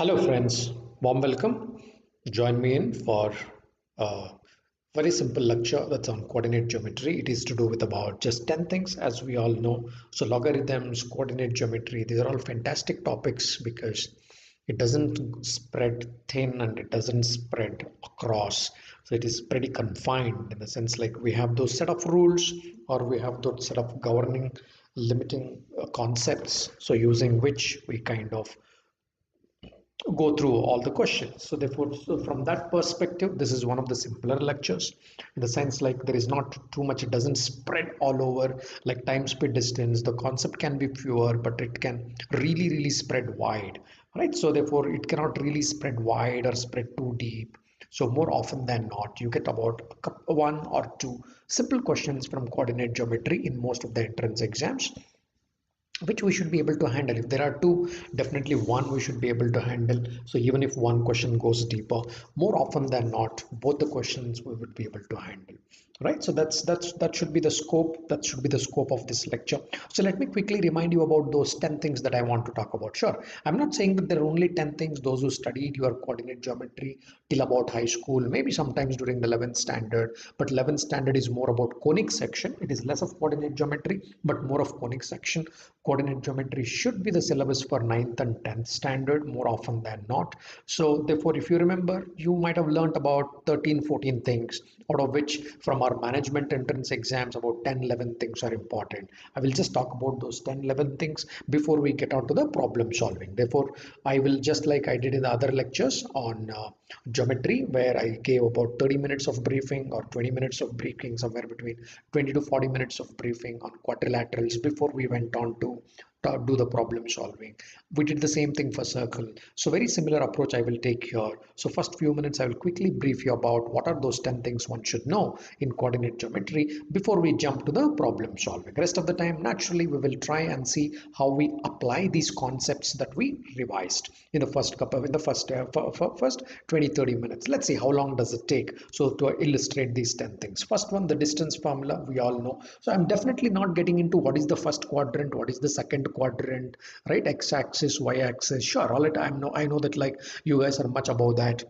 Hello friends, warm welcome. Join me in for a very simple lecture that's on coordinate geometry. It is to do with about just 10 things as we all know. So logarithms, coordinate geometry, these are all fantastic topics because it doesn't spread thin and it doesn't spread across. So it is pretty confined in the sense like we have those set of rules or we have those set of governing limiting concepts. So using which we kind of go through all the questions. So therefore, from that perspective, this is one of the simpler lectures in the sense like there is not too much, it doesn't spread all over like time, speed, distance. The concept can be fewer, but it can really spread wide, right? So therefore, it cannot really spread wide or spread too deep. So more often than not, you get about one or two simple questions from coordinate geometry in most of the entrance exams, which we should be able to handle. If there are two, definitely one we should be able to handle. So even if one question goes deeper, more often than not, both the questions we would be able to handle, right? So that should be the scope, that should be the scope of this lecture. So let me quickly remind you about those 10 things that I want to talk about. Sure, I'm not saying that there are only 10 things. Those who studied your coordinate geometry till about high school, maybe sometimes during the 11th standard, but 11th standard is more about conic section. It is less of coordinate geometry but more of conic section. Coordinate geometry should be the syllabus for 9th and 10th standard more often than not. So therefore, if you remember, you might have learned about 13-14 things, out of which from our management entrance exams about 10-11 things are important. I will just talk about those 10-11 things before we get on to the problem solving. Therefore, I will, just like I did in the other lectures on geometry, where I gave about 30 minutes of briefing or 20 minutes of briefing, somewhere between 20 to 40 minutes of briefing on quadrilaterals before we went on to do the problem solving. We did the same thing for circle. So very similar approach I will take here. So first few minutes I will quickly brief you about what are those 10 things one should know in coordinate geometry before we jump to the problem solving. Rest of the time, naturally, we will try and see how we apply these concepts that we revised in the first couple, in the first 20-30 minutes. Let's see how long does it take. So to illustrate these 10 things, first one, the distance formula, we all know. So I'm definitely not getting into what is the first quadrant, what is the second quadrant, right? X-axis, Y-axis. Sure, all it I know that like you guys are much above that.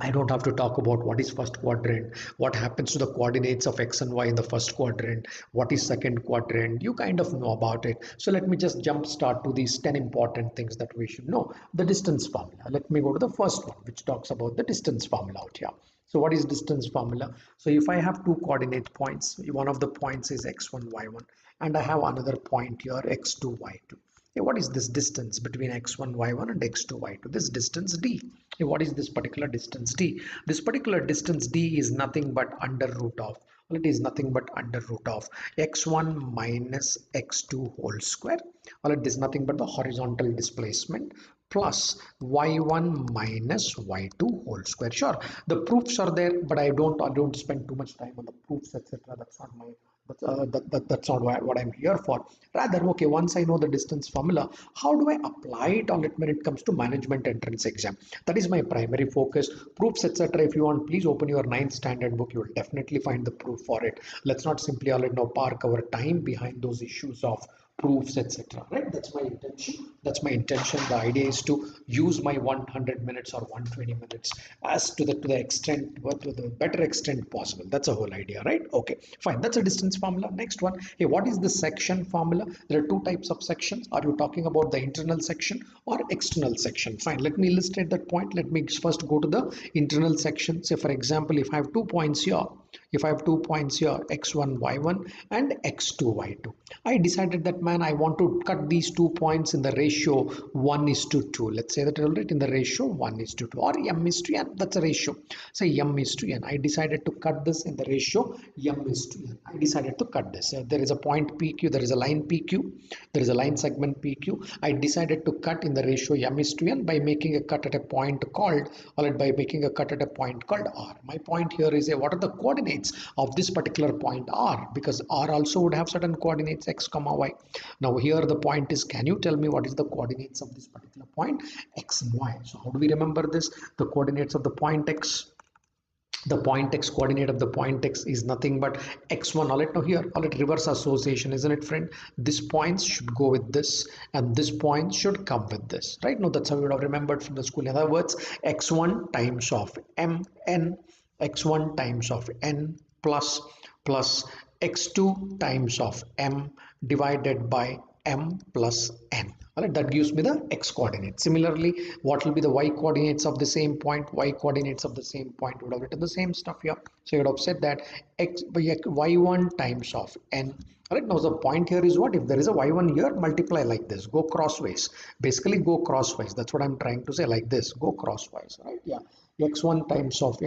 I don't have to talk about what is first quadrant, what happens to the coordinates of X and Y in the first quadrant, what is second quadrant. You kind of know about it. So let me just jump start to these 10 important things that we should know. The distance formula. Let me go to the first one, which talks about the distance formula out here. So what is distance formula? So if I have two coordinate points, one of the points is x1, y1, and I have another point here, x2, y2. What is this distance between x1, y1 and x2, y2? This distance d. What is this particular distance d? This particular distance d is nothing but under root of, well, it is nothing but under root of x1 minus x2 whole square. Well, it is nothing but the horizontal displacement plus y1 minus y2 whole square. Sure, the proofs are there, but I don't spend too much time on the proofs, etc. That's not my that's not what I'm here for. Rather, okay, once I know the distance formula, how do I apply it on it when it comes to management entrance exam? That is my primary focus. Proofs, etc. If you want, please open your 9th standard book. You will definitely find the proof for it. Let's not simply park our time behind those issues of proofs, etc. Right? That's my intention. That's my intention. The idea is to use my 100 minutes or 120 minutes as to the extent, to the better extent possible. That's the whole idea, right? Okay, fine. That's a distance formula. Next one. Hey, what is the section formula? There are two types of sections. Are you talking about the internal section or external section? Fine. Let me illustrate that point. Let me first go to the internal section. Say, for example, if I have 2 points here, x1, y1 and x2, y2, I decided that, man, I want to cut these 2 points in the ratio 1:2. Let's say that, right, in the ratio 1:2 or m:n. That's a ratio. Say m:n. I decided to cut this in the ratio m:n. I decided to cut this. There is a point PQ, there is a line PQ, there is a line segment PQ. I decided to cut in the ratio m:n by making a cut at a point called, or by making a cut at a point called R. My point here is what are the coordinates of this particular point R, because R also would have certain coordinates x comma y. Now here the point is, can you tell me what is the coordinates of this particular point x and y? So how do we remember this? The coordinates of the point x The point x coordinate of the point x is nothing but x1. All right, now here, all right, reverse association, isn't it, friend? This points should go with this and this point should come with this, right? Now that's how you would have remembered from the school. In other words, x1 times of mn, x1 times of n plus x2 times of m divided by m plus n. All right, that gives me the x coordinate. Similarly, what will be the y coordinates of the same point? Y coordinates of the same point would have written the same stuff here. So you would have said that x by y1 times of n. All right, now the point here is what? If there is a y1 here, multiply like this, go crossways. Basically, go crosswise. That's what I'm trying to say, like this, go crosswise, right? Yeah, x1 times of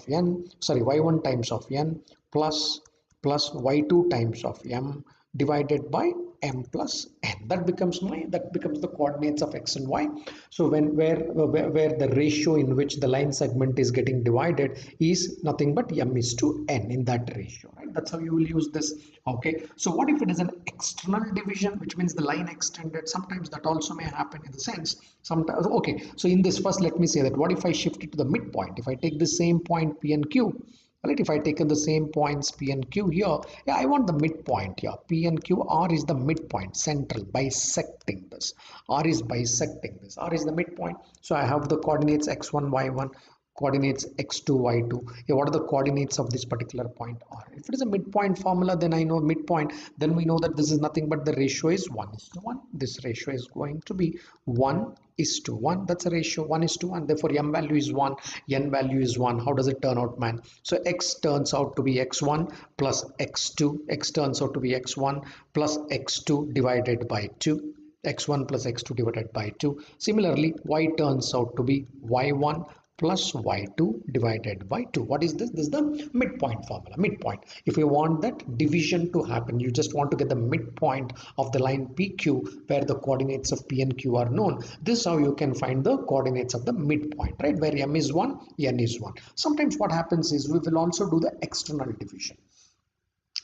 n, sorry, y1 times of n plus y2 times of m divided by m plus n. That becomes the coordinates of x and y. So when where the ratio in which the line segment is getting divided is nothing but m is to n in that ratio, right? That's how you will use this. Okay, so what if it is an external division, which means the line extended? Sometimes that also may happen in the sense sometimes. Okay, so in this, first let me say that what if I shift it to the midpoint? If I take the same point p and q, right, if I taken the same points p and q here, yeah, I want the midpoint here. P and q, r is the midpoint, central, bisecting this. R is bisecting this. R is the midpoint. So I have the coordinates x1, y1, coordinates x2, y2. Yeah, what are the coordinates of this particular point r? If it is a midpoint formula, then I know midpoint. Then we know that this is nothing but the ratio is 1:1. This ratio is going to be 1:1. That's a ratio, 1:1. Therefore, m value is 1, n value is 1. How does it turn out, man? So x turns out to be x1 plus x2. X turns out to be x1 plus x2 divided by 2. X1 plus x2 divided by 2. Similarly, y turns out to be y1 plus y2 divided by 2. What is this? This is the midpoint formula. Midpoint. If you want that division to happen, you just want to get the midpoint of the line PQ where the coordinates of P and Q are known. This is how you can find the coordinates of the midpoint, right? Where m is 1, n is 1. Sometimes what happens is we will also do the external division.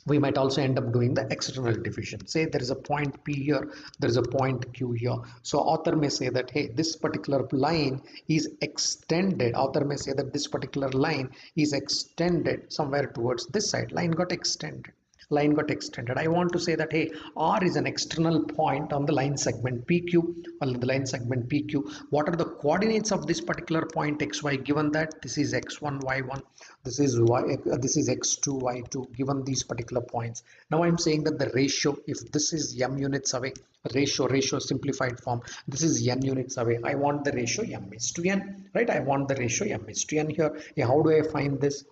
We might also end up doing the external division. Say there is a point P here, there is a point Q here. So author may say that, hey, this particular line is extended. Author may say that this particular line is extended somewhere towards this side. Line got extended. I want to say that, hey, R is an external point on the line segment PQ. On the line segment PQ, what are the coordinates of this particular point XY? Given that this is x1, y1, this is x2, y2, given these particular points. Now I'm saying that the ratio, if this is m units away, ratio simplified form, this is n units away, I want the ratio m is to n, right? I want the ratio m is to n here. Yeah, how do I find this?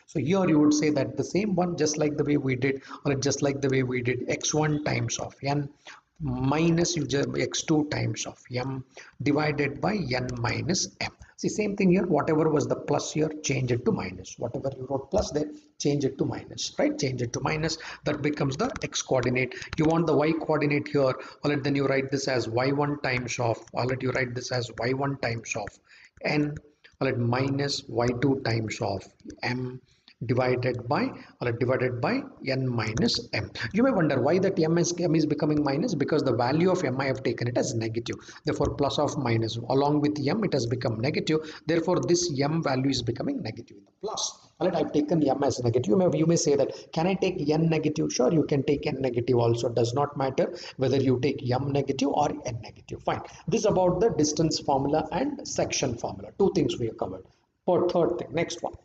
So here you would say that the same one, just like the way we did, or just like the way we did x1 times of n minus x2 times of m divided by n minus m. See, same thing here. Whatever was the plus here, change it to minus. Whatever you wrote plus there, change it to minus, right? Change it to minus. That becomes the x coordinate. You want the y coordinate here. All right, then you write this as y1 times of, all right, you write this as y1 times of n, all right, minus y2 times of m divided by n minus m. You may wonder why that m is becoming minus, because the value of m I have taken it as negative. Therefore, plus of minus along with m, it has become negative. Therefore, this m value is becoming negative in the plus. All right, I've taken m as negative. You may say that, can I take n negative? Sure, you can take n negative also. Does not matter whether you take m negative or n negative. Fine. This is about the distance formula and section formula. Two things we have covered. For third thing, next one.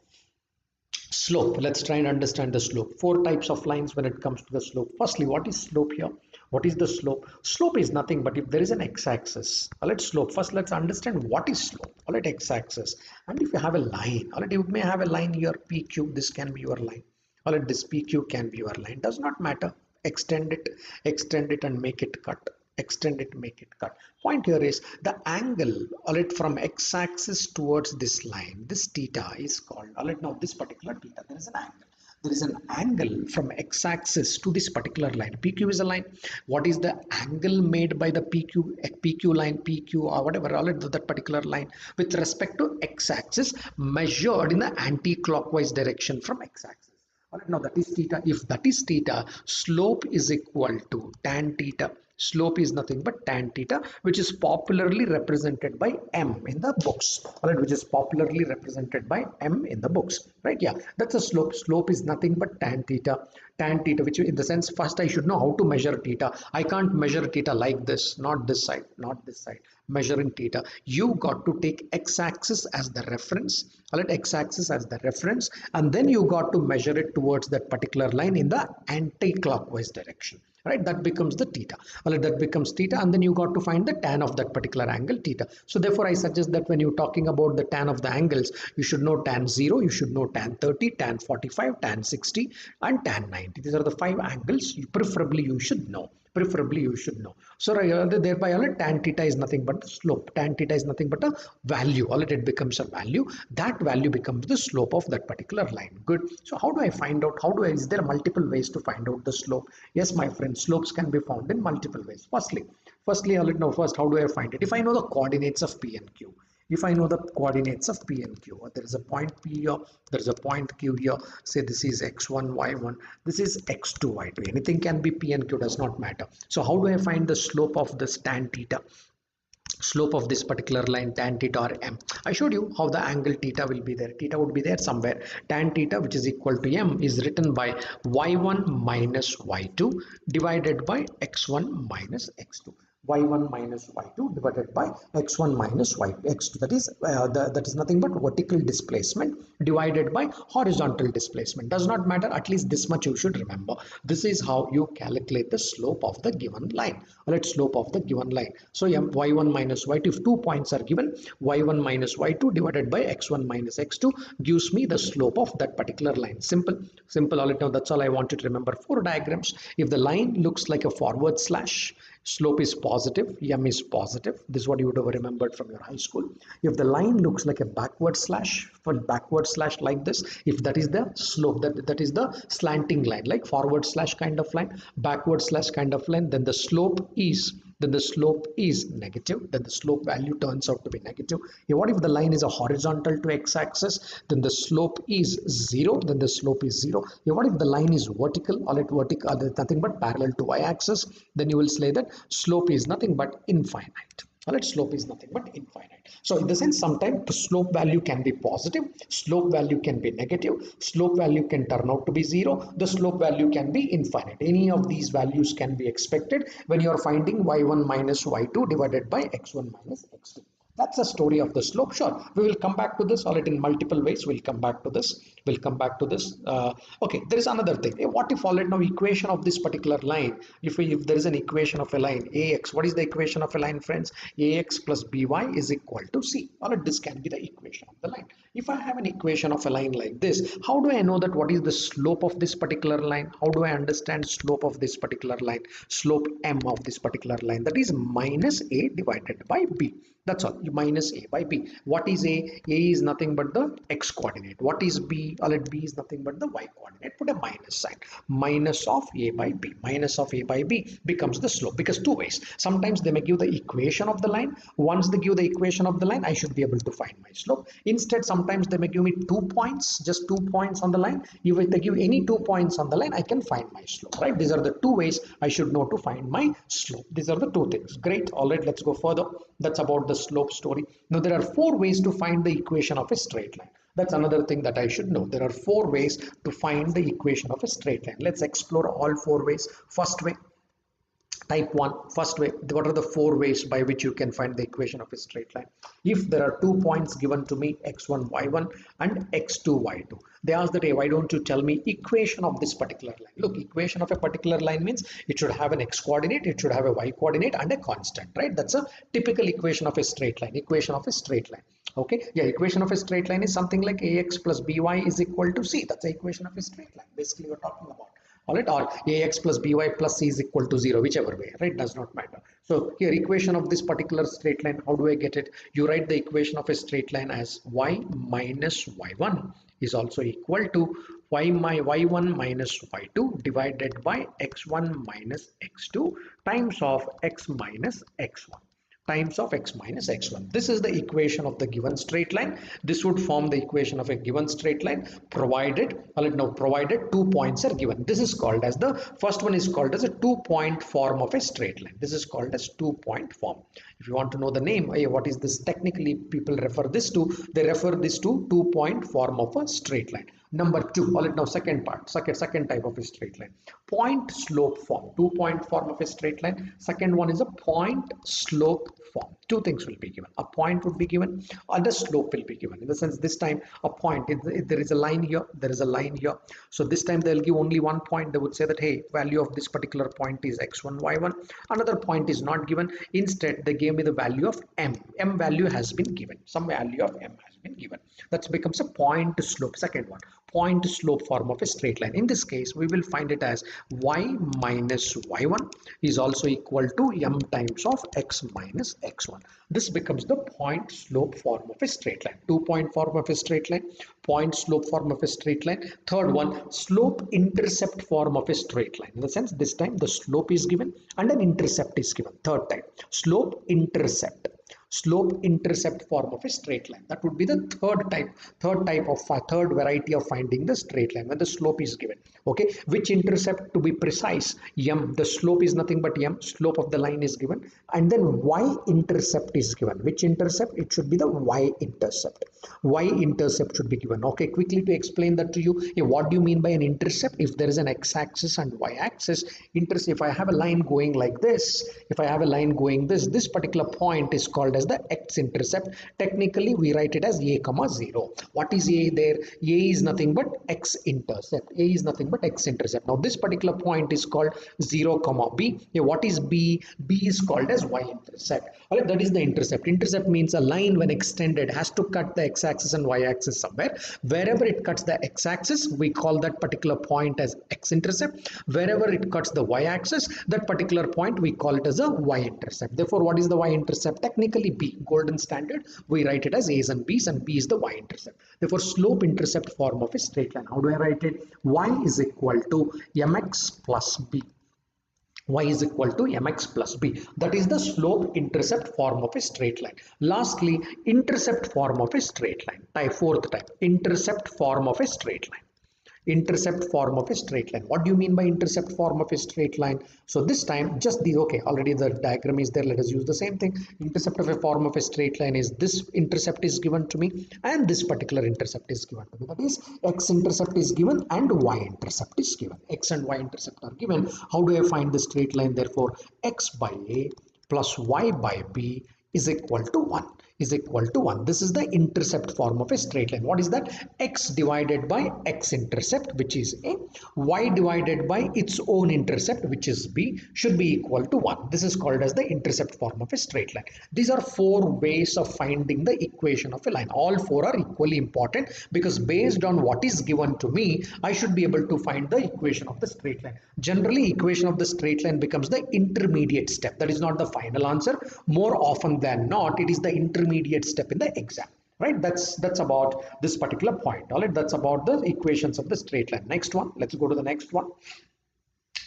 Slope. Let's try and understand the slope. Four types of lines when it comes to the slope. Firstly, what is slope here? What is the slope? Slope is nothing but if there is an x-axis. Let's slope. First, let's understand what is slope. All right, x-axis. And if you have a line, all right, you may have a line here, PQ. This can be your line. All right, this PQ can be your line. Does not matter. Extend it and make it cut. Extend it, make it cut. Point here is the angle, all right, from x-axis towards this line, this theta is called, all right, now this particular theta, there is an angle. There is an angle from x-axis to this particular line. PQ is a line. What is the angle made by the PQ line, PQ or whatever, all right, that particular line with respect to x-axis measured in the anti-clockwise direction from x-axis? All right, now that is theta. If that is theta, slope is equal to tan theta. Slope is nothing but tan theta, which is popularly represented by m in the books. All right, which is popularly represented by m in the books. Right? Yeah, that's a slope. Slope is nothing but tan theta. Tan theta, which in the sense, first I should know how to measure theta. I can't measure theta like this, not this side, not this side. Measuring theta, you got to take x-axis as the reference. All right, x-axis as the reference, and then you got to measure it towards that particular line in the anti-clockwise direction. Right, that becomes the theta. All right, that becomes theta, and then you got to find the tan of that particular angle, theta. So therefore I suggest that when you're talking about the tan of the angles, you should know tan 0, you should know tan 30, tan 45, tan 60, and tan 90. These are the 5 angles preferably you should know. Preferably you should know. So thereby all right, tan theta is nothing but the slope. Tan theta is nothing but a value. All right, it becomes a value. That value becomes the slope of that particular line. Good. So how do I find out? Is there multiple ways to find out the slope? Yes, my friend, slopes can be found in multiple ways. Firstly, I'll know first how do I find it? If I know the coordinates of P and Q. If I know the coordinates of P and Q, there is a point P here, there is a point Q here, say this is x1, y1, this is x2, y2. Anything can be P and Q, does not matter. So how do I find the slope of this tan theta? Slope of this particular line, tan theta or m. I showed you how the angle theta will be there. Theta would be there somewhere. Tan theta, which is equal to m, is written by y1 minus y2 divided by x1 minus x2. Y1 minus y2 divided by x1 minus x2. That is nothing but vertical displacement divided by horizontal displacement. Does not matter. At least this much you should remember. This is how you calculate the slope of the given line. Let's slope of the given line. So y1 minus y2. If 2 points are given, y1 minus y2 divided by x1 minus x2 gives me the slope of that particular line. Simple. All right, now that's all I want you to remember. 4 diagrams. If the line looks like a forward slash, slope is positive, m is positive. This is what you would have remembered from your high school. If the line looks like a backward slash, like this, if that is the slope, that is the slanting line, like forward slash kind of line, backward slash kind of line, then the slope is negative, then the slope value turns out to be negative. What if the line is a horizontal to x-axis? Then the slope is 0, then the slope is 0. What if the line is vertical, or nothing but parallel to y-axis? Then you will say that slope is nothing but infinite. Slope is nothing but infinite. So in the sense, sometimes the slope value can be positive, slope value can be negative, slope value can turn out to be 0, the slope value can be infinite. Any of these values can be expected when you are finding y1 minus y2 divided by x1 minus x2. That's the story of the slope. Sure, we will come back to this, all right, in multiple ways. We'll come back to this. Okay, there is another thing. What if all right, now equation of this particular line, if there is an equation of a line ax, what is the equation of a line, friends? Ax plus by is equal to c. All right, this can be the equation of the line. If I have an equation of a line like this, how do I know that what is the slope of this particular line? How do I understand slope of this particular line? Slope m of this particular line, that is minus a divided by b. That's all, minus a by b. What is a? A is nothing but the x coordinate. What is b? All right, b is nothing but the y coordinate. Put a minus sign. Minus of a by b. Minus of a by b becomes the slope, because 2 ways. Sometimes they may give the equation of the line. Once they give the equation of the line, I should be able to find my slope. Instead, sometimes they may give me 2 points, just 2 points on the line. If they give any 2 points on the line, I can find my slope. Right? These are the 2 ways I should know to find my slope. These are the 2 things. Great. All right, let's go further. That's about the slope story. Now there are 4 ways to find the equation of a straight line. That's another thing that I should know. There are 4 ways to find the equation of a straight line. Let's explore all 4 ways. First way, type 1, first way, what are the 4 ways by which you can find the equation of a straight line? If there are 2 points given to me, x1 y1 and x2 y2, they ask that, hey, why don't you tell me equation of this particular line? Look, equation of a particular line means it should have an x coordinate, it should have a y coordinate and a constant, right? That's a typical equation of a straight line. Okay, yeah, equation of a straight line is something like ax plus by is equal to c. That's the equation of a straight line, basically we're talking about. All right, or ax plus by plus c is equal to 0, whichever way, right? Does not matter. So here, equation of this particular straight line, how do I get it? You write the equation of a straight line as y minus y1 is also equal to y1 minus y2 divided by x1 minus x2 times of x minus x1. times of x minus x1. This is the equation of the given straight line. This would form the equation of a given straight line provided, provided 2 points are given. This is called as the first one is called as a 2-point form of a straight line. This is called as 2-point form. If you want to know the name, what is this technically people refer this to, they refer this to 2-point form of a straight line. Number 2, now second type of a straight line, point slope form. 2-point form of a straight line. Second one is a point slope form. Two things will be given. A point would be given and a slope will be given. In the sense, this time a point, if there is a line here, there is a line here. So this time they'll give only one point. They would say that, hey, value of this particular point is x1, y1. Another point is not given. Instead, they gave me the value of m. M value has been given. Some value of m has been given. That becomes a point slope. Second one, point slope form of a straight line. In this case, we will find it as y minus y1 is also equal to m times of x minus x1. This becomes the point slope form of a straight line. 2-point form of a straight line, point slope form of a straight line. Third one, slope intercept form of a straight line. In the sense, this time the slope is given and an intercept is given. Third type, slope intercept form of a straight line. That would be the third variety of finding the straight line when the slope is given. Okay, which intercept, to be precise, m. The slope is nothing but m, slope of the line is given, and then y intercept is given. Which intercept? It should be the y intercept. Y intercept should be given. Okay, quickly to explain that to you, what do you mean by an intercept? If there is an x-axis and y-axis, if I have a line going like this, this particular point is called as the x-intercept. Technically, we write it as a, 0. What is a there? A is nothing but x-intercept. A is nothing but x-intercept. Now, this particular point is called 0, b. What is b? B is called as y-intercept. Alright, that is the intercept. Intercept means a line when extended has to cut the x-axis and y-axis somewhere. Wherever it cuts the x-axis, we call that particular point as x-intercept. Wherever it cuts the y-axis, that particular point we call it as a y-intercept. Therefore, what is the y-intercept? Technically, b, golden standard, we write it as a's and b's, and b is the y-intercept. Therefore, slope intercept form of a straight line. How do I write it? Y is equal to mx plus b. Y is equal to mx plus b. That is the slope intercept form of a straight line. Lastly, intercept form of a straight line. Fourth type, intercept form of a straight line. Intercept form of a straight line. What do you mean by intercept form of a straight line? So this time, just the, okay, already the diagram is there. Let us use the same thing. Intercept of a form of a straight line is this intercept is given to me and this particular intercept is given to me. That is, x-intercept is given and y-intercept is given. X and y-intercept are given. How do I find the straight line? Therefore, x by a plus y by b is equal to 1. This is the intercept form of a straight line. What is that? X divided by x-intercept, which is a, y divided by its own intercept, which is b, should be equal to 1. This is called as the intercept form of a straight line. These are 4 ways of finding the equation of a line. All 4 are equally important because based on what is given to me, I should be able to find the equation of the straight line. Generally, equation of the straight line becomes the intermediate step. That is not the final answer. More often than not, it is the intermediate step in the exam, right? That's about this particular point. All right, that's about the equations of the straight line. Next one, let's go to the next one.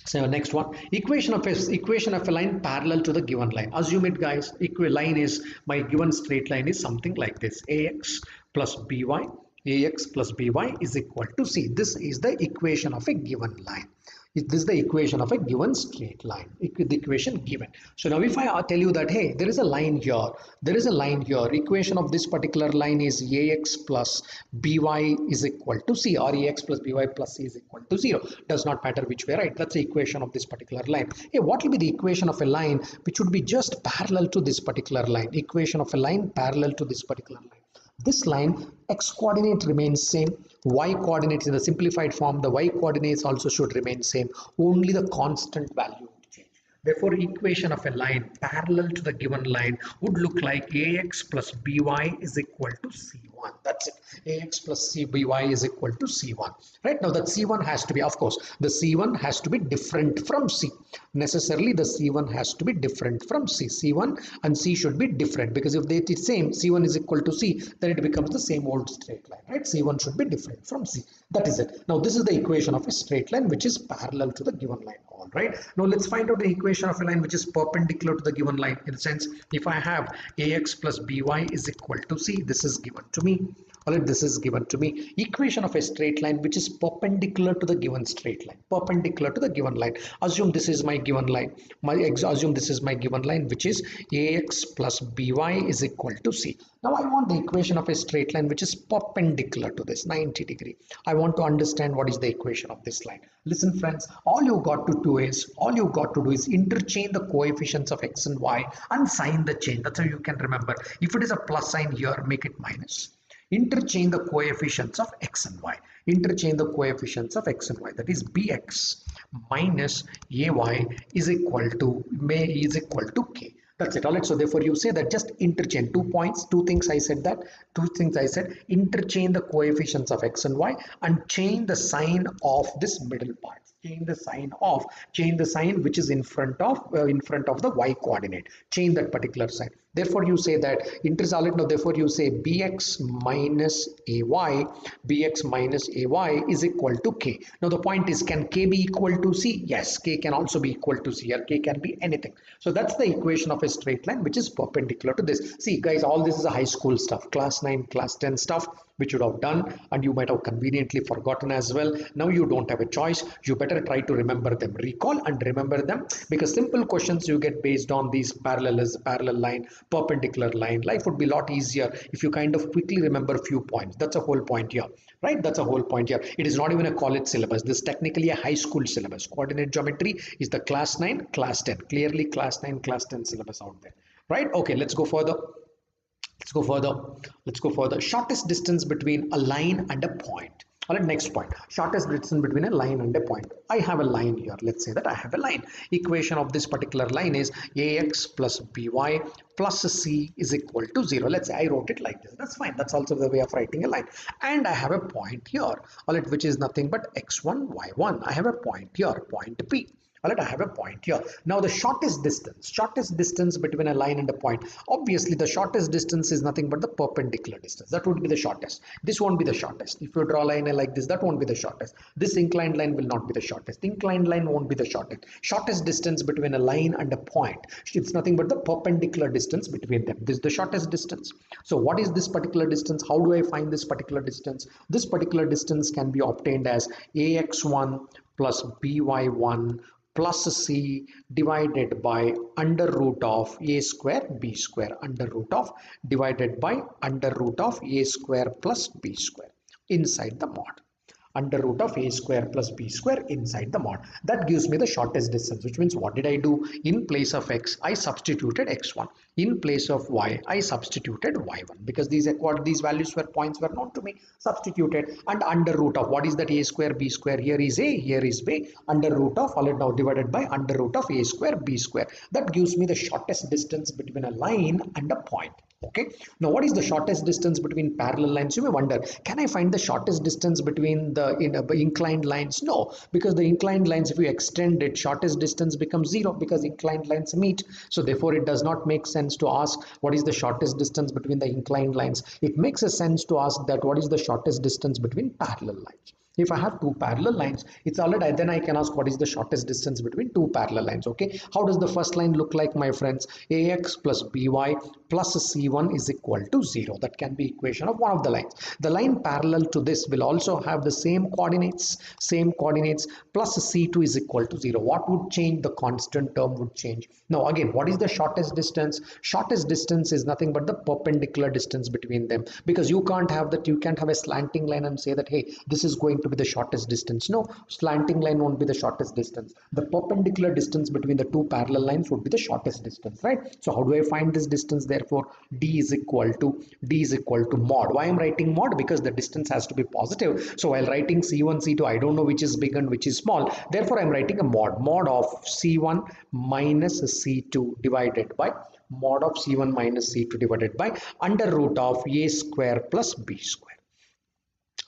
So next one, equation of a line parallel to the given line. Assume it, guys. Line is, my given straight line is something like this: ax plus by is equal to c. This is the equation of a given line. This is the equation of a given straight line, the equation given. So now if I tell you that, hey, there is a line here, equation of this particular line is ax plus by is equal to c, or ax plus by plus c is equal to 0. Does not matter which way, right? That's the equation of this particular line. Hey, what will be the equation of a line which would be just parallel to this particular line? Equation of a line parallel to this particular line. This line, x coordinate remains same, y coordinate in the simplified form, the y coordinates also should remain same, only the constant value would change. Therefore, equation of a line parallel to the given line would look like ax plus by is equal to c1. C1. That's it. Ax plus by is equal to C1. Right now that C1 has to be, of course, the C1 has to be different from C. Necessarily the C1 has to be different from C. C1 and C should be different, because if they are the same, C1 is equal to C, then it becomes the same old straight line, right? C1 should be different from C. That is it. Now this is the equation of a straight line which is parallel to the given line. All right. Now let's find out the equation of a line which is perpendicular to the given line. In the sense, if I have Ax plus by is equal to C, this is given to me. All right, this is given to me. Equation of a straight line which is perpendicular to the given straight line. Perpendicular to the given line. Assume this is my given line. Assume this is my given line, which is Ax plus by is equal to C. Now I want the equation of a straight line which is perpendicular to this 90 degree. I want to understand what is the equation of this line. Listen friends, all you got to do is interchange the coefficients of x and y and sign the change. That's how you can remember. If it is a plus sign here, make it minus. Interchange the coefficients of x and y. Interchange the coefficients of x and y. That is bx minus ay is equal to k. That's it. All right. So therefore you say that just interchange 2 points, two things I said, interchange the coefficients of x and y and change the sign of this middle part. Change the sign which is in front of the y coordinate. Change that particular sign. Therefore you say that intersolid. Now therefore you say bx minus ay is equal to k. Now the point is, can k be equal to c? Yes, k can also be equal to c, or k can be anything. So that's the equation of a straight line which is perpendicular to this. See guys, all this is a high school stuff, class 9, class 10 stuff, which you would have done and you might have conveniently forgotten as well. Now you don't have a choice. You better try to remember them, recall and remember them, because simple questions you get based on these parallel line, perpendicular line. Life would be a lot easier if you kind of quickly remember a few points. That's a whole point here, right? That's a whole point here. It is not even a college syllabus. This is technically a high school syllabus. Coordinate geometry is the class 9, class 10. Clearly class 9, class 10 syllabus out there, right? Okay, let's go further. Shortest distance between a line and a point. All right, next point. Shortest distance between a line and a point. I have a line here. Let's say that I have a line. Equation of this particular line is ax plus by plus c is equal to 0. Let's say I wrote it like this. That's fine. That's also the way of writing a line. And I have a point here, all right, which is nothing but x1, y1. I have a point here, point P. All right, I have a point here. Now the shortest distance between a line and a point. Obviously the shortest distance is nothing but the perpendicular distance. That would be the shortest. This won't be the shortest. If you draw a line like this, that won't be the shortest. This inclined line will not be the shortest. Inclined line won't be the shortest. Shortest distance between a line and a point, it's nothing but the perpendicular distance between them. This is the shortest distance. So what is this particular distance? How do I find this particular distance? This particular distance can be obtained as ax1 plus by1 plus c divided by under root of a square b square, under root of divided by under root of a square plus b square inside the mod. Under root of a square plus b square inside the mod. That gives me the shortest distance, which means what did I do? In place of x, I substituted x1. In place of y, I substituted y1, because these values were points were known to me. Substituted, and under root of what is that? A square b square. Here is a, here is b. Under root of, all it now divided by under root of a square b square. That gives me the shortest distance between a line and a point. Okay, now what is the shortest distance between parallel lines? You may wonder, can I find the shortest distance between the inclined lines? No, because the inclined lines, if you extend it, shortest distance becomes 0, because inclined lines meet. So therefore it does not make sense to ask what is the shortest distance between the inclined lines. It makes a sense to ask that what is the shortest distance between parallel lines. If I have two parallel lines, it's already, then I can ask what is the shortest distance between two parallel lines. Okay, how does the first line look like, my friends? Ax plus by plus c1 is equal to 0. That can be equation of one of the lines. The line parallel to this will also have the same coordinates, plus c2 is equal to 0. What would change? The constant term would change. Now again, what is the shortest distance? Shortest distance is nothing but the perpendicular distance between them, because you can't have that, you can't have a slanting line and say that, hey, this is going to be the shortest distance. No, slanting line won't be the shortest distance. The perpendicular distance between the two parallel lines would be the shortest distance, right? So how do I find this distance? Therefore d is equal to mod. Why I'm writing mod? Because the distance has to be positive. So while writing c1 c2, I don't know which is big and which is small. Therefore I'm writing a mod of c1 minus c2 divided by mod of C1 minus C2 divided by under root of A square plus B square.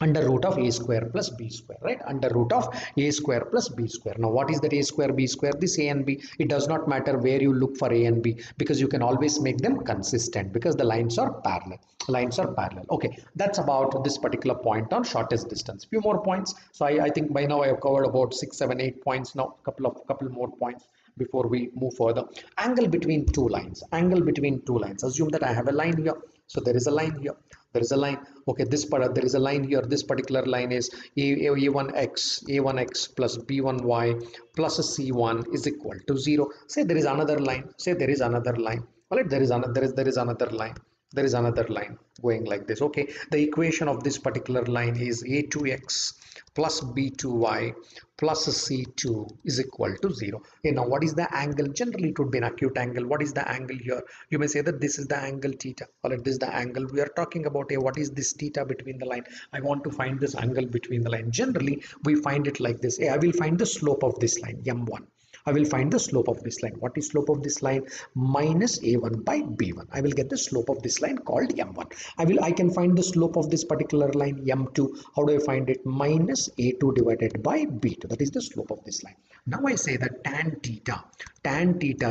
Under root of A square plus B square, right? Under root of A square plus B square. Now what is that A square B square? This A and B. It does not matter where you look for A and B, because you can always make them consistent because the lines are parallel. Lines are parallel. Okay, that's about this particular point on shortest distance. Few more points. So I think by now I have covered about 6, 7, 8 points. Now couple more points before we move further. Angle between two lines. Angle between two lines. Assume that I have a line here. So there is a line here. There is a line. Okay, this part there is a line here. This particular line is a1x plus b1y plus c1 is equal to 0. Say there is another line. Say there is another line. All right, there is another line. There is another line going like this. Okay, the equation of this particular line is a2x plus b2y plus c2 is equal to 0. Okay, now what is the angle? Generally it would be an acute angle. What is the angle here? You may say that this is the angle theta. All right, this is the angle we are talking about here. What is this theta between the line? I want to find this angle between the line. Generally we find it like this. I will find the slope of this line, m1. I will find the slope of this line. What is slope of this line? Minus a1 by b1. I will get the slope of this line called m1. I can find the slope of this particular line m2. How do I find it? Minus a2 divided by b2. That is the slope of this line. Now I say that tan theta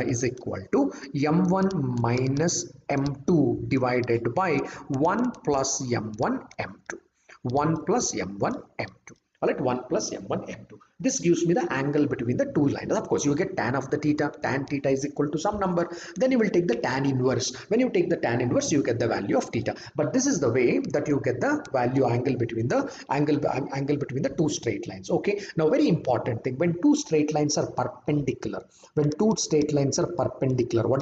is equal to m1 minus m2 divided by 1 plus m1 m2. 1 plus m1 m2. All right, 1 plus m1 m2. This gives me the angle between the two lines. Of course, you get tan of the theta. Tan theta is equal to some number. Then you will take the tan inverse. When you take the tan inverse, you get the value of theta. But this is the way that you get the value angle between the angle between the two straight lines. Okay. Now, very important thing: when two straight lines are perpendicular, what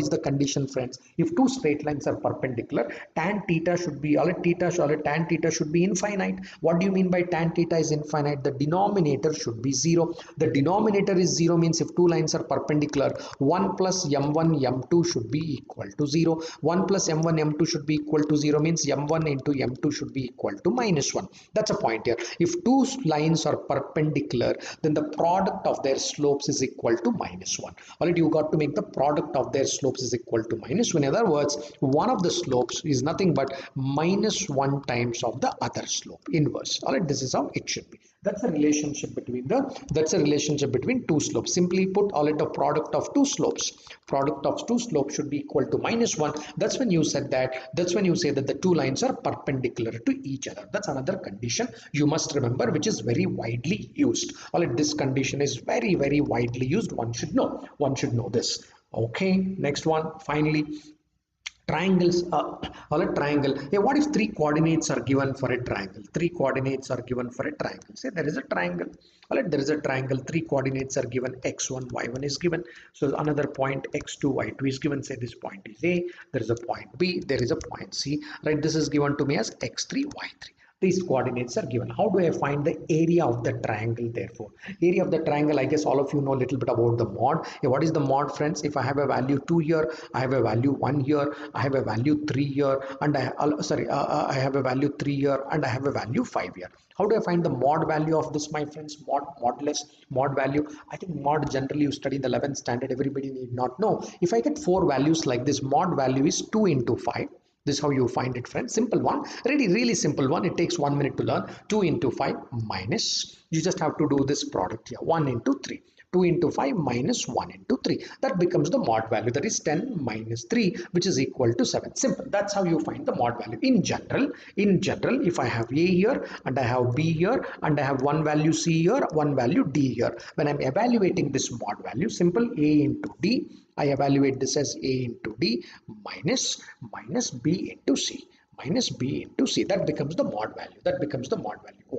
is the condition, friends? If two straight lines are perpendicular, tan theta should be tan theta should be infinite. What do you mean by tan theta is infinite? The denominator should be 0. The denominator is 0 means if two lines are perpendicular, 1 plus m1 m2 should be equal to 0. 1 plus m1 m2 should be equal to 0 means m1 into m2 should be equal to minus 1. That's a point here. If two lines are perpendicular, then the product of their slopes is equal to minus 1. Alright, you got to make the product of their slopes is equal to minus 1. In other words, one of the slopes is nothing but minus 1 times of the other slope, inverse. Alright, this is how it should be. That's a relationship between two slopes. Simply put, all the product of two slopes should be equal to minus 1. That's when you say that the two lines are perpendicular to each other. That's another condition you must remember, which is very widely used. All right, this condition is very, very widely used. One should know this. Okay, next one. Finally, triangles. Triangle. Hey, what if three coordinates are given for a triangle? Say there is a triangle. There is a triangle. Three coordinates are given. X1, Y1 is given. So another point X2, Y2 is given. Say this point is A. There is a point B. There is a point C. Right. This is given to me as X3, Y3. These coordinates are given. How do I find the area of the triangle? Therefore, area of the triangle, I guess all of you know a little bit about the mod. What is the mod, friends? If I have a value 2 here, I have a value 1 here, I have a value 3 here, and I have a value 3 here, and I have a value 5 here. How do I find the mod value of this, my friends? Mod value. I think mod generally you study in the 11th standard. Everybody need not know. If I get 4 values like this, mod value is 2 into 5. This is how you find it, friends. Simple one. Really simple one. It takes 1 minute to learn. 2 into 5 minus. You just have to do this product here. 1 into 3. 2 into 5 minus 1 into 3. That becomes the mod value. That is 10 minus 3, which is equal to 7. Simple. That's how you find the mod value. In general, if I have A here and I have B here and I have one value C here, one value D here. When I'm evaluating this mod value, simple A into D, I evaluate this as A into D minus B into C. That becomes the mod value.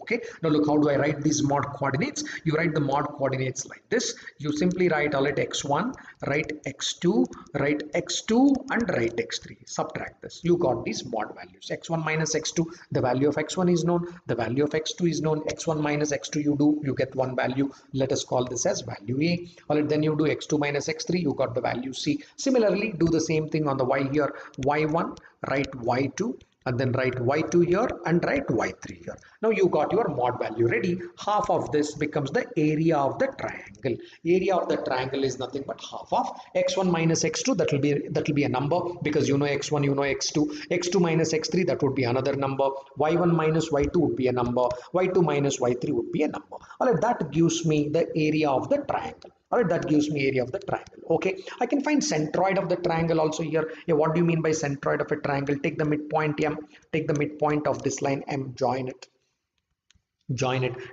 Okay, now look, how do I write these mod coordinates? You write the mod coordinates like this. You simply write all it x1, write x2, write x2, and write x3. Subtract this. You got these mod values. X1 minus x2, the value of x1 is known, the value of x2 is known. X1 minus x2 you get one value. Let us call this as value A. All right, then you do x2 minus x3, you got the value C. Similarly, do the same thing on the y here. Y1, write y2, and then write y2 here and write y3 here. Now you got your mod value ready. Half of this becomes the area of the triangle. Area of the triangle is nothing but half of x1 minus x2. That will be a number, because you know x1, you know x2 minus x3, that would be another number. Y1 minus y2 would be a number. Y2 minus y3 would be a number. All right, that gives me the area of the triangle. All right, that gives me area of the triangle. Okay, I can find centroid of the triangle also here. Yeah, what do you mean by centroid of a triangle? Take the midpoint M, take the midpoint of this line M, join it.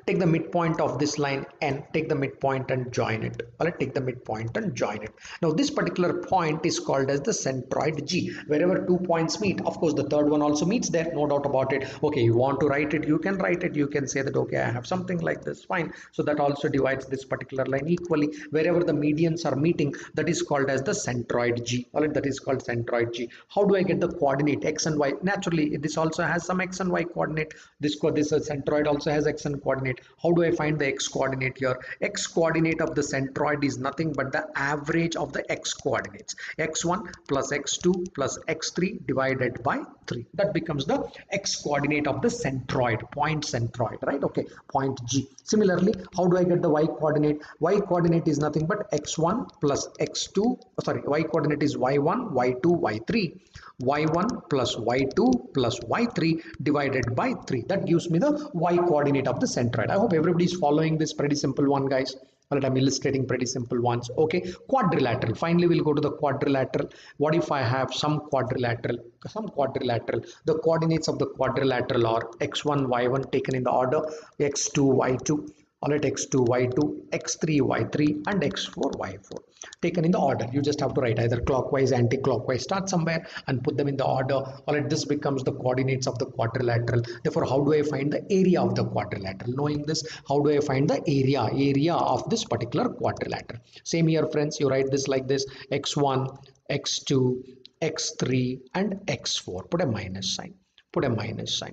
Take the midpoint of this line N, take the midpoint and join it. All right, take the midpoint and join it. Now this particular point is called as the centroid G. Wherever two points meet, of course the third one also meets there, no doubt about it. Okay, you want to write it, you can write it. You can say that, okay, I have something like this, fine. So that also divides this particular line equally. Wherever the medians are meeting, that is called as the centroid G. All right, that is called centroid G. How do I get the coordinate x and y? Naturally, this also has some x and y coordinate. This centroid also has x and coordinate. How do I find the x coordinate here? X coordinate of the centroid is nothing but the average of the x coordinates. x1 plus x2 plus x3 divided by 3. That becomes the x coordinate of the centroid, point centroid, right? Okay, point G. Similarly, how do I get the y coordinate? Y coordinate is nothing but x1 plus x2, sorry, y coordinate is y1, y2, y3. y1 plus y2 plus y3 divided by 3. That gives me the y coordinate of the centroid. I hope everybody is following this. Pretty simple one, guys. All right, I'm illustrating pretty simple ones. Okay, quadrilateral. Finally, we'll go to the quadrilateral. What if I have some quadrilateral? The coordinates of the quadrilateral are x1, y1 taken in the order, x2, y2. All right, x2, y2, x3, y3, and x4, y4 taken in the order. You just have to write either clockwise, anti-clockwise, start somewhere and put them in the order. All right, this becomes the coordinates of the quadrilateral. Therefore, how do I find the area of the quadrilateral? Knowing this, how do I find the area of this particular quadrilateral? Same here, friends. You write this like this: x1, x2, x3, and x4. Put a minus sign. Put a minus sign.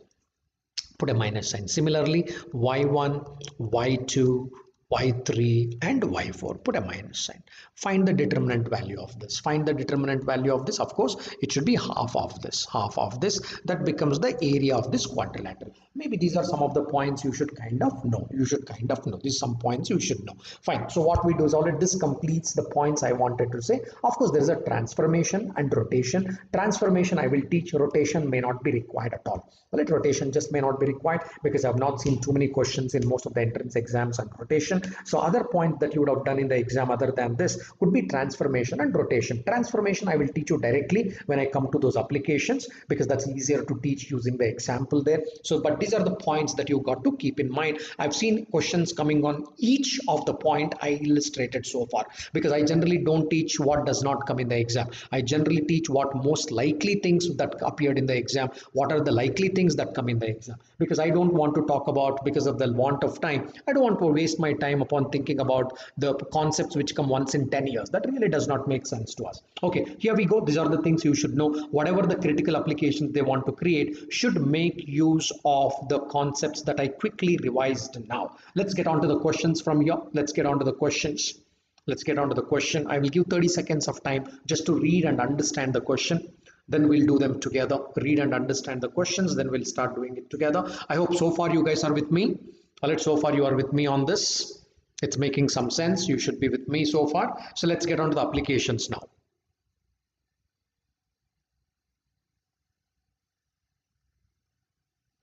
Put a minus sign. Similarly, y1, y2, y3, and y4. Put a minus sign. Find the determinant value of this. Find the determinant value of this. Of course, it should be half of this. Half of this. That becomes the area of this quadrilateral. Maybe these are some of the points you should kind of know. You should kind of know. These are some points you should know. Fine. So what we do is already this completes the points I wanted to say. Of course, there is a transformation and rotation. Transformation I will teach. Rotation may not be required at all. Well, rotation just may not be required because I have not seen too many questions in most of the entrance exams on rotation. So other points that you would have done in the exam other than this could be transformation and rotation. Transformation I will teach you directly when I come to those applications, because that's easier to teach using the example there. So but these are the points that you got to keep in mind. I've seen questions coming on each of the point I illustrated so far, because I generally don't teach what does not come in the exam. I generally teach what most likely things that appeared in the exam, what are the likely things that come in the exam, because I don't want to talk about, because of the want of time, I don't want to waste my time upon thinking about the concepts which come once in 10 years. That really does not make sense to us. Okay, here we go. These are the things you should know. Whatever the critical applications they want to create should make use of the concepts that I quickly revised now. Let's get on to the questions from here. Let's get on to the questions. Let's get on to the question. I will give 30 seconds of time just to read and understand the question. Then we'll do them together. Read and understand the questions. Then we'll start doing it together. I hope so far you guys are with me. All right, so far you are with me on this. It's making some sense. You should be with me so far. So let's get on to the applications now.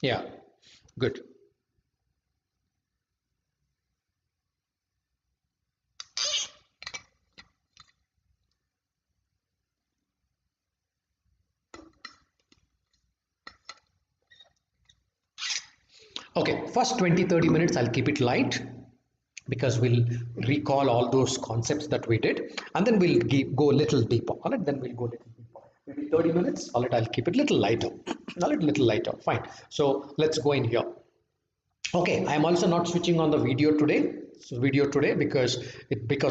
Yeah, good. Okay, first 20-30 minutes, I'll keep it light because we'll recall all those concepts that we did, and then we'll go a little deeper. All right, then we'll go a little deeper. Maybe 30 minutes. All right, I'll keep it a little lighter. A little lighter. Fine. So let's go in here. Okay, I'm also not switching on the video today. So video today because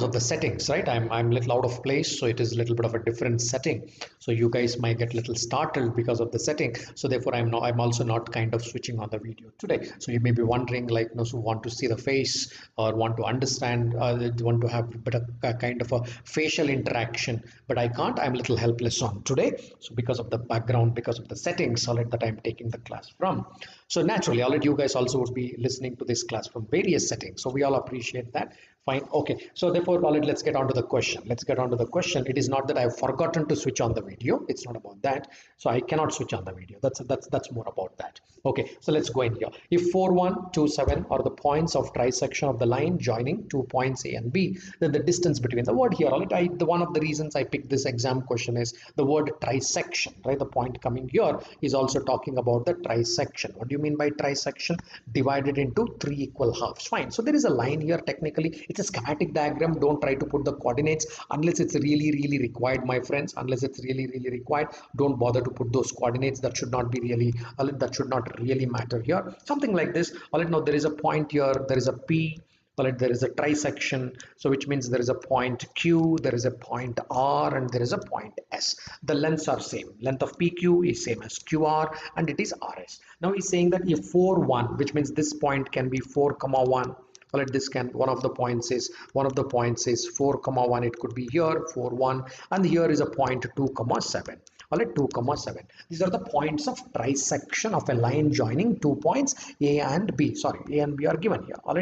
of the settings, right? I'm a little out of place, so it is a little bit of a different setting. So you guys might get a little startled because of the setting. So therefore, I'm also not kind of switching on the video today. So you may be wondering, like, you know, so want to see the face or want to understand, want to have a bit of a kind of a facial interaction, but I can't. I'm a little helpless on today. So because of the background, because of the settings, solid that I'm taking the class from. So naturally, all of you guys also would be listening to this class from various settings. So we all appreciate that. Fine. Okay. So therefore, let's get on to the question. Let's get on to the question. It is not that I've forgotten to switch on the video. It's not about that. So I cannot switch on the video. That's more about that. Okay. So let's go in here. If 4, 1, 2, 7 are the points of trisection of the line joining 2 points A and B, then the distance between the word here. One of the reasons I picked this exam question is the word trisection. Right. The point coming here is also talking about the trisection. What do you mean by trisection? Divided into 3 equal halves. Fine. So there is a line here. Technically, it's a schematic diagram. Don't try to put the coordinates unless it's really required, my friends. Unless it's really required, don't bother to put those coordinates. That should not be that should not really matter here. Something like this. Now there is a point here. There is a P. There is a trisection, so which means there is a point Q, there is a point R, and there is a point S. The lengths are same. Length of PQ is same as QR, and it is RS. Now he's saying that if 4, 1, which means this point can be 4, 1. This can one of the points is 4, 1. It could be here 4, 1, and here is a point 2, 7. 2, 7. These are the points of trisection of a line joining 2 points A and B. Sorry, A and B are given here. A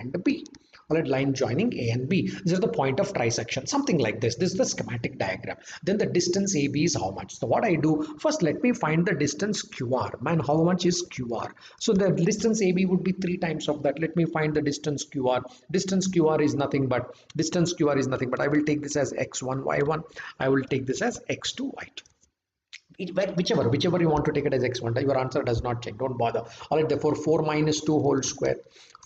and B. Line joining A and B. This is the point of trisection. Something like this. This is the schematic diagram. Then the distance AB is how much? So what I do, first let me find the distance QR. Man, how much is QR? So the distance AB would be 3 times of that. Let me find the distance QR. Distance QR is nothing but I will take this as x1, y1. I will take this as x2, y2. Whichever you want to take it as x1, your answer does not change. Don't bother. Therefore 4 minus 2 whole square,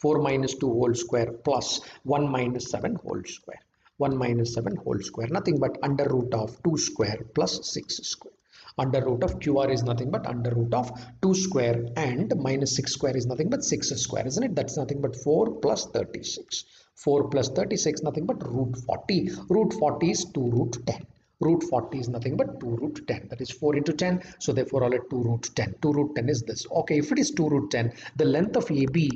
4 minus 2 whole square plus 1 minus 7 whole square, 1 minus 7 whole square, nothing but under root of 2 square plus 6 square. Under root of QR is nothing but under root of 2 square, and minus 6 square is nothing but 6 square, isn't it? That's nothing but 4 plus 36. 4 plus 36, nothing but root 40. Root 40 is 2 root 10. Root 40 is nothing but 2 root 10. That is 4 into 10. So therefore, 2 root 10. 2 root 10 is this. Okay, if it is 2 root 10, the length of AB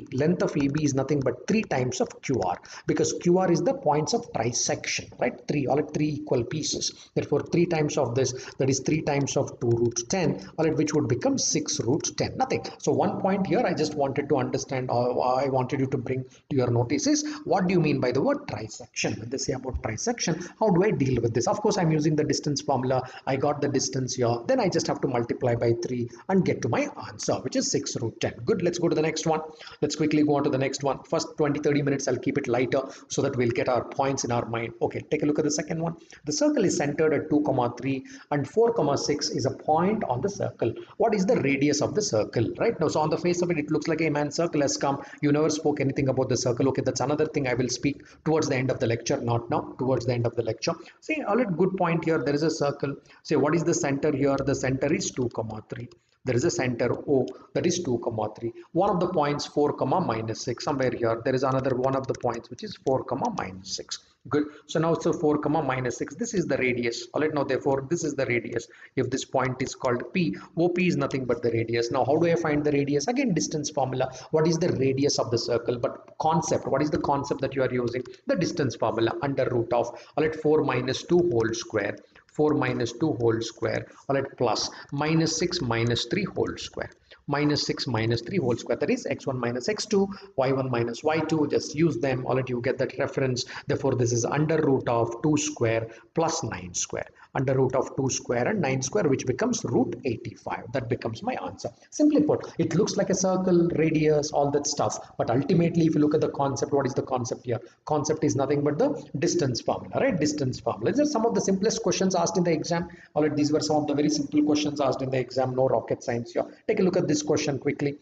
is nothing but 3 times of QR, because QR is the points of trisection, right? 3 equal pieces. Therefore, 3 times of this, that is 3 times of 2 root 10, which would become 6 root 10. Nothing. So one point here I just wanted to understand, or I wanted you to bring to your notice is, what do you mean by the word trisection? When they say about trisection, how do I deal with this? Of course, I'm using the distance formula. I got the distance here. Then I just have to multiply by 3 and get to my answer, which is 6 root 10. Good. Let's go to the next one. Let's quickly go on to the next one. First 20-30 minutes, I'll keep it lighter so that we'll get our points in our mind. Okay, take a look at the second one. The circle is centered at 2, 3 and 4, 6 is a point on the circle. What is the radius of the circle? Right now, so on the face of it, it looks like a man circle has come. You never spoke anything about the circle. Okay, that's another thing I will speak towards the end of the lecture, not now, towards the end of the lecture. See, all right, good point here. There is a circle. Say, what is the center here? The center is 2, 3. There is a center O, that is 2, 3. One of the points 4, minus 6. Somewhere here there is another one of the points which is 4, minus 6. Good. So now it's a 4, minus 6. This is the radius. All right. Now therefore this is the radius. If this point is called P, OP is nothing but the radius. Now how do I find the radius? Again, distance formula. What is the radius of the circle? But concept. What is the concept that you are using? The distance formula under root of, all right, 4 minus 2 whole square. 4 minus 2 whole square, all right, plus minus 6 minus 3 whole square. Minus 6 minus 3 whole square, that is x1 minus x2, y1 minus y2. Just use them. All right, you get that reference. Therefore, this is under root of 2 square plus 9 square. Under root of 2 square and 9 square, which becomes root 85. That becomes my answer. Simply put, it looks like a circle, radius, all that stuff. But ultimately, if you look at the concept, what is the concept here? Concept is nothing but the distance formula, right? Distance formula. These are some of the simplest questions asked in the exam. All right, these were some of the very simple questions asked in the exam. No rocket science here. Take a look at this question quickly.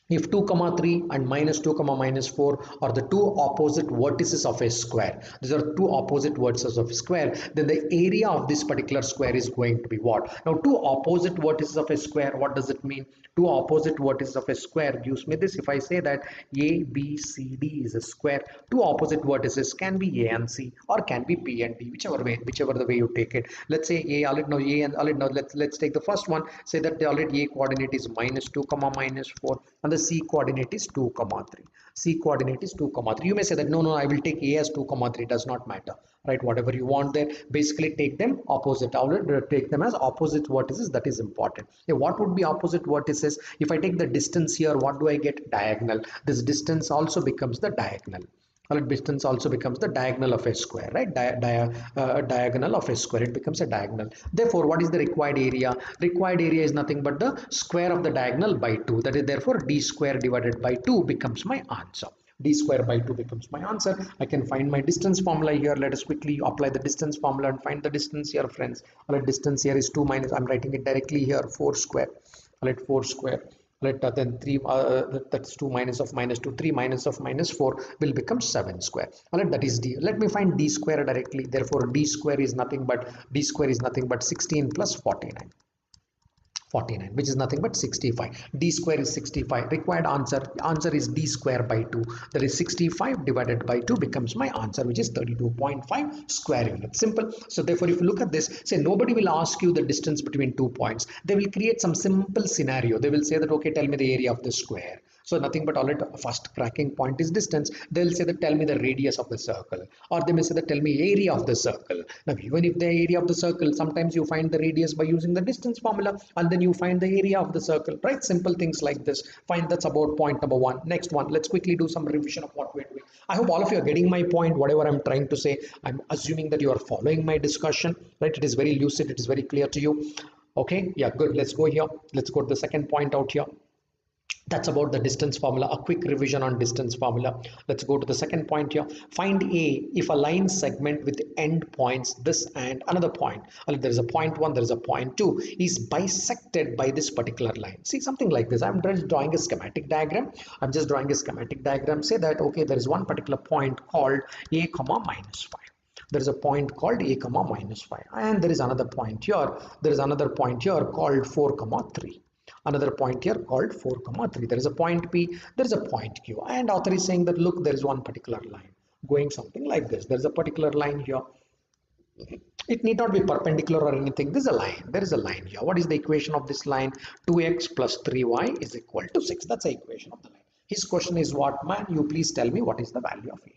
if 2 comma 3 and minus 2 comma minus 4 are the two opposite vertices of a square, these are two opposite vertices of a square, then the area of this particular square is going to be what? Now two opposite vertices of a square, what does it mean? Two opposite vertices of a square gives me this. If I say that a b c d is a square, two opposite vertices can be a and c or can be b and d, whichever the way you take it. Let's say let's take the first one. Say that the already a coordinate is minus 2 comma minus 4 and the c coordinate is 2 comma 3. C coordinate is 2 comma 3. You may say that no, I will take a as 2 comma 3. Does not matter, right? Whatever you want there, basically take them opposite. I will take them as opposite vertices. That is important. What would be opposite vertices? If I take the distance here, what do I get? Diagonal. This distance also becomes the diagonal. Distance also becomes the diagonal of a square, right? Diagonal of a square, it becomes a diagonal. Therefore, what is the required area? Required area is nothing but the square of the diagonal by 2. That is, therefore, d square divided by 2 becomes my answer. D square by 2 becomes my answer. I can find my distance formula here. Let us quickly apply the distance formula and find the distance here, friends. Distance here is 2 minus, I'm writing it directly here, 4 square. 4 square. Then 3, that's 2 minus of minus 2, 3 minus of minus 4 will become 7 square. That is d. Let me find d square directly. Therefore, d square is nothing but 16 plus 49. 49, which is nothing but 65. D square is 65. Required answer is d square by 2. That is 65 divided by 2 becomes my answer, which is 32.5 square units. Simple. So therefore, if you look at this, say nobody will ask you the distance between 2 points. They will create some simple scenario. They will say that, okay, tell me the area of the square. So nothing but already first cracking point is distance. They'll say that tell me the radius of the circle, or they may say that tell me area of the circle. Now even if the area of the circle, sometimes you find the radius by using the distance formula, and then you find the area of the circle, right? Simple things like this. Fine, that's about point number 1. Next one, let's quickly do some revision of what we're doing. I hope all of you are getting my point, whatever I'm trying to say. I'm assuming that you are following my discussion, right? It is very lucid, it is very clear to you. Okay, yeah, good. Let's go here. Let's go to the second point out here. That's about the distance formula, a quick revision on distance formula. Let's go to the second point here. Find A if a line segment with end points this and another point. There is a point 1, there is a point 2 is bisected by this particular line. See, something like this. I'm just drawing a schematic diagram. Say that, okay, there is one particular point called A comma minus 5. There is a point called A comma minus 5, and there is another point here. There is another point here called 4 comma 3. Another point here called 4 comma 3. There is a point P, there is a point Q, and author is saying that look, there is one particular line going something like this. There is a particular line here. It need not be perpendicular or anything. This is a line. There is a line here. What is the equation of this line? 2x plus 3y is equal to 6. That's the equation of the line. His question is what, man? You please tell me what is the value of A.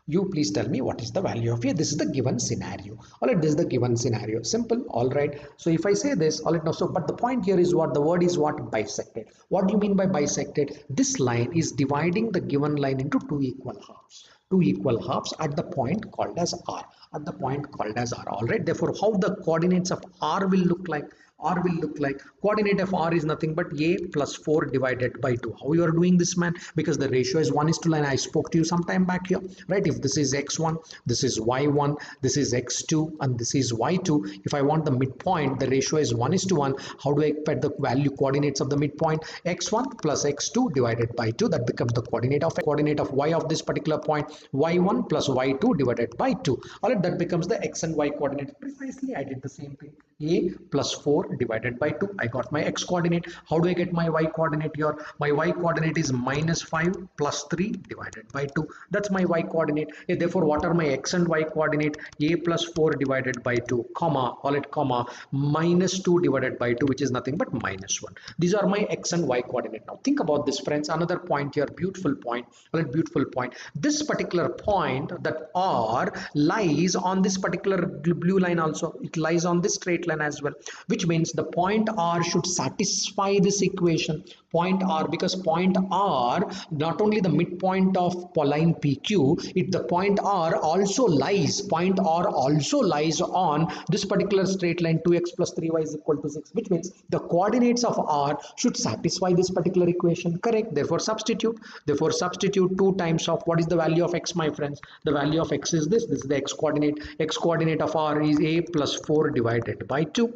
You please tell me what is the value of A. This is the given scenario. All right, this is the given scenario. Simple. All right. So if I say this, all right, now, so but the point here is what? The word is what? Bisected. What do you mean by bisected? This line is dividing the given line into two equal halves. Two equal halves at the point called as R. At the point called as R. All right. Therefore, how the coordinates of R will look like? R will look like, coordinate of R is nothing but A plus 4 divided by 2. How you are doing this, man? Because the ratio is 1:9. I spoke to you sometime back here, right? If this is x1, this is y1, this is x2, and this is y2. If I want the midpoint, the ratio is 1:1. How do I get the value coordinates of the midpoint? X1 plus x2 divided by 2. That becomes the coordinate of y of this particular point. Y1 plus y2 divided by 2. All right, that becomes the x and y coordinate. Precisely, I did the same thing. A plus 4 divided by 2. I got my x coordinate. How do I get my y coordinate here? My y coordinate is minus 5 plus 3 divided by 2. That's my y coordinate. Therefore, what are my x and y coordinate? A plus 4 divided by 2, comma, call it comma, minus 2 divided by 2, which is nothing but minus 1. These are my x and y coordinate. Now think about this, friends. Another point here, beautiful point. Beautiful point. This particular point, that R, lies on this particular blue line also. It lies on this straight line as well, which means the point R should satisfy this equation. Point R, because point R, not only the midpoint of line PQ, the point R also lies on this particular straight line 2x plus 3y is equal to 6, which means the coordinates of R should satisfy this particular equation. Correct. Therefore substitute 2 times of what is the value of x, my friends? The value of x is this. This is the x coordinate. X coordinate of R is A plus 4 divided by 2.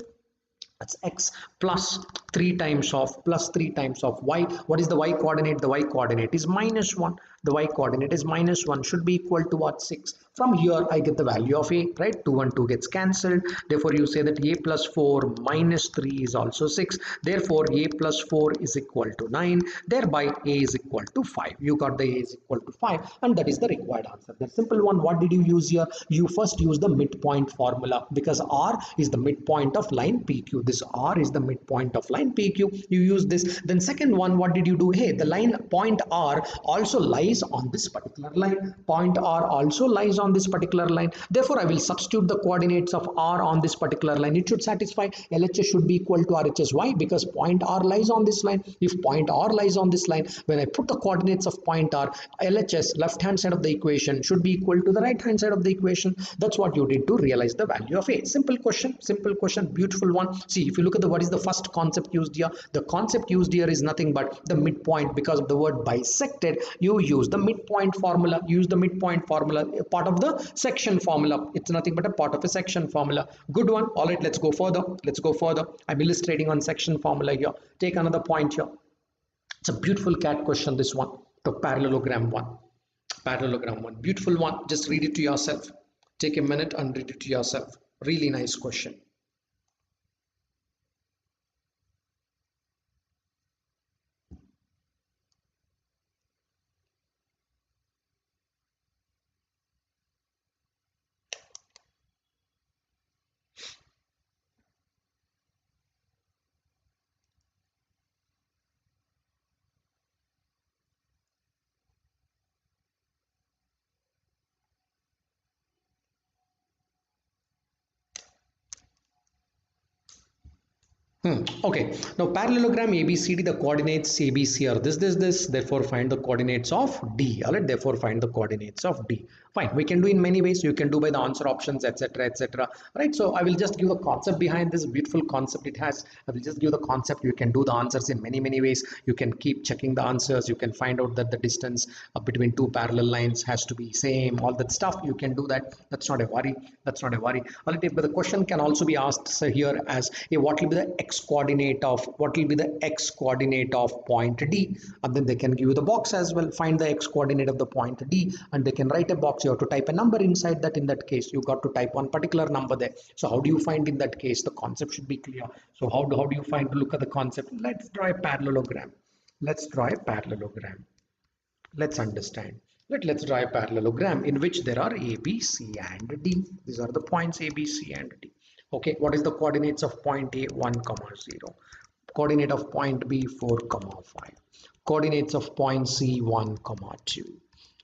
That's x plus 3 times of y. What is the y coordinate? The y coordinate is -1. The y coordinate is -1, should be equal to what? 6. From here I get the value of a, right? 2 and 2 gets cancelled. Therefore you say that a plus 4 minus 3 is also 6. Therefore a plus 4 is equal to 9. Thereby a is equal to 5. You got the a is equal to 5, and that is the required answer. The simple one. What did you use here? You first use the midpoint formula, because r is the midpoint of line PQ. This r is the midpoint of line PQ. You use this. Then second one, what did you do? Hey, the line point r also lies on this particular line. Point r also lies on this particular line. Therefore I will substitute the coordinates of r on this particular line. It should satisfy. LHS should be equal to RHS. Why? Because point r lies on this line. If point r lies on this line, when I put the coordinates of point r, LHS, left hand side of the equation, should be equal to the right hand side of the equation. That's what you did to realize the value of a. Simple question, beautiful one. See, if you look at the what is the first concept used here, the concept used here is nothing but the midpoint. Because of the word bisected, you use the midpoint formula. Use the midpoint formula, a part of the section formula. It's nothing but a part of a section formula. Good one. All right, let's go further. I'm illustrating on section formula here. Take another point here. It's a beautiful cat question, this one, the parallelogram one. Beautiful one. Just read it to yourself. Take a minute and read it to yourself. Really nice question. Okay, now parallelogram ABCD, the coordinates ABC are this. Therefore, find the coordinates of D. All right, therefore, find the coordinates of D. Fine, we can do in many ways. You can do by the answer options, etc. Right, so I will just give the concept behind this beautiful concept it has. I will just give the concept. You can do the answers in many ways. You can keep checking the answers. You can find out that the distance between two parallel lines has to be same. All that stuff, you can do that. That's not a worry. All right, but the question can also be asked here as, hey, what will be the x coordinate of point D? And then they can give you the box as well. Find the x coordinate of the point D, and they can write a box. You have to type a number inside that. In that case, you got to type one particular number there. So how do you find? In that case, the concept should be clear. So how do you find? To look at the concept. Let's draw a parallelogram. Let's understand. Let's draw a parallelogram in which there are A, B, C, and D. These are the points A, B, C, and D. Okay, what is the coordinates of point A? 1, 0. Coordinate of point B, 4, 5. Coordinates of point C, 1, 2.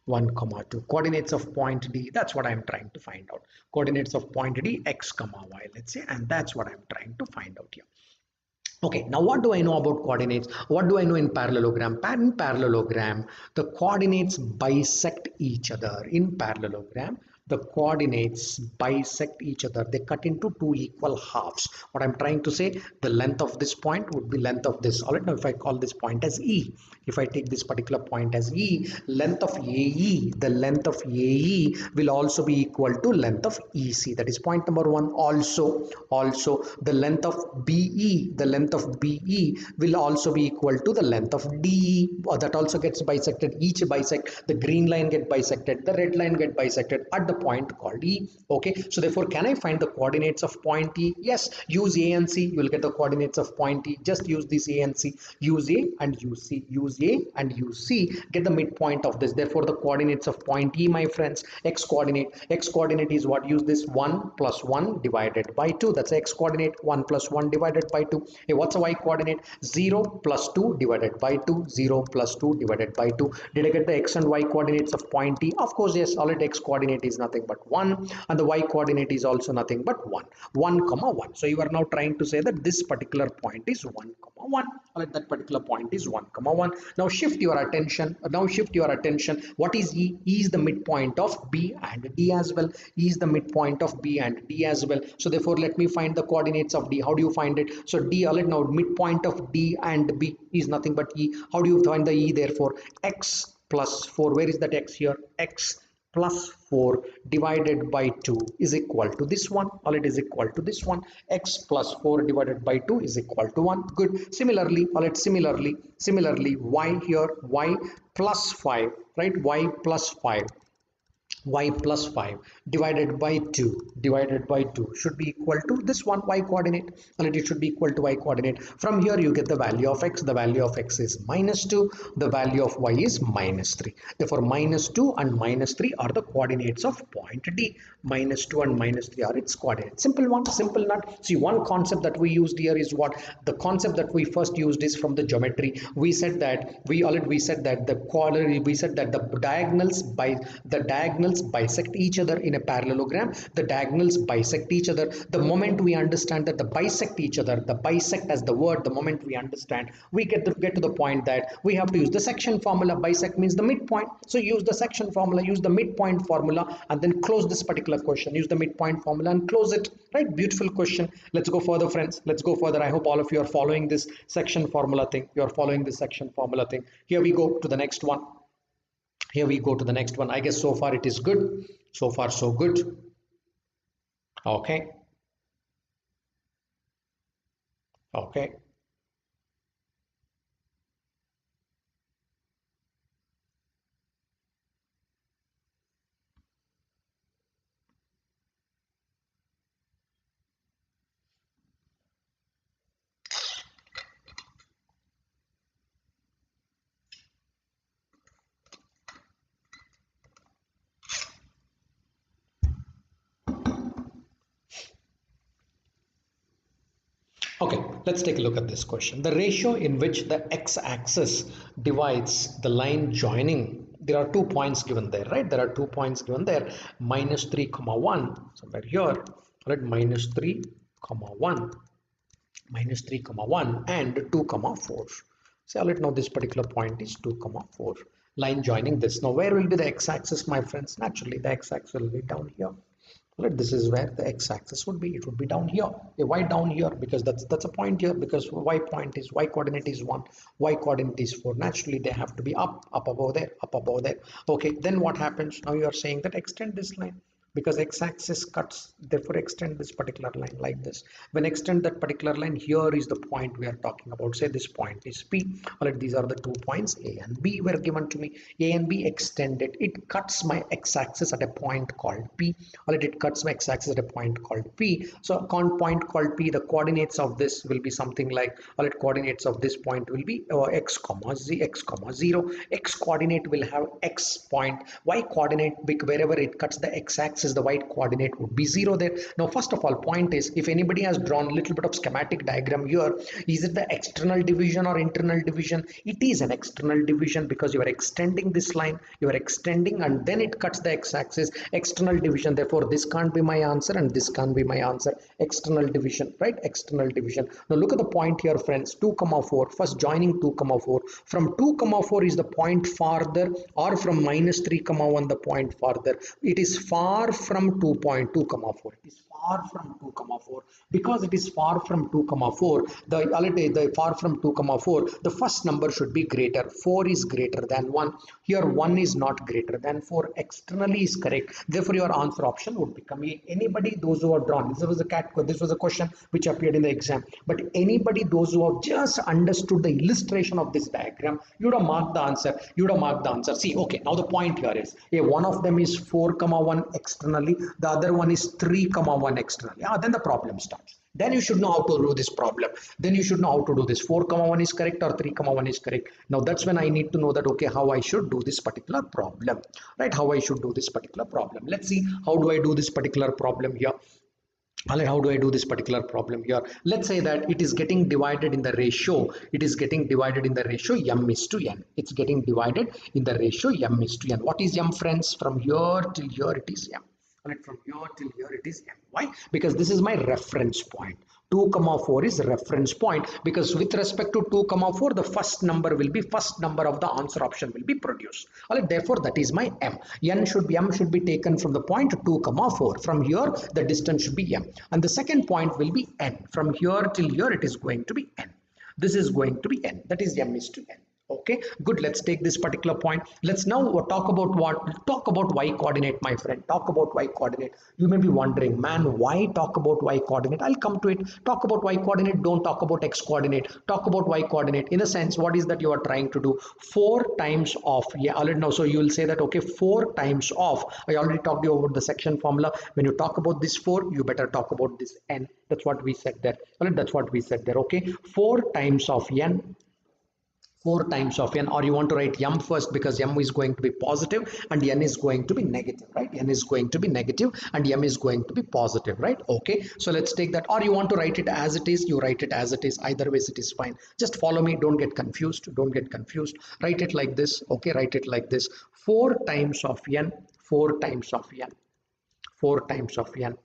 1, 2. Coordinates of point D, that's what I'm trying to find out. Coordinates of point D, x, y, let's say, and that's what I'm trying to find out here. Okay, now what do I know about coordinates? What do I know in parallelogram? In parallelogram, the coordinates bisect each other. In parallelogram, the coordinates bisect each other. They cut into two equal halves. What I'm trying to say, the length of this point would be length of this. All right, now if I call this point as E, if I take this particular point as E, length of AE, the length of AE will also be equal to length of EC. That is point number 1. Also the length of BE, will also be equal to the length of DE. That also gets bisected. Each bisect, the green line get bisected, the red line get bisected at the point called E. Okay, so therefore, can I find the coordinates of point E? Yes, use A and C. You will get the coordinates of point E. Just use this A and C. Use A and use C. Use A and use C. Get the midpoint of this. Therefore, the coordinates of point E, my friends, x coordinate. X coordinate is what? Use this 1 plus 1 divided by 2. That's x coordinate. 1 plus 1 divided by 2. Hey, what's a y coordinate? 0 plus 2 divided by 2. 0 plus 2 divided by 2. Did I get the x and y coordinates of point E? Of course, yes. Already x coordinate is nothing but 1, and the y coordinate is also nothing but 1. 1, 1. So you are now trying to say that this particular point is 1, 1. Alright, that particular point is 1, 1. Now shift your attention. What is E? E is the midpoint of B and D as well. E is the midpoint of B and D as well. So therefore, let me find the coordinates of D. How do you find it? So D, alright, now midpoint of D and B is nothing but E. How do you find the E? Therefore, x plus 4. Where is that x here? X plus 4 divided by 2 is equal to this one, or it is equal to this one. X plus 4 divided by 2 is equal to 1. Good. Similarly, or let similarly y here, y plus 5, right? Y plus 5, y plus 5 divided by 2 should be equal to this one, y coordinate, and it should be equal to y coordinate. From here you get the value of x. The value of x is -2, the value of y is -3. Therefore -2 and -3 are the coordinates of point D. -2 and -3 are its coordinates. Simple one, simple nut. See, one concept that we used here is what? The concept that we first used is from the geometry. We said that the diagonals bisect each other in a parallelogram. The diagonals bisect each other. The moment we understand that the bisect each other, the bisect as the word, the moment we understand, we get to the point that we have to use the section formula. Bisect means the midpoint. So use the section formula, use the midpoint formula, and then close this particular question. Use the midpoint formula and close it. Right? Beautiful question. Let's go further, friends. Let's go further. I hope all of you are following this section formula thing. You are following this section formula thing. Here we go to the next one. Here we go to the next one. I guess so far it is good. So far so good. Okay. Okay. Okay, let's take a look at this question. The ratio in which the x-axis divides the line joining, there are 2 points given there, right? There are 2 points given there, -3, 1, somewhere here, right? -3, 1, -3, 1, and 2, 4. So let's know this particular point is 2, 4. Line joining this. Now, where will be the x-axis, my friends? Naturally, the x-axis will be down here. Right, this is where the x-axis would be. It would be down here. Why down here? Because that's a point here. Because y coordinate is 1, y coordinate is 4. Naturally, they have to be up above there, up above there. Okay, then what happens? Now you are saying that extend this line, because x-axis cuts, therefore extend this particular line like this. When extend that particular line, here is the point we are talking about. Say this point is P. All right, these are the 2 points A and B were given to me. A and B extended. It cuts my x-axis at a point called P. All right, it cuts my x-axis at a point called P. So on point called P, the coordinates of this will be something like, all right, coordinates of this point will be x, z, x, 0. X coordinate will have x point. Y coordinate, wherever it cuts the x-axis, the y coordinate would be 0 there. Now, first of all, point is, if anybody has drawn a little bit of schematic diagram here, is it the external division or internal division? It is an external division, because you are extending this line, you are extending, and then it cuts the x-axis. External division. Therefore, this can't be my answer and this can't be my answer. External division, right? External division. Now look at the point here, friends. 2, 4. First joining 2, 4. From 2, 4 is the point farther, or from -3, 1 the point farther. It is far from 2.2, 4. It is far from 2, 4. Because it is far from 2, 4, the far from 2, 4, the first number should be greater. 4 is greater than 1. Here 1 is not greater than 4. Externally is correct. Therefore, your answer option would become A. Anybody, those who have drawn, this was a question which appeared in the exam. But anybody, those who have just understood the illustration of this diagram, you would have marked the answer. You would have marked the answer. See, okay, now the point here is, one of them is 4, 1 externally. The other one is 3, 1 externally. Then the problem starts. Then you should know how to do this problem. Then you should know how to do this. 4, 1 is correct or 3, 1 is correct. Now that's when I need to know that, okay, how I should do this particular problem, right? How I should do this particular problem. Let's see, how do I do this particular problem here? How do I do this particular problem here? Let's say that it is getting divided in the ratio. It is getting divided in the ratio m is to n. It's getting divided in the ratio m is to n. What is m, friends? From here till here it is m. Right, from here till here it is m. Why? Because this is my reference point. 2, 4 is reference point, because with respect to 2, 4, the first number of the answer option will be produced. All right, therefore that is my m. M should be taken from the point 2, 4. From here the distance should be m, and the second point will be n. From here till here it is going to be n. This is going to be n. That is m is to n. Okay, good. Let's take this particular point. Let's now talk about what? Talk about y coordinate, my friend. Talk about y coordinate. You may be wondering, man, why talk about y coordinate? I'll come to it. Talk about y coordinate. Don't talk about x coordinate. Talk about y coordinate. In a sense, what is that you are trying to do? 4 times of, yeah, already know. So you will say that, okay, 4 times of. I already talked to you about the section formula. When you talk about this 4, you better talk about this n. That's what we said there. Alright, that's what we said there. Okay, 4 times of n, 4 times of n, or you want to write m first because m is going to be positive and n is going to be negative, right? N is going to be negative and m is going to be positive, right? Okay, so let's take that, or you want to write it as it is, you write it as it is. Either ways it is fine. Just follow me, don't get confused, don't get confused. Write it like this. Okay, write it like this: 4 times of n, 4 times of n, 4 times of n.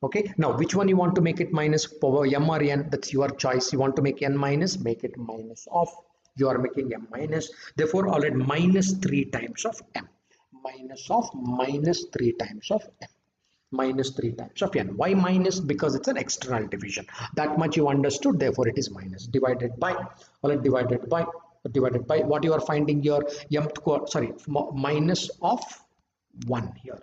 Okay, now which one you want to make it minus, power m or n? That's your choice. You want to make n minus, make it minus of, you are making m minus, therefore already minus 3 times of m, minus of minus 3 times of m, minus 3 times of n. Why minus? Because it's an external division. That much you understood, therefore it is minus. Divided by, already divided by what you are finding here, m, sorry, minus of 1 here,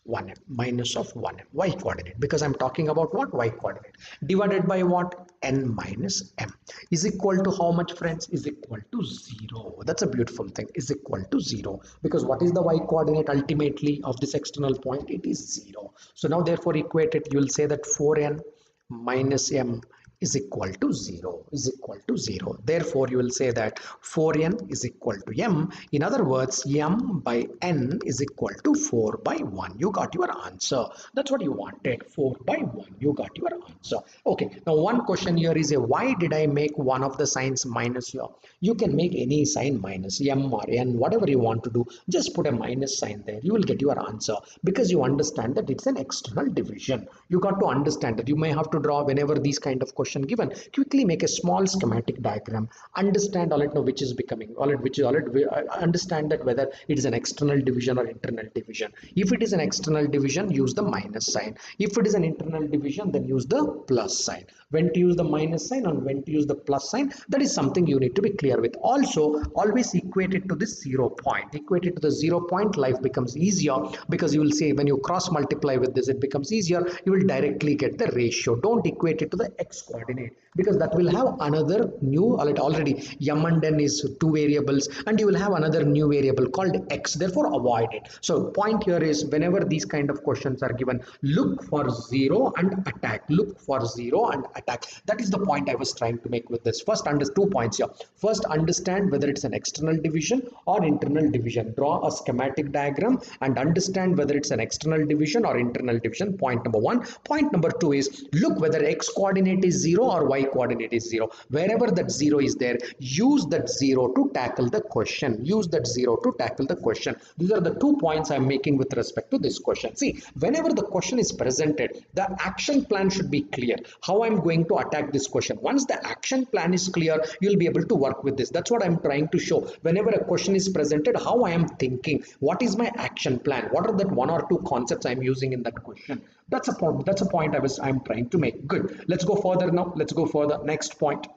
1m, minus of 1m, y coordinate, because I'm talking about what? Y coordinate, divided by what? N minus m, is equal to how much, friends? Is equal to 0. That's a beautiful thing, is equal to 0, because what is the y coordinate ultimately of this external point? It is 0. So now therefore equate it, you will say that 4n minus m is equal to 0, is equal to 0. Therefore you will say that 4n is equal to m. In other words, m by n is equal to 4 by 1. You got your answer. That's what you wanted, 4 by 1. You got your answer. Okay, now one question here is why did I make one of the signs minus here? You can make any sign minus, m or n, whatever you want to do. Just put a minus sign there. You will get your answer, because you understand that it's an external division. You got to understand that. You may have to draw whenever these kind of questions given, quickly make a small schematic diagram, understand all it, know which is becoming all it, which is all it, understand that whether it is an external division or internal division. If it is an external division, use the minus sign. If it is an internal division, then use the plus sign. When to use the minus sign and when to use the plus sign, that is something you need to be clear with. Also, always equate it to this 0 point. Equate it to the 0 point, life becomes easier, because you will see when you cross multiply with this, it becomes easier. You will directly get the ratio. Don't equate it to the x coordinate, because that will have another new, already m and n is 2 variables, and you will have another new variable called x. Therefore avoid it. So point here is, whenever these kind of questions are given, look for 0 and attack. Look for 0 and attack. That is the point I was trying to make with this. First, under 2 points here. First, understand whether it's an external division or internal division. Draw a schematic diagram and understand whether it's an external division or internal division. Point number 1. Point number 2 is, look whether x coordinate is 0 or y coordinate is 0. Wherever that 0 is there, use that 0 to tackle the question. Use that 0 to tackle the question. These are the 2 points I'm making with respect to this question. See, whenever the question is presented, the action plan should be clear. How I'm going to attack this question. Once the action plan is clear, you'll be able to work with this. That's what I'm trying to show. Whenever a question is presented, how I am thinking, what is my action plan, what are that 1 or 2 concepts I'm using in that question. That's a point I'm trying to make. Good. Let's go further now. Let's go further. Next point.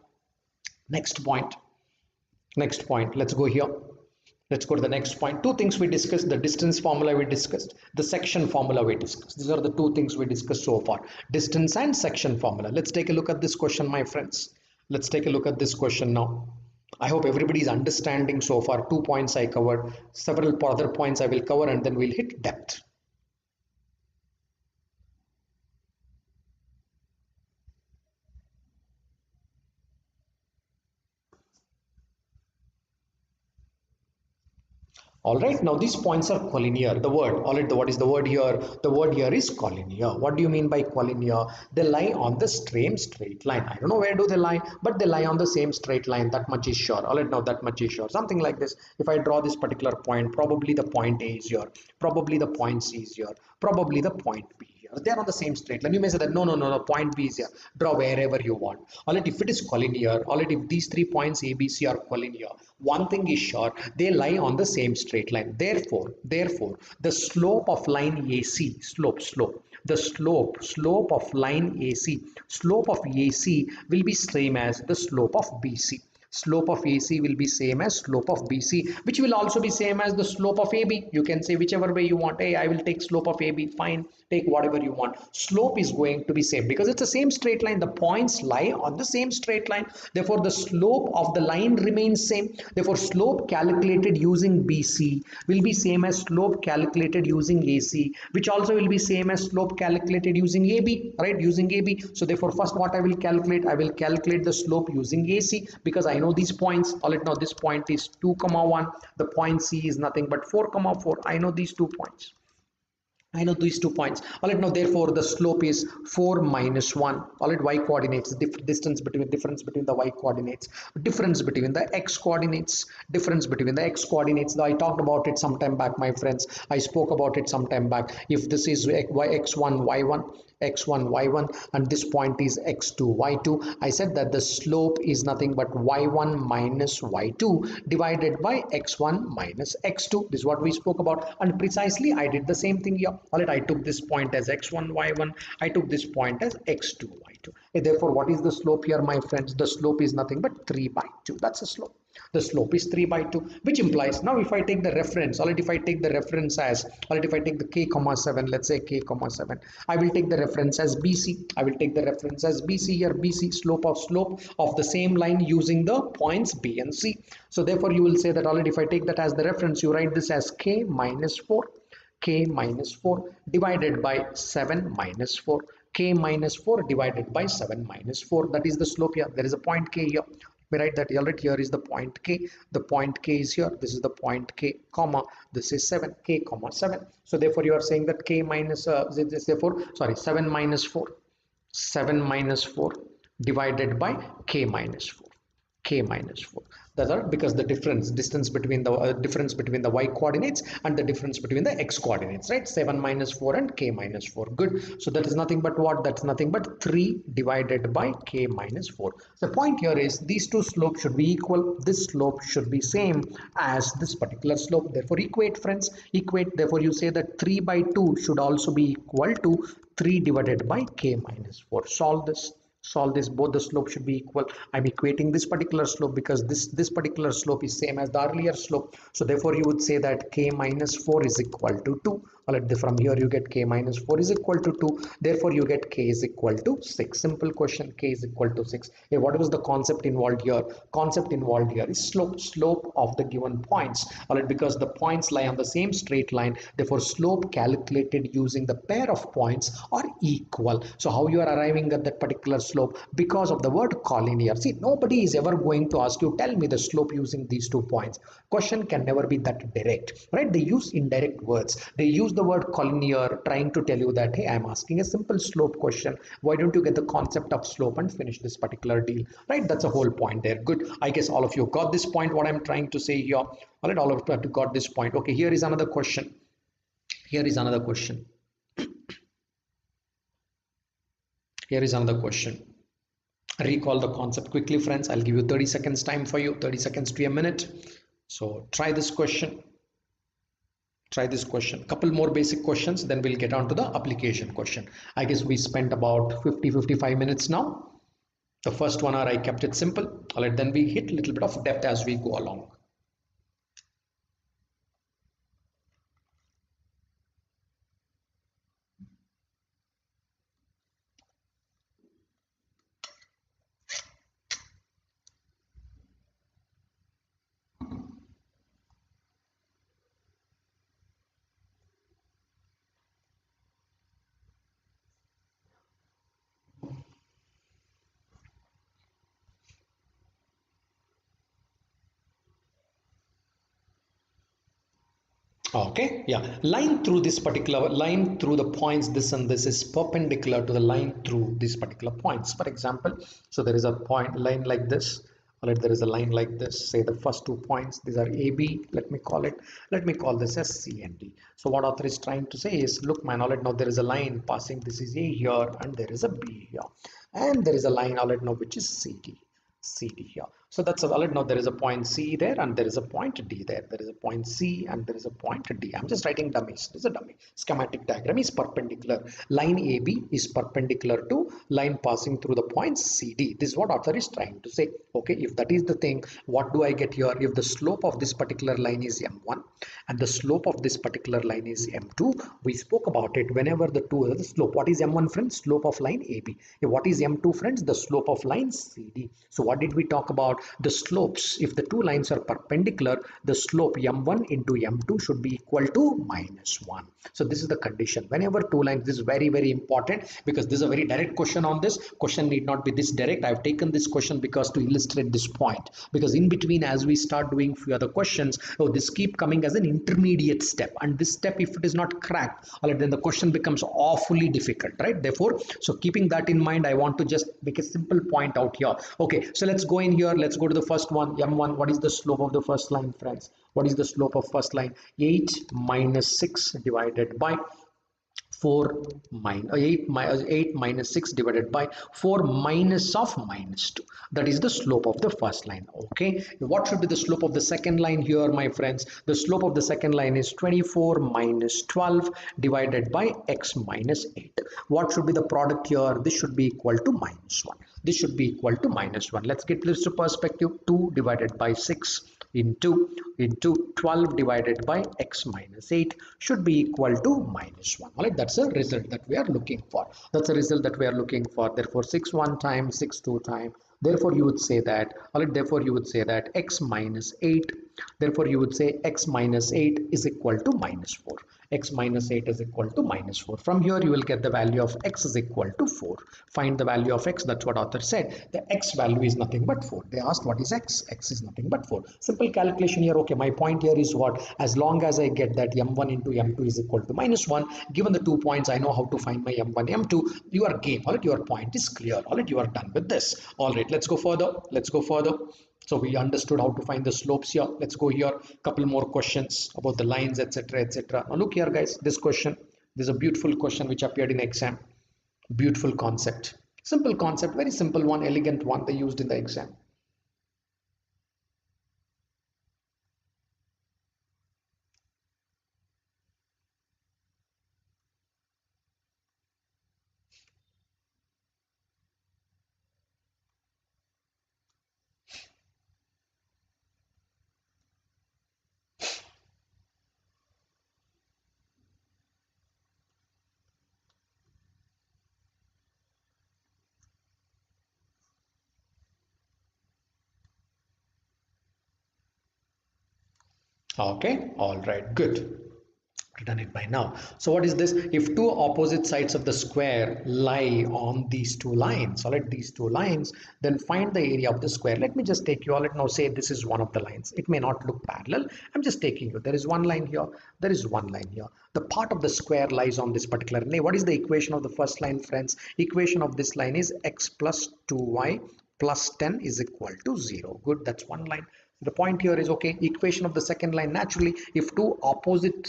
Next point. Next point. Let's go here. Let's go to the next point. 2 things we discussed: the distance formula we discussed, the section formula we discussed. These are the 2 things we discussed so far: distance and section formula. Let's take a look at this question, my friends. Let's take a look at this question now. I hope everybody is understanding so far. 2 points I covered. Several other points I will cover, and then we'll hit depth. All right, now these points are collinear. The word, all right, what is the word here? The word here is collinear. What do you mean by collinear? They lie on the same straight line. I don't know where do they lie, but they lie on the same straight line. That much is sure. All right, now that much is sure. Something like this. If I draw this particular point, probably the point A is here, probably the point C is here, probably the point B. They're on the same straight line. You may say that no, point B is here. Draw wherever you want. Alright, if it is collinear, alright, if these 3 points A, B, C are collinear, one thing is sure, they lie on the same straight line. Therefore, the slope of line AC, the slope of line AC, slope of AC will be same as the slope of BC. Slope of AC will be same as slope of BC, which will also be same as the slope of AB. You can say whichever way you want. Hey, I will take slope of AB. Fine, take whatever you want. Slope is going to be same because it's the same straight line. The points lie on the same straight line. Therefore, the slope of the line remains same. Therefore, slope calculated using BC will be same as slope calculated using AC, which also will be same as slope calculated using AB, right? Using AB. So therefore, first what I will calculate the slope using AC because I know these points. All right, now this point is 2, 1. The point C is nothing but 4, 4. I know these 2 points. I know these 2 points. All right, now therefore the slope is 4 minus 1. All right, y coordinates, difference between the y coordinates, difference between the x coordinates, difference between the x coordinates. I talked about it some time back, my friends. I spoke about it some time back. If this is x1, y1, x1, y1, and this point is x2, y2, I said that the slope is nothing but y1 minus y2 divided by x1 minus x2. This is what we spoke about, and precisely I did the same thing here. All right, I took this point as x1, y1. I took this point as x2, y2. Therefore, what is the slope here, my friends? The slope is nothing but 3 by 2. That's the slope. The slope is 3 by 2, which implies, now if I take the reference, all right, if I take the reference as, all right, if I take the k, 7, let's say k, 7, I will take the reference as BC. I will take the reference as BC here, BC, slope of the same line using the points B and C. So therefore, you will say that, all right, if I take that as the reference, you write this as k minus 4. K minus 4 divided by 7 minus 4. K minus 4 divided by 7 minus 4. That is the slope here. There is a point K here. We write that already. Here is the point K. The point K is here. This is the point K, comma. This is 7. K, 7. So therefore, you are saying that K minus, therefore, sorry, 7 minus 4. 7 minus 4 divided by K minus 4. K minus 4. That's all, because the distance between the difference between the y coordinates and the difference between the x coordinates, right? 7 minus 4 and k minus 4. Good. So that is nothing but what? That's nothing but 3 divided by k minus 4. The point here is these two slopes should be equal. This slope should be same as this particular slope. Therefore, equate, friends. Equate. Therefore, you say that 3 by 2 should also be equal to 3 divided by k minus 4. Solve this. Both the slope should be equal. I'm equating this particular slope because this particular slope is same as the earlier slope. So therefore, you would say that k minus 4 is equal to 2. All right, from here you get k minus 4 is equal to 2. Therefore, you get k is equal to 6. Simple question, k is equal to 6. Hey, what was the concept involved here? Concept involved here is slope of the given points. All right, because the points lie on the same straight line. Therefore, slope calculated using the pair of points are equal. So how you are arriving at that particular slope? Because of the word collinear. See, nobody is ever going to ask you, tell me the slope using these 2 points. Question can never be that direct, right? They use indirect words. They use the word collinear, trying to tell you that, hey, I'm asking a simple slope question. Why don't you get the concept of slope and finish this particular deal, right? That's the whole point there. Good. I guess all of you got this point, what I'm trying to say here. All right, all of you got this point. Okay, here is another question. Here is another question. Here is another question. Recall the concept quickly, friends. I'll give you 30 seconds time for you, 30 seconds to a minute. So try this question. Couple more basic questions, then we'll get on to the application question. I guess we spent about 50-55 minutes now. The first 1 hour I kept it simple. All right, then we hit a little bit of depth as we go along. Okay, yeah, line through this particular line through the points this and this is perpendicular to the line through these particular points. For example, so there is a point line like this. All right, there is a line like this. Say the first 2 points, these are AB. Let me call this as C and D. So what author is trying to say is, look, man, all right, now there is a line passing. This is A here, and there is a B here, and there is a line, all right, now which is CD here. So that's a valid. Now there is a point C there and there is a point D there. There is a point C and there is a point D. I'm just writing dummies. This is a dummy. Schematic diagram is perpendicular. Line AB is perpendicular to line passing through the point CD. This is what author is trying to say. Okay, if that is the thing, what do I get here? If the slope of this particular line is M1 and the slope of this particular line is M2, we spoke about it. Whenever the slope, what is M1 friends? Slope of line AB. What is M2 friends? The slope of line CD. So what did we talk about? The slopes, if the two lines are perpendicular, the slope m1 into m2 should be equal to -1. So this is the condition. Whenever two lines, this is very, very important because this is a very direct question on this. Question need not be this direct. I've taken this question because to illustrate this point. Because in between, as we start doing few other questions, oh, this keep coming as an intermediate step. And this step, if it is not cracked, then the question becomes awfully difficult, right? Therefore, so keeping that in mind, I want to just make a simple point out here. Okay, so let's go in here. Let's go to the first one, m1. What is the slope of the first line, friends? What is the slope of first line? 8 minus 6 divided by 8 minus 6 divided by 4 minus of -2. That is the slope of the first line. Okay, what should be the slope of the second line here, my friends? The slope of the second line is 24 minus 12 divided by x minus 8. What should be the product here? This should be equal to -1. This should be equal to -1. Let's get this to perspective. 2 divided by 6 into 12 divided by x minus 8 should be equal to -1. All right, that's a result that we are looking for. That's a result that we are looking for. Therefore, 6 1 time, 6 2 time. Therefore, you would say that, all right, therefore you would say that x minus 8, therefore you would say x minus 8 is equal to -4. X minus 8 is equal to -4. From here, you will get the value of x is equal to 4. Find the value of x. That's what author said. The x value is nothing but 4. They asked what is x? X is nothing but 4. Simple calculation here. Okay, my point here is what? As long as I get that m1 into m2 is equal to -1, given the 2 points, I know how to find my m1, m2. You are game. All right, your point is clear. All right, you are done with this. All right, let's go further. Let's go further. So we understood how to find the slopes here. Let's go here. Couple more questions about the lines, etc., etc. Now look here, guys. This question. This is a beautiful question which appeared in exam. Beautiful concept. Simple concept. Very simple one. Elegant one. They used in the exam. Okay. All right. Good. Done it by now. So what is this? If two opposite sides of the square lie on these two lines, all right, these two lines, then find the area of the square. Let me just take you all it now. Say this is one of the lines. It may not look parallel. I'm just taking you. There is one line here. There is one line here. The part of the square lies on this particular line. What is the equation of the first line, friends? Equation of this line is x plus 2y plus 10 is equal to 0. Good. That's one line. The point here is, okay, equation of the second line. Naturally, if two opposite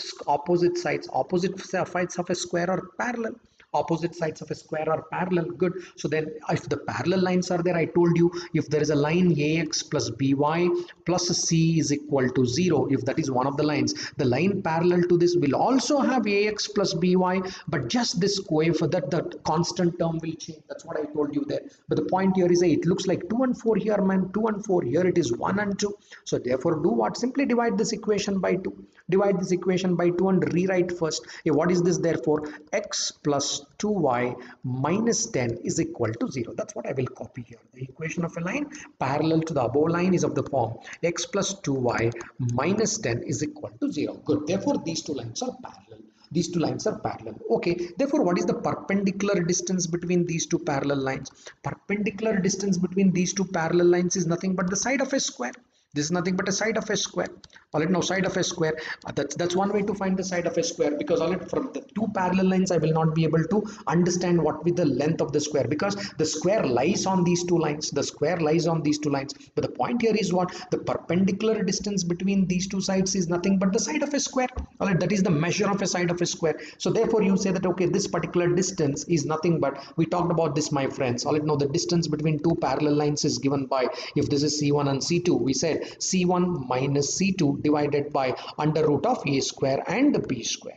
sides of a square are parallel, opposite sides of a square are parallel. Good. So then if the parallel lines are there, I told you, if there is a line ax plus by plus c is equal to 0, if that is one of the lines, the line parallel to this will also have ax plus by, but just this coefficient, that constant term will change. That's what I told you there. But the point here is, it looks like 2 and 4 here, man. 2 and 4 here, it is 1 and 2. So therefore, do what? Simply divide this equation by 2. Divide this equation by 2 and rewrite first. What is this? Therefore, x plus 2y minus 10 is equal to 0. That's what I will copy here. The equation of a line parallel to the above line is of the form x plus 2y minus 10 is equal to 0. Good. Therefore, these two lines are parallel. These two lines are parallel. Okay. Therefore, what is the perpendicular distance between these two parallel lines? Perpendicular distance between these two parallel lines is nothing but the side of a square. This is nothing but a side of a square. All right, now side of a square, that's one way to find the side of a square, because all right, from the two parallel lines I will not be able to understand what will be the length of the square, because the square lies on these two lines. The square lies on these two lines. But the point here is what? The perpendicular distance between these two sides is nothing but the side of a square. All right, that is the measure of a side of a square. So therefore you say that okay, this particular distance is nothing but, we talked about this, my friends. All right, now the distance between two parallel lines is given by, if this is C1 and C2, we said C1 minus C2 divided by under root of a square and b square,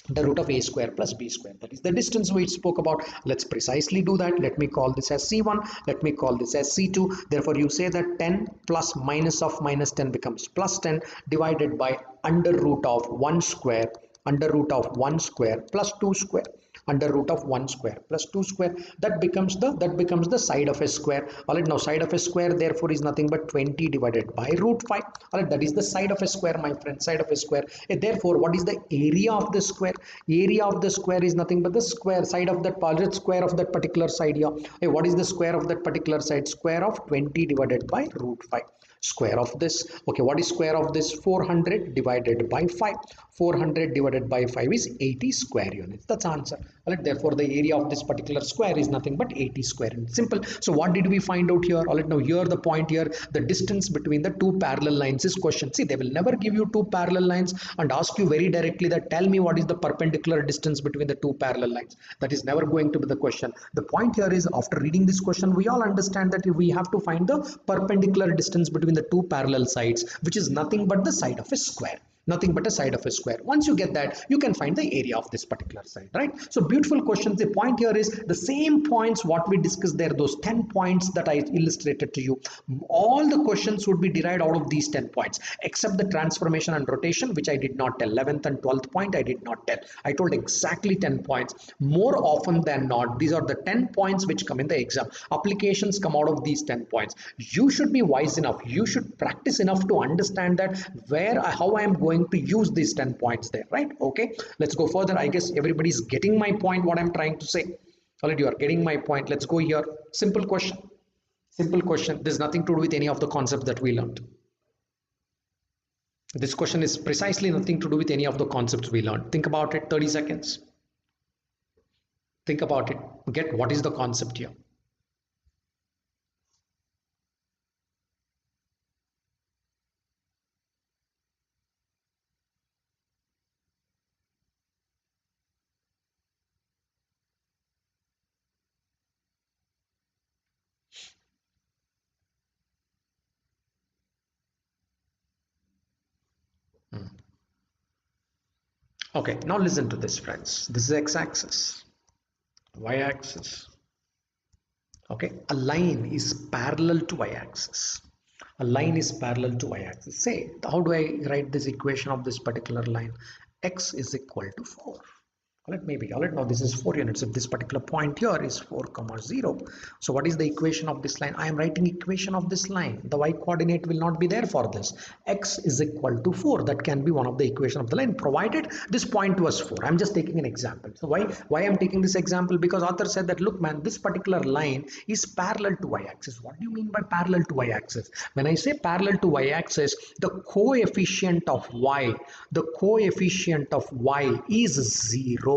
the root of a square plus b square. That is the distance we spoke about. Let's precisely do that. Let me call this as C1, let me call this as C2. Therefore you say that 10 plus minus of minus 10 becomes plus 10 divided by under root of 1 square, under root of 1 square plus 2 square, under root of 1 square plus 2 square. That becomes the side of a square. All right, now side of a square therefore is nothing but 20 divided by root 5. All right, that is the side of a square, my friend, side of a square. Therefore what is the area of the square? Area of the square is nothing but the square side of that square of that particular side here. What is the square of that particular side? Square of 20 divided by root 5. Square of this, okay, what is square of this? 400 divided by 5. 400 divided by 5 is 80 square units. That's answer. All right, therefore the area of this particular square is nothing but 80 square units. Simple. So what did we find out here? All right, now here the point here, the distance between the two parallel lines is question. See, they will never give you two parallel lines and ask you very directly that tell me what is the perpendicular distance between the two parallel lines. That is never going to be the question. The point here is, after reading this question, we all understand that we have to find the perpendicular distance between the two parallel sides, which is nothing but the side of a square. Nothing but a side of a square. Once you get that, you can find the area of this particular side, right? So beautiful questions. The point here is the same points what we discussed there, those 10 points that I illustrated to you. All the questions would be derived out of these 10 points, except the transformation and rotation, which I did not tell. 11th and 12th point I did not tell. I told exactly 10 points. More often than not, these are the 10 points which come in the exam. Applications come out of these 10 points. You should be wise enough. You should practice enough to understand that how I am going to use these 10 points there, right? Okay, let's go further. I guess everybody's getting my point, what I'm trying to say. All right, you are getting my point. Let's go here. Simple question. Simple question. There's nothing to do with any of the concepts that we learned. This question is precisely nothing to do with any of the concepts we learned. Think about it. 30 seconds. Think about it. Get what is the concept here. Okay, now listen to this, friends. This is x-axis, y-axis. Okay, a line is parallel to y-axis. A line is parallel to y-axis. Say, how do I write this equation of this particular line? X is equal to 4. All right, maybe. All right, now this is 4 units. If this particular point here is 4 comma 0, so what is the equation of this line? I am writing equation of this line. The y coordinate will not be there for this. X is equal to 4. That can be one of the equation of the line, provided this point was 4. I'm just taking an example. So why I'm taking this example? Because author said that, look man, this particular line is parallel to y-axis. What do you mean by parallel to y-axis? When I say parallel to y-axis, the coefficient of y is 0.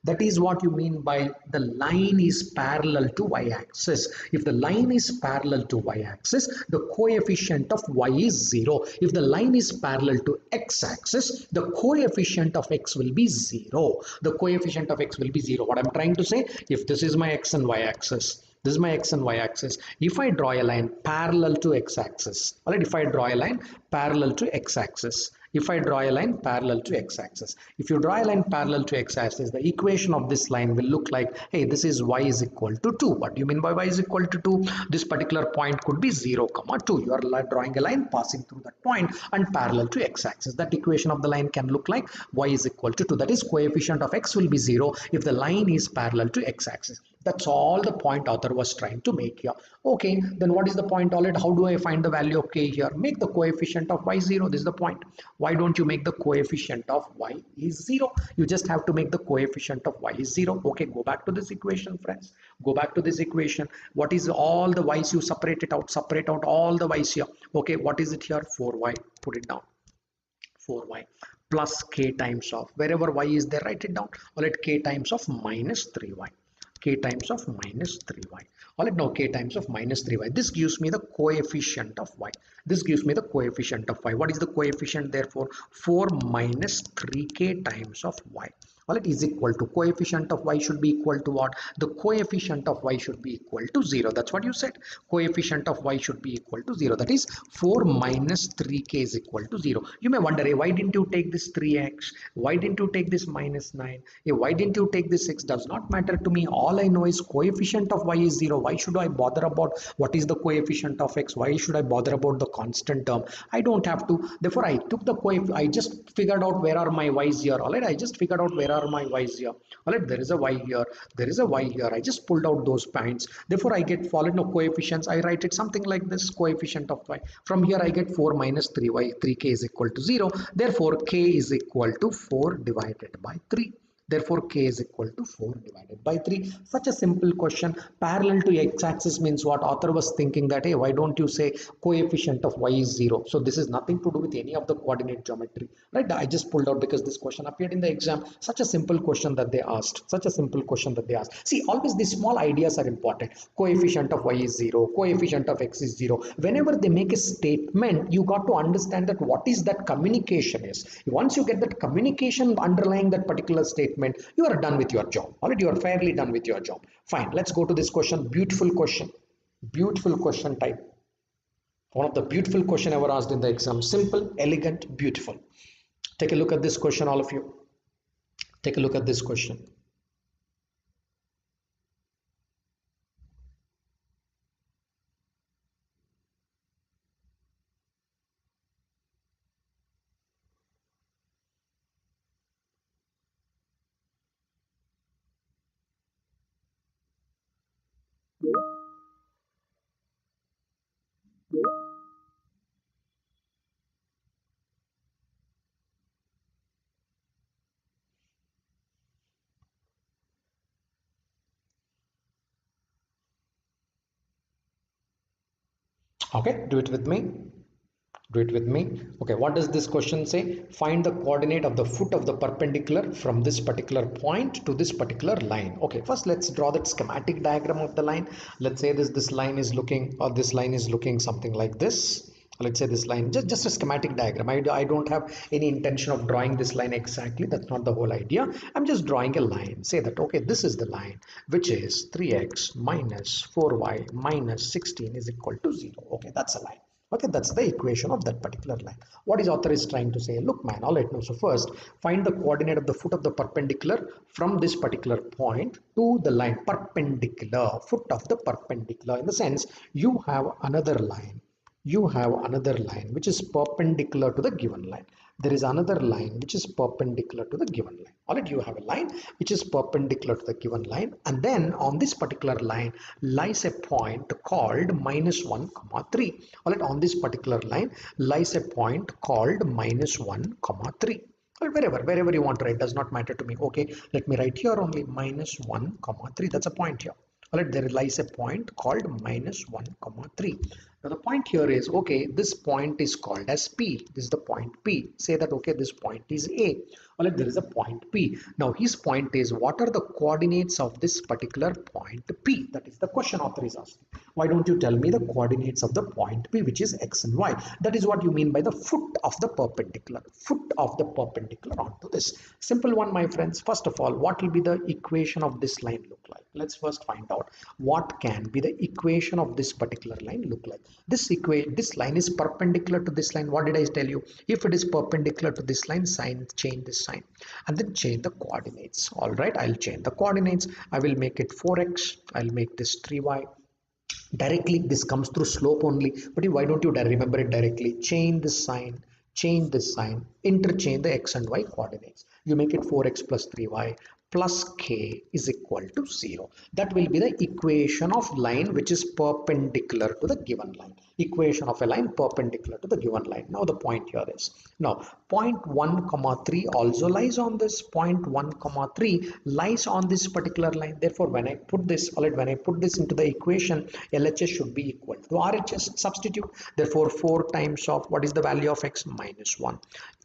That is what you mean by the line is parallel to y-axis. If the line is parallel to y-axis, the coefficient of y is 0. If the line is parallel to x-axis, the coefficient of x will be 0. The coefficient of x will be 0. What I'm trying to say, if this is my x and y-axis, this is my x and y-axis. If I draw a line parallel to x-axis, all right, if I draw a line parallel to x-axis, if I draw a line parallel to x-axis, if you draw a line parallel to x-axis, the equation of this line will look like, hey, this is y is equal to 2. What do you mean by y is equal to 2? This particular point could be 0 comma 2. You are drawing a line passing through that point and parallel to x-axis. That equation of the line can look like y is equal to 2. That is, coefficient of x will be 0 if the line is parallel to x-axis. That's all the point author was trying to make here. Okay, then what is the point? All right, how do I find the value of k here? Make the coefficient of y 0. This is the point. Why don't you make the coefficient of y is 0? You just have to make the coefficient of y is 0. Okay, go back to this equation, friends. Go back to this equation. What is all the y's? You separate it out. Separate out all the y's here. Okay, what is it here? 4y. Put it down. 4y plus k times of, wherever y is there, write it down. All right, k times of minus 3y. K times of minus 3y. All right, now k times of minus 3y. This gives me the coefficient of y. This gives me the coefficient of y. What is the coefficient therefore? 4 minus 3k times of y. All right, is equal to, coefficient of y should be equal to what? The coefficient of y should be equal to 0. That's what you said. Coefficient of y should be equal to 0. That is 4 minus 3k is equal to 0. You may wonder, hey, why didn't you take this 3x? Why didn't you take this minus 9? Hey, why didn't you take this 6? Does not matter to me. All I know is coefficient of y is 0. Why should I bother about what is the coefficient of x? Why should I bother about the constant term? I don't have to. Therefore, I took the I just figured out where are my y's here. All right, I just figured out where are my y's here. All right, there is a y here, there is a y here. I just pulled out those points. Therefore, I get followed no coefficients. I write it something like this: coefficient of y. From here, I get 4 minus 3y. 3k is equal to 0. Therefore, k is equal to 4 divided by 3. Therefore, k is equal to 4 divided by 3. Such a simple question. Parallel to x-axis means what? Author was thinking that, hey, why don't you say coefficient of y is 0? So this is nothing to do with any of the coordinate geometry, right? I just pulled out because this question appeared in the exam. Such a simple question that they asked. Such a simple question that they asked. See, always these small ideas are important. Coefficient of y is 0. Coefficient of x is 0. Whenever they make a statement, you got to understand that what is that communication is. Once you get that communication underlying that particular statement, you are done with your job. All right, you are fairly done with your job. Fine, let's go to this question. Beautiful question. Beautiful question type. One of the beautiful question ever asked in the exam. Simple, elegant, beautiful. Take a look at this question, all of you. Take a look at this question. Okay, do it with me. Do it with me. Okay, what does this question say? Find the coordinate of the foot of the perpendicular from this particular point to this particular line. Okay, first let's draw that schematic diagram of the line. Let's say this line is looking, or this line is looking something like this. Let's say this line, just a schematic diagram. I don't have any intention of drawing this line exactly. That's not the whole idea. I'm just drawing a line. Say that, okay, this is the line, which is 3x minus 4y minus 16 is equal to 0. Okay, that's a line. Okay, that's the equation of that particular line. What is author is trying to say? Look, man, all right, no. So first, find the coordinate of the foot of the perpendicular from this particular point to the line. Perpendicular, foot of the perpendicular. In the sense, you have another line. You have another line which is perpendicular to the given line. There is another line which is perpendicular to the given line. All right, you have a line which is perpendicular to the given line, and then on this particular line lies a point called minus 1 comma 3. All right, on this particular line lies a point called minus 1 comma 3. Or wherever you want to write, does not matter to me. Okay, let me write here only minus 1 comma 3. That's a point here. All right, there lies a point called minus 1 comma 3. Now the point here is, okay, this point is called as P. This is the point P. Say that, okay, this point is A. All right, there is a point P. Now his point is, what are the coordinates of this particular point P? That is the question author is asking. Why don't you tell me the coordinates of the point P, which is X and Y? That is what you mean by the foot of the perpendicular. Foot of the perpendicular onto this. Simple one, my friends. First of all, what will be the equation of this line look like? Let's first find out what can be the equation of this particular line look like. This line is perpendicular to this line. What did I tell you? If it is perpendicular to this line, change this sign and then change the coordinates. All right, I'll change the coordinates. I will make it 4x. I'll make this 3y. Directly this comes through slope only, but why don't you remember it directly? Change this sign, interchange the x and y coordinates. You make it 4x plus 3y plus k is equal to 0. That will be the equation of line which is perpendicular to the given line. Equation of a line perpendicular to the given line. Now the point here is, now point 1 comma 3 also lies on this. Point 1 comma 3 lies on this particular line. Therefore when I put this, when I put this into the equation, LHS should be equal to RHS. Substitute. Therefore 4 times of what is the value of x? Minus 1.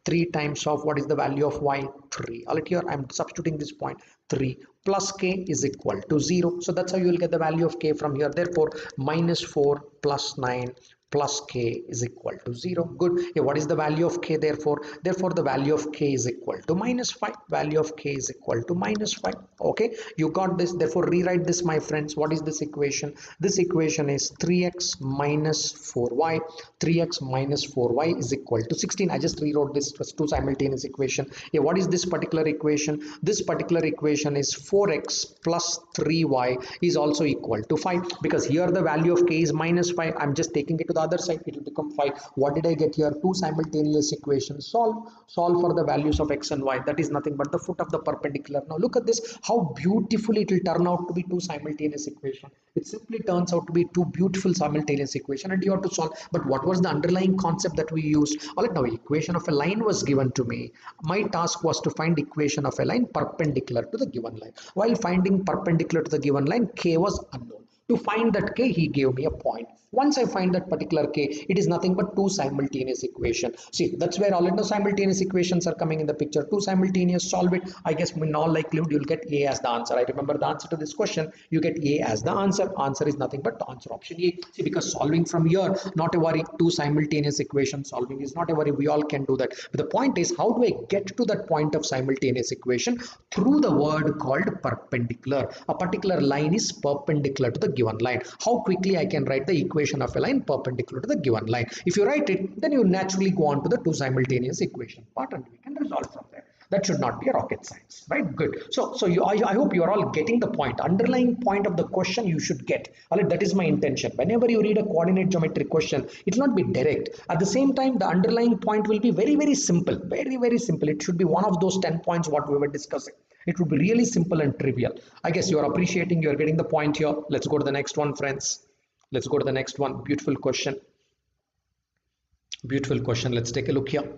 3 times of what is the value of y? 3. All right, here I'm substituting this point. 3 plus k is equal to 0. So that's how you will get the value of k from here. Therefore minus 4 plus 9 plus k is equal to 0. Good. Yeah, what is the value of k? Therefore the value of k is equal to minus 5. Value of k is equal to minus 5. Okay, you got this. Therefore rewrite this, my friends. What is this equation? This equation is 3x minus 4y. 3x minus 4y is equal to 16. I just rewrote this. It was two simultaneous equation. Yeah, what is this particular equation? This particular equation is 4x plus 3y is also equal to 5, because here the value of k is minus 5. I'm just taking it to the other side. It will become 5. What did I get here? Two simultaneous equations. Solve for the values of x and y. That is nothing but the foot of the perpendicular. Now look at this, how beautifully it will turn out to be two simultaneous equations. It simply turns out to be two beautiful simultaneous equations, and you have to solve. But what was the underlying concept that we used? All right, now equation of a line was given to me. My task was to find equation of a line perpendicular to the given line. While finding perpendicular to the given line, k was unknown. To find that k, he gave me a point. Once I find that particular k, it is nothing but two simultaneous equations. See, that's where all the simultaneous equations are coming in the picture. Two simultaneous, solve it. I guess in all likelihood you'll get A as the answer. I remember the answer to this question. You get A as the answer. Answer is nothing but the answer option A. See, because solving from here, not a worry. Two simultaneous equations solving is not a worry. We all can do that. But the point is, how do I get to that point of simultaneous equation? Through the word called perpendicular. A particular line is perpendicular to the given line. How quickly I can write the equation of a line perpendicular to the given line? If you write it, then you naturally go on to the two simultaneous equation part, and we can resolve from there. That should not be a rocket science, right? Good. So I hope you are all getting the point. Underlying point of the question you should get. All right, that is my intention. Whenever you read a coordinate geometry question, it will not be direct. At the same time, the underlying point will be very, very simple. Very, very simple. It should be one of those 10 points what we were discussing. It would be really simple and trivial. I guess you are appreciating, you are getting the point here. Let's go to the next one, friends. Let's go to the next one. Beautiful question. Beautiful question. Let's take a look here.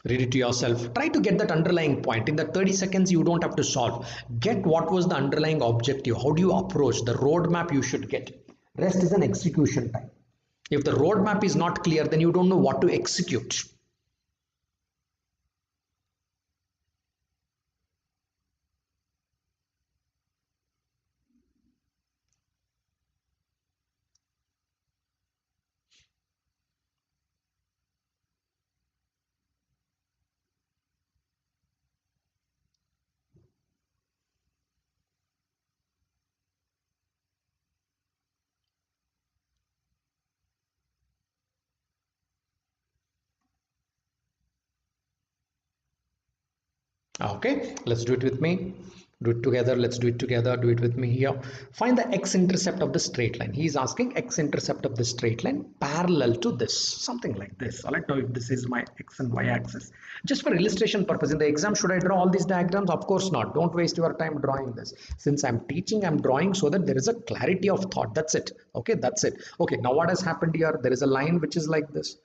Read it to yourself. Try to get that underlying point. In the 30 seconds, you don't have to solve. Get what was the underlying objective. How do you approach the roadmap you should get? Rest is an execution time. If the roadmap is not clear, then you don't know what to execute. Okay, let's do it with me. Do it together. Let's do it together. Do it with me here. Find the x-intercept of the straight line. He is asking x-intercept of the straight line parallel to this, something like this. All right, now if this is my x and y axis, just for illustration purpose, in the exam, should I draw all these diagrams? Of course not. Don't waste your time drawing this. Since I'm teaching, I'm drawing so that there is a clarity of thought. That's it. Okay, that's it. Okay, now what has happened here? There is a line which is like this.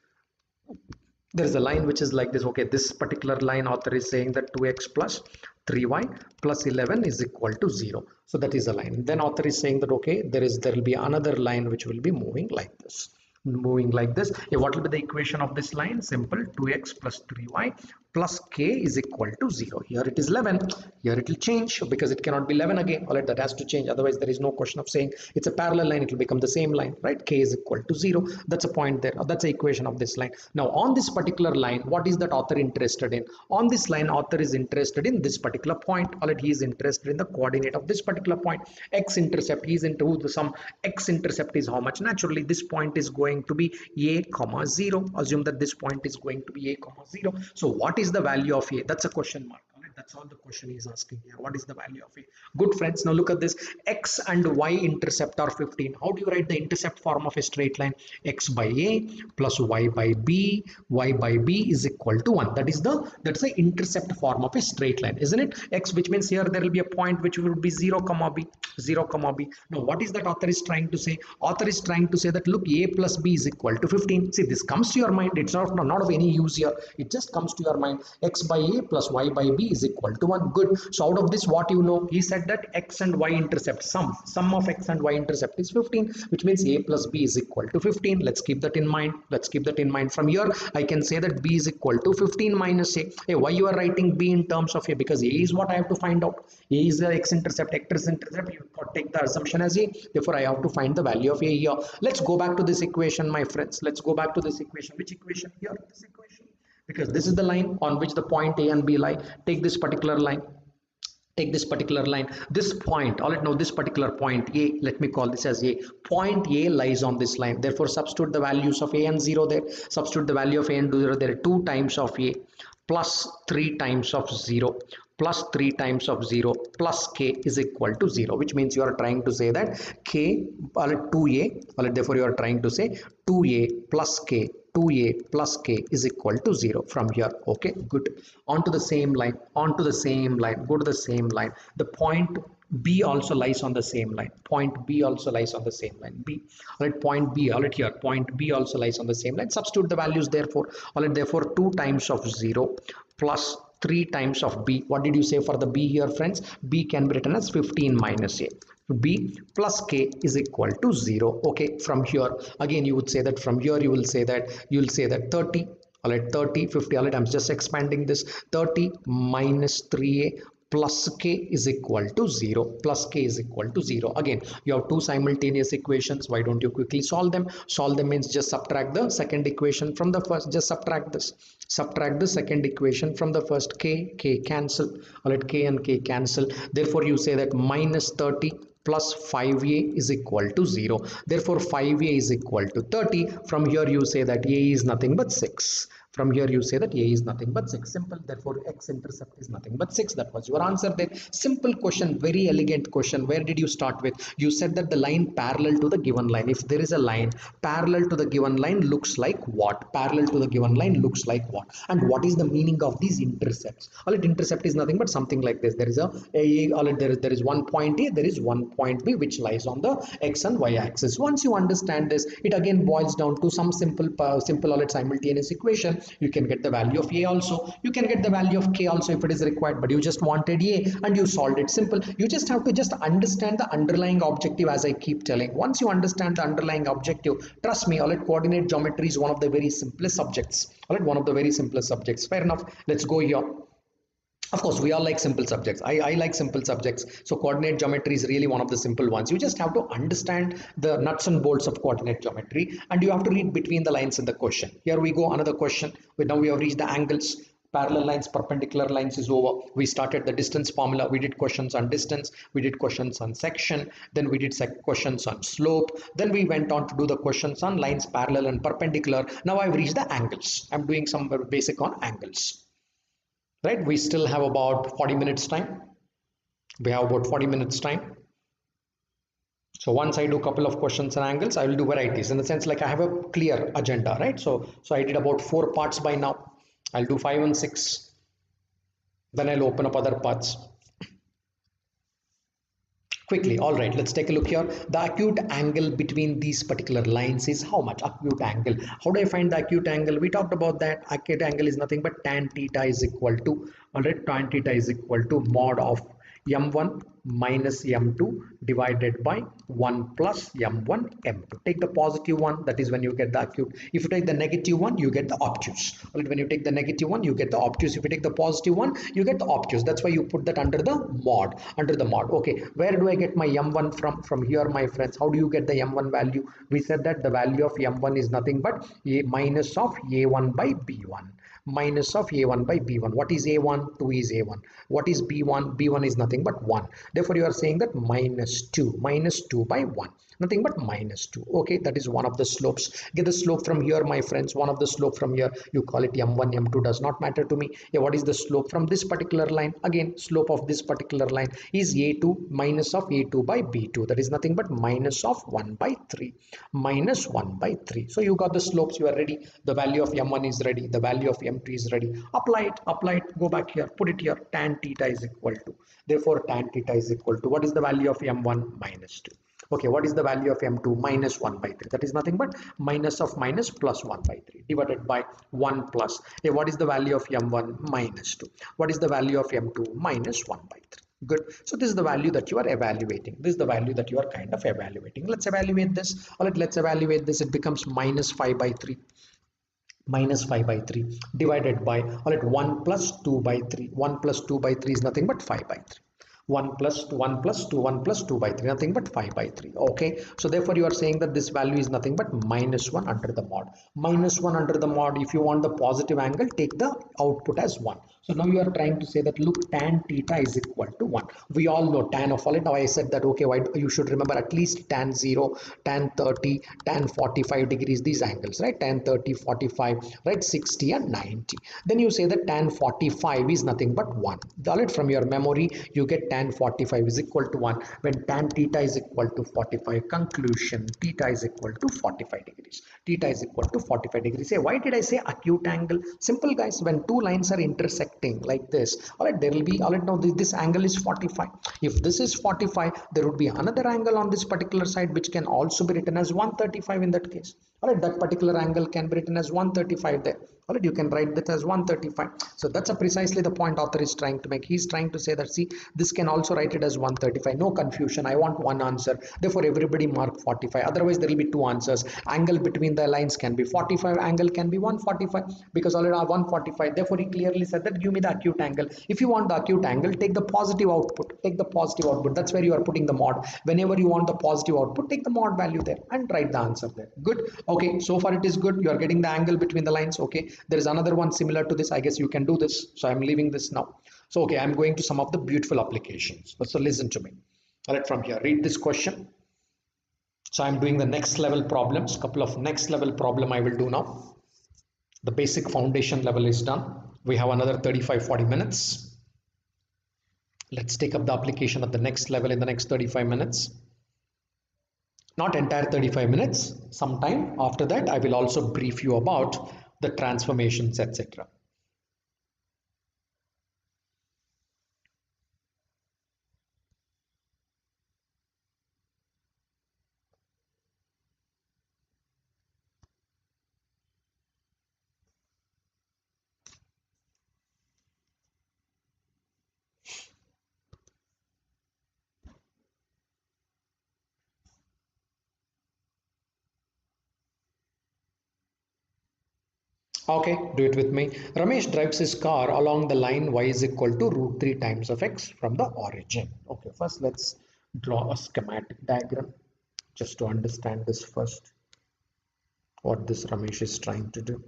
There is a line which is like this. Okay, this particular line, author is saying that 2x plus 3y plus 11 is equal to 0. So that is a line. Then author is saying that okay, there will be another line which will be moving like this. Moving like this. What will be the equation of this line? Simple. 2x plus 3y plus k is equal to 0. Here it is 11. Here it will change because it cannot be 11 again. All right, that has to change. Otherwise, there is no question of saying it's a parallel line. It will become the same line, right? K is equal to 0. That's a point there. That's the equation of this line. Now, on this particular line, what is that author interested in? On this line, author is interested in this particular point. All right, he is interested in the coordinate of this particular point. X-intercept. He is into the sum. X-intercept is how much? Naturally, this point is going to be a comma 0. Assume that this point is going to be a comma 0. So what is the value of a? That's a question mark. That's all the question is asking here. What is the value of a? Good friends, now look at this. X and y intercept are 15. How do you write the intercept form of a straight line? X by a plus y by b, y by b is equal to 1. That's the intercept form of a straight line, isn't it? X, which means here there will be a point which will be 0 comma b, 0 comma b. Now what is that author is trying to say? Author is trying to say that look, a plus b is equal to 15. See, this comes to your mind. It's not of any use here. It just comes to your mind. X by a plus y by b is equal to 1. Good. So out of this, what you know? He said that x and y intercept, sum of x and y intercept is 15, which means a plus b is equal to 15. Let's keep that in mind. Let's keep that in mind. From here, I can say that b is equal to 15 minus a. Hey, why you are writing b in terms of a? Because a is what I have to find out. A is the x intercept, you take the assumption as a. Therefore, I have to find the value of a here. Let's go back to this equation, my friends. Let's go back to this equation. Which equation? Here, this equation. Because this is the line on which the point A and B lie. Take this particular line. Take this particular line. This point, all right, now this particular point A, let me call this as A. Point A lies on this line. Therefore, substitute the values of A and 0 there. Substitute the value of A and 0 there. 2 times of A plus 3 times of 0 plus 3 times of 0 plus k is equal to 0, which means you are trying to say that k, 2a, therefore you are trying to say 2a plus k, 2a plus k is equal to 0 from here. Okay, good. On to the same line, go to the same line. The point B also lies on the same line. Point B also lies on the same line. B, all right, point B, all right, here, point B also lies on the same line. Substitute the values, therefore, all right, therefore 2 times of 0 plus 3 times of b. What did you say for the b here, friends? B can be written as 15 minus a. B plus k is equal to 0. Okay, from here again you would say that, from here you will say that 30, all right, 30, 50, all right, I'm just expanding this. 30 minus 3a plus k is equal to 0, plus k is equal to 0. Again, you have two simultaneous equations. Why don't you quickly solve them? Solve them means just subtract the second equation from the first. Just subtract this. Subtract the second equation from the first. K cancel. All right, k and k cancel. Therefore, you say that minus 30 plus 5a is equal to 0. Therefore, 5a is equal to 30. From here, you say that a is nothing but 6. From here you say that a is nothing but 6. Simple. Therefore x intercept is nothing but 6. That was your answer there. Simple question, very elegant question. Where did you start with? You said that the line parallel to the given line. If there is a line parallel to the given line, looks like what? Parallel to the given line looks like what? And what is the meaning of these intercepts? All right, intercept is nothing but something like this. There is there is one point A, there is one point B which lies on the x and y axis. Once you understand this, it again boils down to some simple simultaneous equation. You can get the value of a also, you can get the value of k also if it is required, but you just wanted a and you solved it. Simple. You just have to just understand the underlying objective, as I keep telling. Once you understand the underlying objective, trust me, all right, coordinate geometry is one of the very simplest subjects. All right, one of the very simplest subjects. Fair enough. Let's go here. Of course, we all like simple subjects. I like simple subjects. So coordinate geometry is really one of the simple ones. You just have to understand the nuts and bolts of coordinate geometry, and you have to read between the lines in the question. Here we go, another question. Now we have reached the angles. Parallel lines, perpendicular lines is over. We started the distance formula. We did questions on distance. We did questions on section. Then we did questions on slope. Then we went on to do the questions on lines parallel and perpendicular. Now I've reached the angles. I'm doing some basic on angles. Right, we still have about 40 minutes time. We have about 40 minutes time. So once I do a couple of questions and angles, I will do varieties, in the sense like I have a clear agenda, right? So I did about 4 parts by now. I'll do 5 and 6. Then I'll open up other parts quickly. All right, let's take a look here. The acute angle between these particular lines is how much? Acute angle. How do I find the acute angle? We talked about that. Acute angle is nothing but tan theta is equal to, all right, tan theta is equal to mod of m1 minus m2 divided by 1 plus m1 m2. Take the positive one, that is when you get the acute. If you take the negative one, you get the obtuse. Right, when you take the negative one, you get the obtuse. If you take the positive one, you get the obtuse. That's why you put that under the mod. Okay, where do I get my m1 from? From here, my friends. How do you get the m1 value? We said that the value of m1 is nothing but a minus of a1 by b1. Minus of a1 by b1. What is a1? 2 is a1. What is b1? b1 is nothing but 1. Therefore, you are saying that minus 2 by 1. Nothing but minus 2. Okay, that is one of the slopes. Get the slope from here, my friends. One of the slope from here, you call it m1, m2, does not matter to me. Yeah, what is the slope from this particular line? Again, slope of this particular line is a2 minus of a2 by b2. That is nothing but minus of 1 by 3. Minus 1 by 3. So you got the slopes, you are ready. The value of m1 is ready. The value of m2 is ready. Apply it, go back here, put it here. Tan theta is equal to. Therefore, tan theta is equal to, what is the value of m1? Minus 2. Okay, what is the value of m2? Minus 1 by 3. That is nothing but minus of minus plus 1 by 3 divided by 1 plus. Hey, what is the value of m1? Minus 2. What is the value of m2? Minus 1 by 3. Good. So this is the value that you are evaluating. This is the value that you are kind of evaluating. Let's evaluate this. All right, let's evaluate this. It becomes minus 5 by 3. Minus 5 by 3 divided by, all right, 1 plus 2 by 3. 1 plus 2 by 3 is nothing but 5 by 3. 1 plus 2, 1 plus 2, 1 plus 2 by 3, nothing but 5 by 3. Okay, so therefore you are saying that this value is nothing but minus 1 under the mod. Minus 1 under the mod. If you want the positive angle, take the output as 1. So now you are trying to say that, look, tan theta is equal to 1. We all know tan of all it. Now I said that, okay, why you should remember at least tan 0, tan 30, tan 45 degrees, these angles, right? Tan 30, 45, right? 60 and 90. Then you say that tan 45 is nothing but 1. All right, from your memory, you get tan 45 is equal to 1 when tan theta is equal to 45. Conclusion, theta is equal to 45 degrees. Theta is equal to 45 degrees. Say, why did I say acute angle? Simple, guys. When two lines are intersecting like this, all right, there will be, all right, now this angle is 45. If this is 45, there would be another angle on this particular side which can also be written as 135 in that case. All right, that particular angle can be written as 135 there. All right, you can write that as 135. So that's precisely the point author is trying to make. He's trying to say that, see, this can also write it as 135. No confusion. I want one answer. Therefore, everybody mark 45. Otherwise, there will be two answers. Angle between the lines can be 45. Angle can be 145 because already are 145. Therefore, he clearly said that give me the acute angle. If you want the acute angle, take the positive output. Take the positive output. That's where you are putting the mod. Whenever you want the positive output, take the mod value there and write the answer there. Good. Okay, so far it is good. You are getting the angle between the lines. Okay, there is another one similar to this. I guess you can do this. So I'm leaving this now. So okay, I'm going to some of the beautiful applications. So listen to me. All right, from here, read this question. So I'm doing the next level problems. Couple of next level problem I will do now. The basic foundation level is done. We have another 35-40 minutes. Let's take up the application at the next level in the next 35 minutes. Not entire 35 minutes. Sometime after that, I will also brief you about the transformations, etc. Okay, do it with me. Ramesh drives his car along the line y is equal to root 3 times of x from the origin. Okay, first let's draw a schematic diagram just to understand this first, what this Ramesh is trying to do.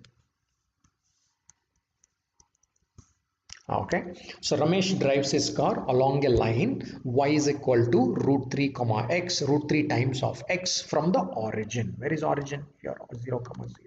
Okay, so Ramesh drives his car along a line y is equal to root 3 comma x, root 3 times of x from the origin. Where is origin? Here, 0 comma 0.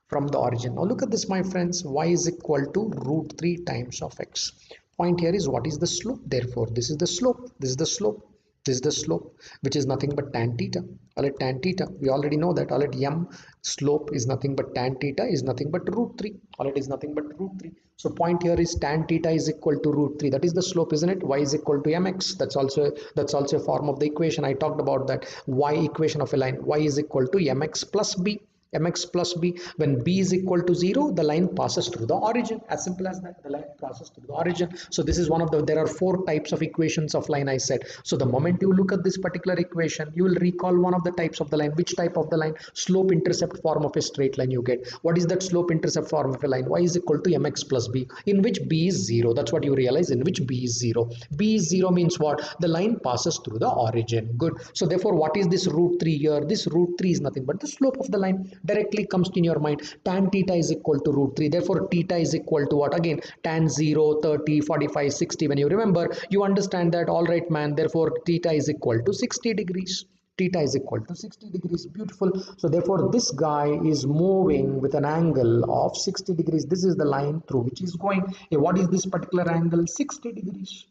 From the origin. Now look at this, my friends. Y is equal to root 3 times of x. Point here is what is the slope. Therefore, this is the slope. This is the slope. This is the slope, which is nothing but tan theta. All right, tan theta. We already know that. All right, m slope is nothing but tan theta is nothing but root 3. All right, is nothing but root 3. So point here is tan theta is equal to root 3. That is the slope, isn't it? Y is equal to mx. That's also a form of the equation. I talked about that. Y equation of a line. Y is equal to mx plus b. Mx plus b. When b is equal to 0, the line passes through the origin. As simple as that. The line passes through the origin. So this is one of the, there are 4 types of equations of line, I said. So the moment you look at this particular equation, you will recall one of the types of the line. Which type of the line? Slope intercept form of a straight line you get. What is that slope intercept form of a line? Y is equal to mx plus b, in which b is 0. That's what you realize, in which b is 0. B is 0 means what? The line passes through the origin. Good. So therefore, what is this root 3 here? This root 3 is nothing but the slope of the line. Directly comes in your mind. Tan theta is equal to root 3. Therefore, theta is equal to what? Again, tan 0, 30, 45, 60. When you remember, you understand that, all right, man. Therefore, theta is equal to 60 degrees. theta is equal to 60 degrees. Beautiful. So therefore this guy is moving with an angle of 60 degrees. This is the line through which is going. What is this particular angle? 60 degrees.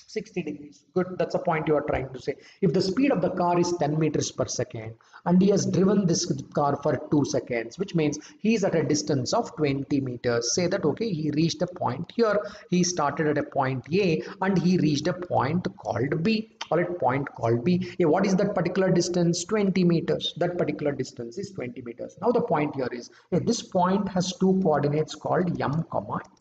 60 degrees. Good. That's a point you are trying to say. If the speed of the car is 10 meters per second and he has driven this car for 2 seconds, which means he is at a distance of 20 meters. Say that, okay, he reached a point here. He started at a point A and he reached a point called B. Call it point called B. What is that particular distance? 20 meters. That particular distance is 20 meters. Now the point here is, this point has two coordinates called m,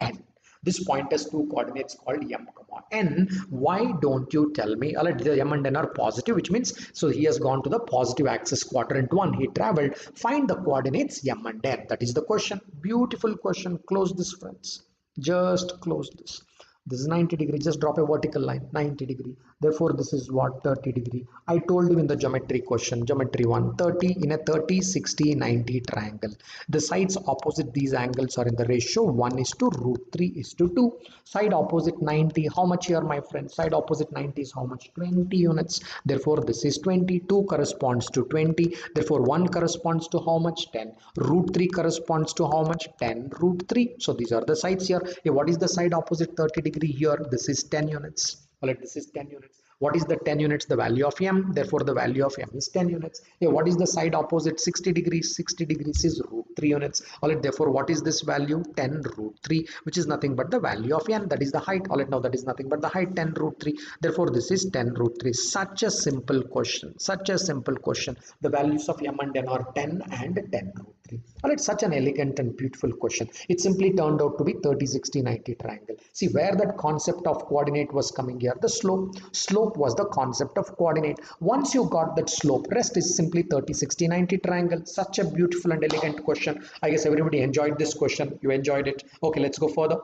n. This point has two coordinates called m, n. Why don't you tell me? The m and n are positive, which means so he has gone to the positive axis, quadrant 1. He traveled. Find the coordinates m and n. That is the question. Beautiful question. Close this, friends. Just close this. This is 90 degree. Just drop a vertical line. 90 degree. Therefore, this is what? 30 degree. I told you in the geometry question, geometry 1, 30 in a 30, 60, 90 triangle. The sides opposite these angles are in the ratio 1 is to root 3 is to 2. Side opposite 90. How much here, my friend? Side opposite 90 is how much? 20 units. Therefore, this is 20. 2 corresponds to 20. Therefore, 1 corresponds to how much? 10. Root 3 corresponds to how much? 10 root 3. So these are the sides here. What is the side opposite 30 degree here? This is 10 units. This is 10 units. What is the 10 units? The value of m. Therefore, the value of m is 10 units. What is the side opposite 60 degrees? 60 degrees is root 3 units. Therefore, what is this value? 10 root 3, which is nothing but the value of n. That is the height. Now that is nothing but the height, 10 root 3. Therefore, this is 10 root 3. Such a simple question. Such a simple question. The values of m and n are 10 and 10 root 3. Such an elegant and beautiful question. It simply turned out to be 30, 60, 90 triangle. See where that concept of coordinate was coming here. The slope. Slope was the concept of coordinate. Once you got that slope, rest is simply 30, 60, 90 triangle. Such a beautiful and elegant question. I guess everybody enjoyed this question. You enjoyed it. Okay, let's go further.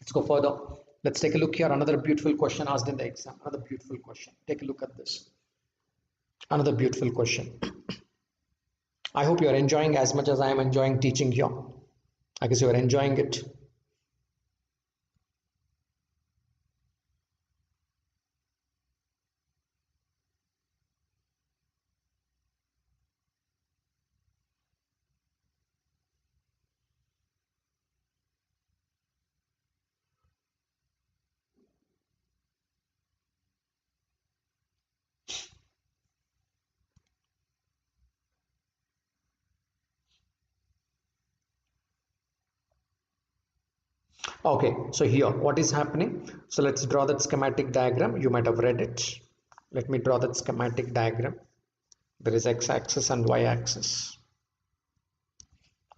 Let's go further. Let's take a look here. Another beautiful question asked in the exam. Another beautiful question. Take a look at this. Another beautiful question. I hope you are enjoying as much as I am enjoying teaching here. I guess you are enjoying it. Okay, so here what is happening? So let's draw that schematic diagram. You might have read it. Let me draw that schematic diagram. There is x-axis and y-axis.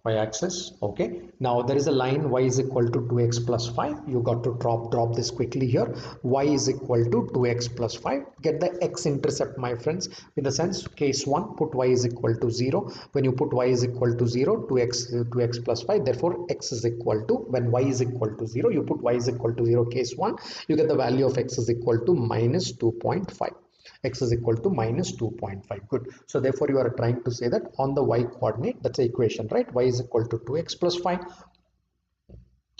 Y-axis. Okay, now there is a line y is equal to 2x plus 5. You got to drop this quickly here. Y is equal to 2x plus 5. Get the x-intercept, my friends. In the sense, case 1, put y is equal to 0. When you put y is equal to 0, 2x plus 5. Therefore, x is equal to, when y is equal to 0, you put y is equal to 0, case 1. You get the value of x is equal to minus 2.5. X is equal to minus 2.5. Good. So therefore you are trying to say that on the y coordinate, that's the equation, right? Y is equal to 2x plus 5.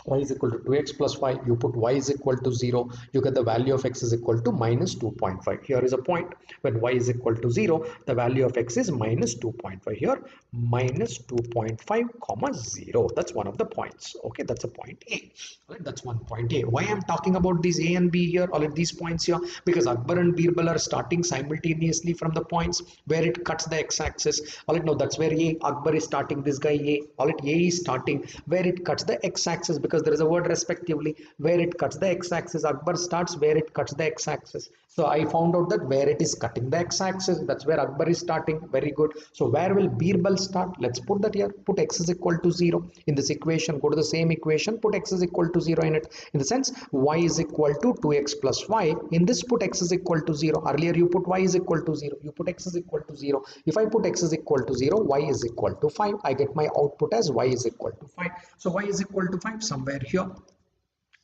Y is equal to 2x plus 5. You put y is equal to 0. You get the value of x is equal to minus 2.5. Here is a point. When y is equal to 0, the value of x is minus 2.5. Here, minus 2.5 comma 0. That's one of the points. Okay, that's a point A. Right, that's one point A. Why I'm talking about these A and B here, all of these points here? Because Akbar and Birbal are starting simultaneously from the points where it cuts the x-axis. All right, no, that's where A. Akbar is starting, this guy A. All right, A is starting where it cuts the x-axis, because there is a word respectively where it cuts the x-axis. Akbar starts where it cuts the x-axis. So I found out that where it is cutting the x-axis, that's where Akbar is starting. Very good. So where will Birbal start? Let's put that here. Put x is equal to 0 in this equation. Go to the same equation, put x is equal to 0 in it. In the sense, y is equal to 2x plus 5. In this, put x is equal to 0. Earlier you put y is equal to 0. You put x is equal to 0. If I put x is equal to 0, y is equal to 5. I get my output as y is equal to 5. So y is equal to 5 somewhere here.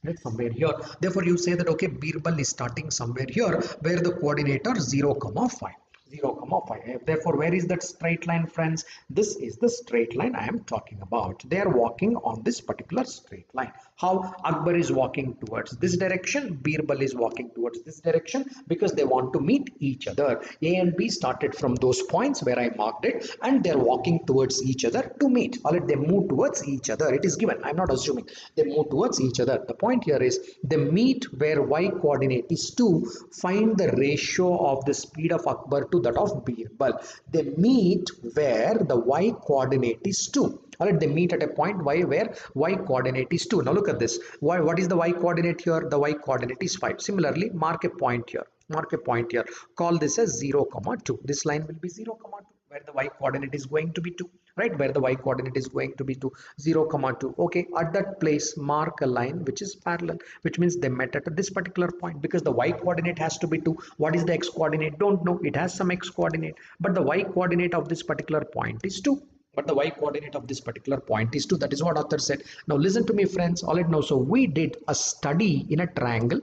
Right, somewhere here. Therefore, you say that okay, Birbal is starting somewhere here where the coordinate are 0, 5. 0, comma 5. Therefore, where is that straight line, friends? This is the straight line I am talking about. They are walking on this particular straight line. How? Akbar is walking towards this direction, Birbal is walking towards this direction, because they want to meet each other. A and B started from those points where I marked it, and they're walking towards each other to meet. All right, they move towards each other. It is given. I'm not assuming. They move towards each other. The point here is they meet where y coordinate is 2. Find the ratio of the speed of Akbar to that of Birbal. They meet where the y coordinate is 2. All right, they meet at a point where y coordinate is 2. Now look at this. What is the y coordinate here? The y coordinate is 5. Similarly, mark a point here. Mark a point here. Call this as 0, 2. This line will be 0, 2, where the y coordinate is going to be 2. Right, where the y coordinate is going to be 2, 0, 2. Okay, at that place, mark a line which is parallel, which means they met at this particular point, because the y coordinate has to be 2. What is the x coordinate? Don't know. It has some x coordinate, but the y coordinate of this particular point is 2. But the y coordinate of this particular point is 2. That is what author said. Now listen to me, friends. All right, now so we did a study in a triangle.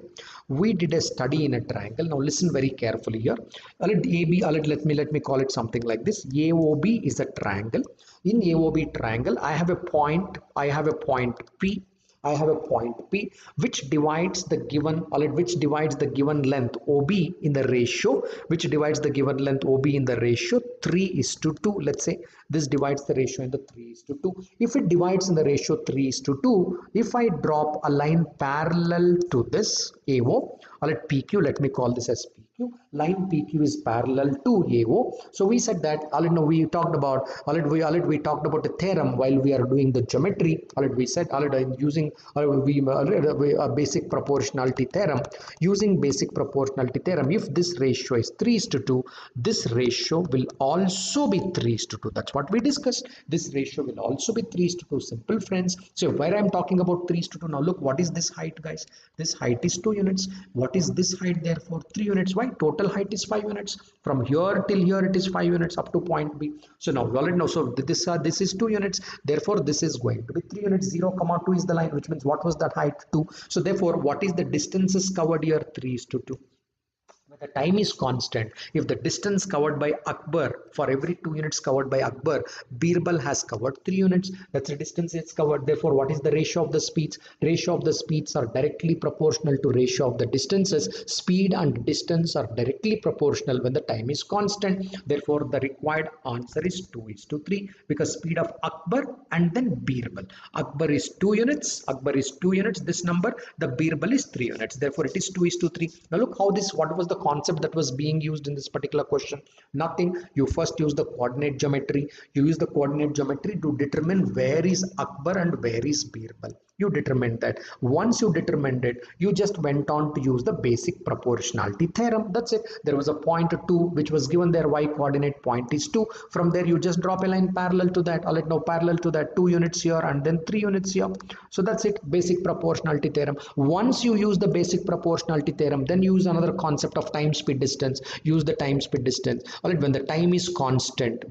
We did a study in a triangle. Now listen very carefully here. All right, AB. All right, let me call it something like this. AOB is a triangle. In AOB triangle, I have a point. I have a point P. I have a point P which divides the given length OB in the ratio, which divides the given length OB in the ratio 3:2. Let's say this divides the ratio in the 3:2. If it divides in the ratio 3:2, if I drop a line parallel to this AO, let PQ, let me call this as PQ. Line PQ is parallel to AO. So we said that, we talked about the theorem while we are doing the geometry. We said using basic proportionality theorem. Using basic proportionality theorem, if this ratio is 3:2, this ratio will also be 3:2. That's what we discussed. This ratio will also be 3:2. Simple, friends. So where I'm talking about 3:2, now look, what is this height, guys? This height is 2 units. What is this height? Therefore 3 units. Why? Total height is 5 units. From here till here it is 5 units up to point B. So now we already know. So this is 2 units. Therefore this is going to be 3 units. 0, 2 is the line, which means what was that height? 2. So therefore what is the distances covered here? 3:2. The time is constant. If the distance covered by Akbar, for every 2 units covered by Akbar, Birbal has covered 3 units. That's the distance it's covered. Therefore, what is the ratio of the speeds? Ratio of the speeds are directly proportional to ratio of the distances. Speed and distance are directly proportional when the time is constant. Therefore, the required answer is 2:3, because speed of Akbar and then Birbal. Akbar is 2 units. Akbar is 2 units. This number, the Birbal is 3 units. Therefore, it is 2:3. Now look how this, what was the concept that was being used in this particular question? Nothing. You first use the coordinate geometry. You use the coordinate geometry to determine where is Akbar and where is Birbal. You determined that. Once you determined it, you just went on to use the basic proportionality theorem. That's it. There was a point 2 which was given there. Y coordinate point is 2. From there you just drop a line parallel to that. I'll let now parallel to that, 2 units here and then 3 units here. So that's it. Basic proportionality theorem. Once you use the basic proportionality theorem, then use another concept of time speed distance. Use the time speed distance. All right, when the time is constant,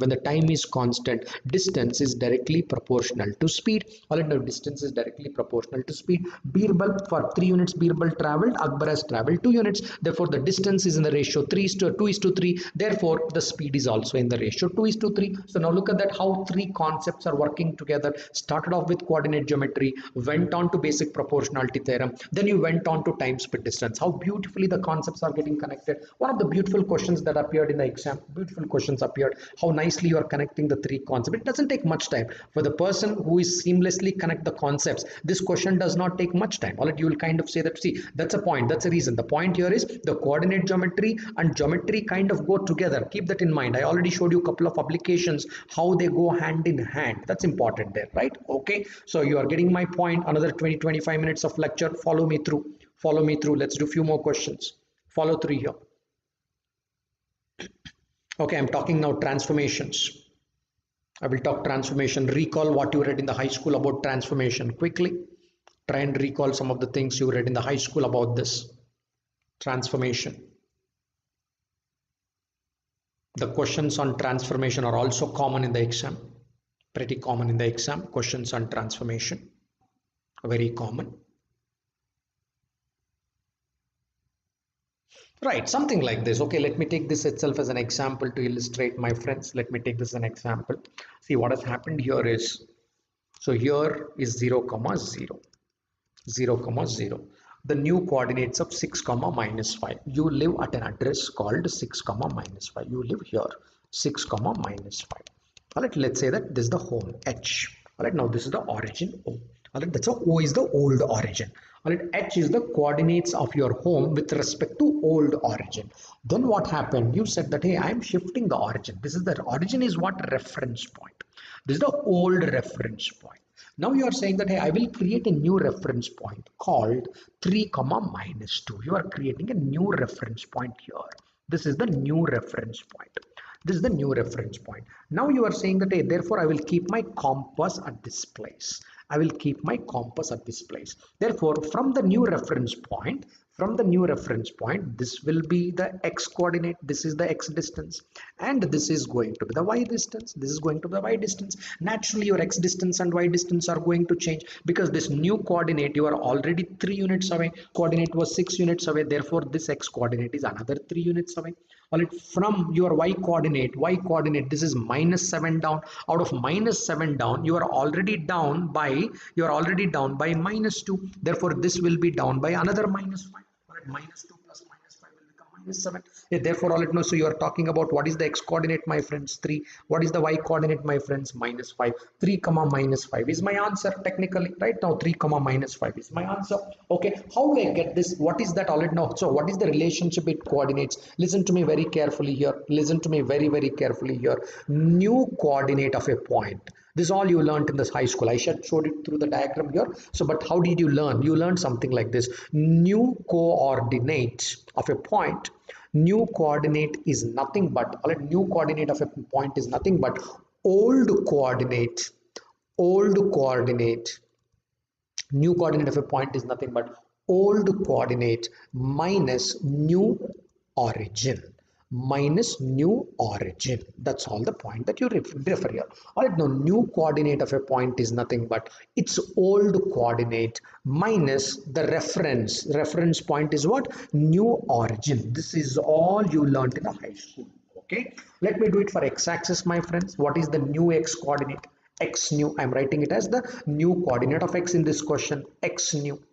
distance is directly proportional to speed. All right, now distance is directly proportional to speed. Birbal, for 3 units Birbal traveled, Akbar has traveled 2 units. Therefore the distance is in the ratio 2:3. Therefore the speed is also in the ratio 2:3. So now look at that, how 3 concepts are working together. Started off with coordinate geometry, went on to basic proportionality theorem, then you went on to time speed distance. How beautifully the concepts are getting connected. One of the beautiful questions that appeared in the exam, beautiful questions appeared, how nicely you are connecting the 3 concepts. It doesn't take much time for the person who is seamlessly connect the concepts. This question does not take much time. All right, you will kind of say that, see, that's a point, that's a reason. The point here is the coordinate geometry and geometry kind of go together. Keep that in mind. I already showed you a couple of applications, how they go hand in hand. That's important there, right? Okay, so you are getting my point. Another 20-25 minutes of lecture. Follow me through. Let's do a few more questions. Follow through here. Okay, I'm talking now transformations. I will talk transformation. Recall what you read in the high school about transformation quickly. Try and recall some of the things you read in the high school about this transformation. The questions on transformation are also common in the exam. Pretty common in the exam. Questions on transformation. Very common. Right, something like this. Okay, let me take this itself as an example to illustrate, my friends. Let me take this as an example. See what has happened here is, so here is 0 comma 0, 0 comma 0. The new coordinates of 6 comma minus 5. You live at an address called 6 comma minus 5. You live here 6 comma minus 5. All right, let's say that this is the home H. All right, now this is the origin O. All right, that's a O is the old origin. All right, H is the coordinates of your home with respect to old origin. Then what happened? You said that, hey, I'm shifting the origin. This is the origin is what? Reference point. This is the old reference point. Now you are saying that, hey, I will create a new reference point called 3 comma minus 2. You are creating a new reference point here. This is the new reference point. This is the new reference point. Now you are saying that, hey, therefore I will keep my compass at this place. I will keep my compass at this place. Therefore, from the new reference point, this will be the x coordinate. This is the x distance, and this is going to be the y distance. This is going to be the y distance. Naturally, your x distance and y distance are going to change because this new coordinate, you are already 3 units away. Coordinate was 6 units away. Therefore, this x coordinate is another 3 units away. All right, from your y coordinate, this is minus 7 down. Out of minus 7 down, you are already down by minus 2. Therefore, this will be down by another minus 5. All right, minus 2 plus minus 5 will become minus 7. Yeah, therefore, all it knows. So you are talking about what is the x coordinate, my friends? 3. What is the y coordinate, my friends? Minus 5. 3 comma minus 5 is my answer technically. Right now, 3 comma minus 5 is my answer. Okay, how do I get this? What is that? All it know. So what is the relationship with coordinates? Listen to me very carefully here. Listen to me very, very carefully here. New coordinate of a point. This is all you learned in this high school. I showed it through the diagram here. So, but how did you learn? You learned something like this. New coordinate of a point. New coordinate is nothing but, new coordinate of a point is nothing but old coordinate. Old coordinate. New coordinate of a point is nothing but old coordinate minus new origin. Minus new origin. That's all the point that you refer here. All right, now new coordinate of a point is nothing but its old coordinate minus the reference. Reference point is what? New origin. This is all you learned in a high school. Okay, let me do it for x-axis, my friends. What is the new x coordinate? X new. I'm writing it as the new coordinate of x in this question. X new.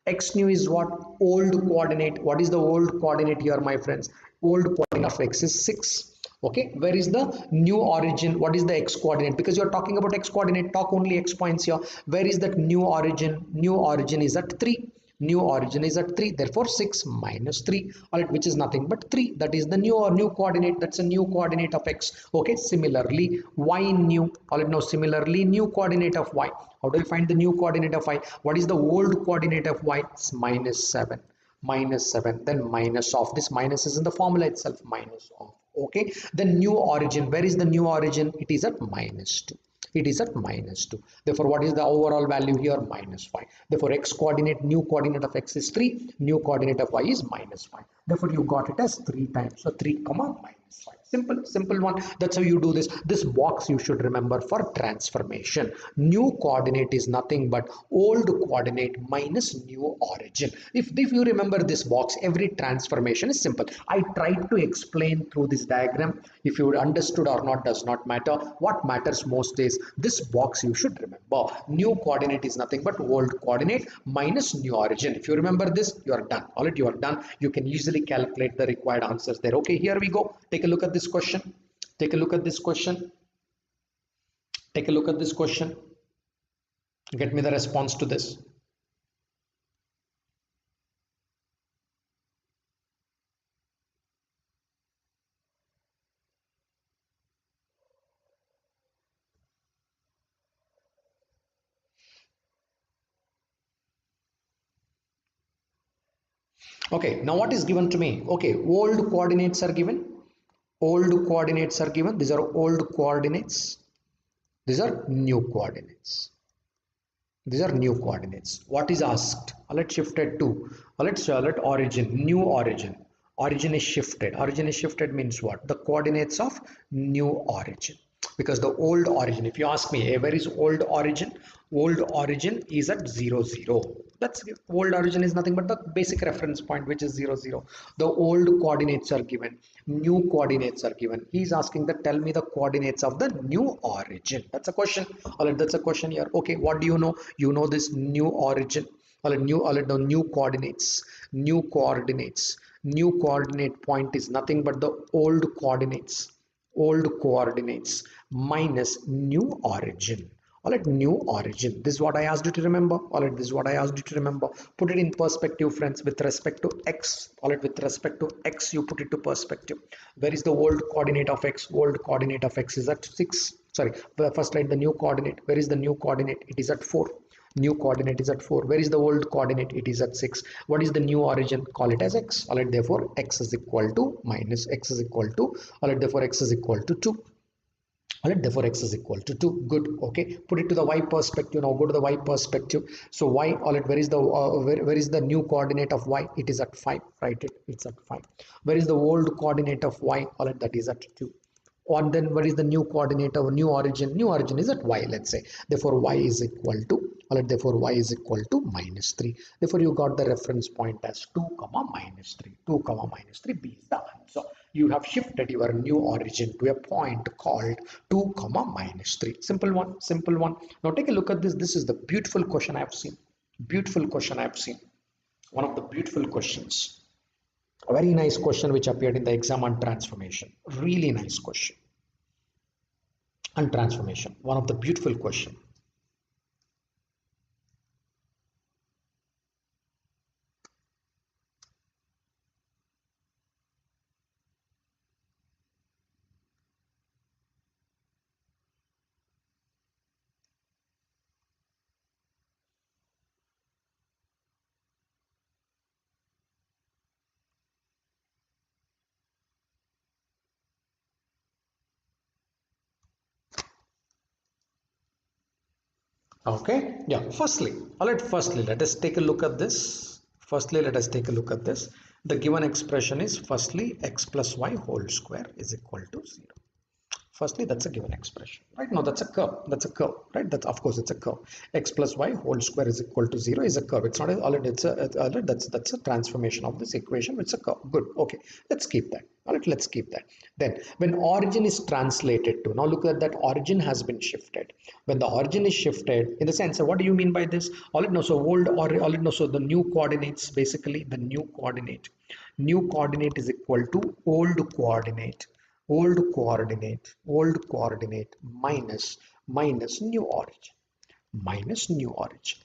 X new is what? Old coordinate. What is the old coordinate here, my friends? Old coordinate of x is 6. Okay, where is the new origin? What is the x coordinate? Because you're talking about x coordinate, talk only x points here. Where is that new origin? New origin is at 3. New origin is at 3. Therefore 6 minus 3, all right, which is nothing but 3. That is the new coordinate. That's a new coordinate of x. Okay, similarly y new. All right, now similarly new coordinate of y. How do I find the new coordinate of y? What is the old coordinate of y? It's minus 7. Minus 7. Then minus of. This minus is in the formula itself. Minus of. Okay. The new origin. Where is the new origin? It is at minus 2. It is at minus 2. Therefore, what is the overall value here? Minus 5. Therefore, x coordinate, new coordinate of x is 3. New coordinate of y is minus 5. Therefore, you got it as 3 times. So 3 comma minus 5. Simple one. That's how you do this. This box you should remember for transformation. New coordinate is nothing but old coordinate minus new origin. If you remember this box, every transformation is simple. I tried to explain through this diagram. If you understood or not does not matter. What matters most is this box you should remember. New coordinate is nothing but old coordinate minus new origin. If you remember this, you are done. All right, you are done. You can easily calculate the required answers there. Okay, here we go. Take a look at this question. Take a look at this question. Take a look at this question. Get me the response to this. Okay, now what is given to me? Okay, old coordinates are given. Old coordinates are given. These are old coordinates. These are new coordinates. These are new coordinates. What is asked? Let's shifted to. Let's let origin. New origin. Origin is shifted. Origin is shifted means what? The coordinates of new origin. because the old origin, if you ask me, where is old origin? Old origin is at 0 0. That's old origin is nothing but the basic reference point, which is 0 0. The old coordinates are given, new coordinates are given. He's asking that tell me the coordinates of the new origin. That's a question. All right, that's a question here. Okay, what do you know? You know this new origin. All right, new coordinates, new coordinate point is nothing but the old coordinates minus new origin. All right, new origin. This is what I asked you to remember. All right, this is what I asked you to remember. Put it in perspective, friends, with respect to x. All right, with respect to x, you put it to perspective. Where is the old coordinate of x? Old coordinate of x is at 6. Sorry, first write the new coordinate. Where is the new coordinate? It is at 4. New coordinate is at 4. Where is the old coordinate? It is at 6. What is the new origin? Call it as x. All right, therefore x is equal to minus x is equal to, all right, therefore x is equal to 2. All right, therefore x is equal to 2. Good. Okay, put it to the y perspective. Now go to the y perspective. So y, all right, where is the where is the new coordinate of y? It is at 5. Write it. It's at 5. Where is the old coordinate of y? All right, that is at 2. And then what is the new coordinate of new origin? New origin is at y, let's say. Therefore y is equal to, all right, therefore y is equal to minus 3. Therefore you got the reference point as 2 comma minus 3. 2 comma minus 3. B is the answer. You have shifted your new origin to a point called 2 comma minus 3. Simple one, simple one. Now take a look at this. This is the beautiful question I have seen. Beautiful question I have seen. One of the beautiful questions. A very nice question which appeared in the exam on transformation. Really nice question. And transformation. One of the beautiful question. Okay, yeah, firstly, all right, firstly, let us take a look at this. Firstly, let us take a look at this. The given expression is firstly x plus y whole square is equal to 0. Firstly, that's a given expression, right? No, that's a curve. That's a curve, right? That's, of course, it's a curve. X plus y whole square is equal to 0 is a curve. It's not a, all right, it's a, all right, that's a transformation of this equation. It's a curve. Good. Okay, let's keep that. All right, let's keep that. Then when origin is translated to, now look at that, origin has been shifted. When the origin is shifted, in the sense, what do you mean by this? All right, no, so old or all right, no, so the new coordinates, basically the new coordinate is equal to old coordinate minus new origin.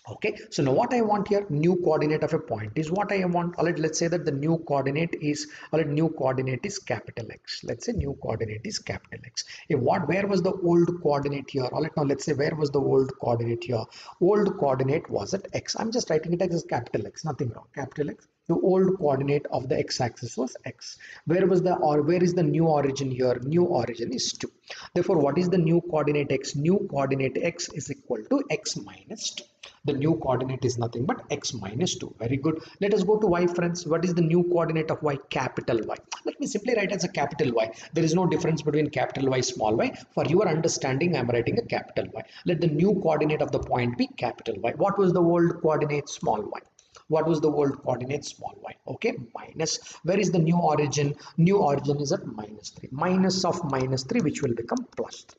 Okay, so now what I want here, new coordinate of a point is what I want. All right, let's say that the new coordinate is, all right, new coordinate is capital X. Let's say new coordinate is capital X. If what, where was the old coordinate here? All right, now let's say where was the old coordinate here? Old coordinate was at X. I'm just writing it as capital X, nothing wrong, capital X. The old coordinate of the x-axis was x. Where was the, or where is the new origin here? New origin is 2. Therefore, what is the new coordinate x? New coordinate x is equal to x minus 2. The new coordinate is nothing but x minus 2. Very good. Let us go to y, friends. What is the new coordinate of y? Capital Y. Let me simply write as a capital Y. There is no difference between capital Y, small y. For your understanding, I am writing a capital Y. Let the new coordinate of the point be capital Y. What was the old coordinate? Small y. What was the old coordinate? Small y. Okay, minus. Where is the new origin? New origin is at minus 3. Minus of minus 3, which will become plus 3.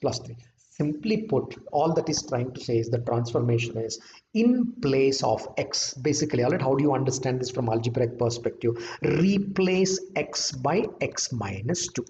Plus 3. Simply put, all that is trying to say is the transformation is in place of x. Basically, all right, how do you understand this from algebraic perspective? Replace x by x minus 2.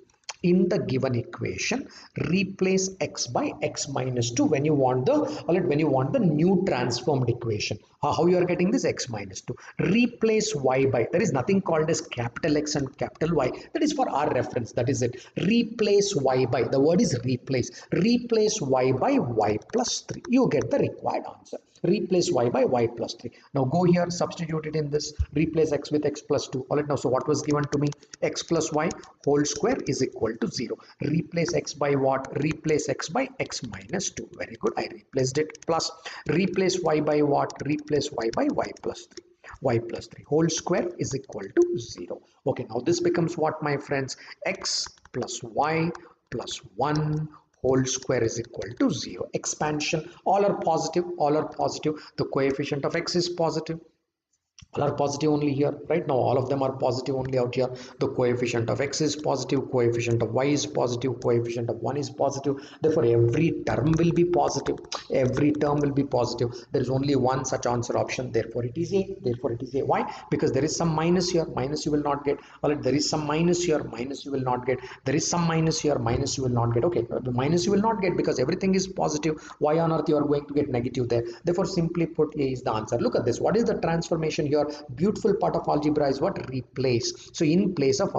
In the given equation, replace x by x minus 2 when you want the, all right, when you want the new transformed equation. How you are getting this? X minus 2. Replace y by, there is nothing called as capital X and capital Y. That is for our reference. That is it. Replace y by, the word is replace. Replace y by y plus 3. You get the required answer. Replace y by y plus 3. Now go here, substitute it in this, replace x with x plus 2. All right, now so what was given to me? X plus y whole square is equal to 0. Replace x by what? Replace x by x minus 2. Very good, I replaced it. Plus, replace y by what? Replace y by y plus 3. Y plus 3 whole square is equal to 0. Okay, now this becomes what, my friends? X plus y plus 1 whole square is equal to 0. Expansion, all are positive, all are positive. The coefficient of x is positive. All are positive only here. Right now all of them are positive only out here. The coefficient of x is positive, coefficient of y is positive, coefficient of 1 is positive. Therefore every term will be positive, every term will be positive. There is only one such answer option, therefore it is a. Therefore it is a. Why? Because there is some minus here, minus you will not get. All right, there is some minus here, minus you will not get. There is some minus here, minus you will not get. Okay, the minus you will not get because everything is positive. Why on earth you are going to get negative there? Therefore simply put, a is the answer. Look at this. What is the transformation here? Beautiful part of algebra is what? Replace. So in place of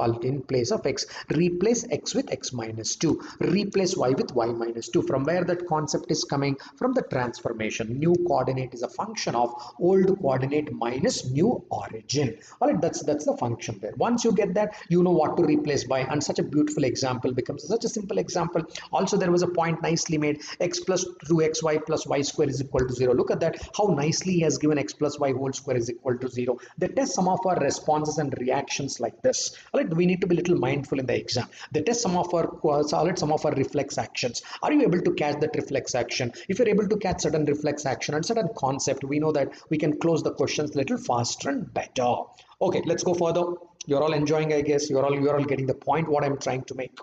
x, replace x with x minus 2, replace y with y minus 2. From where that concept is coming? From the transformation. New coordinate is a function of old coordinate minus new origin. All right, that's the function there. Once you get that, you know what to replace by, and such a beautiful example becomes such a simple example. Also there was a point nicely made, x plus 2xy plus y square is equal to 0. Look at that, how nicely he has given x plus y whole square is equal to 0. They test some of our responses and reactions like this. All right, we need to be a little mindful in the exam. They test some of our reflex actions. Are you able to catch that reflex action? If you're able to catch certain reflex action and certain concept, we know that we can close the questions a little faster and better. Okay, let's go further. You're all enjoying, I guess. You're all getting the point what I'm trying to make.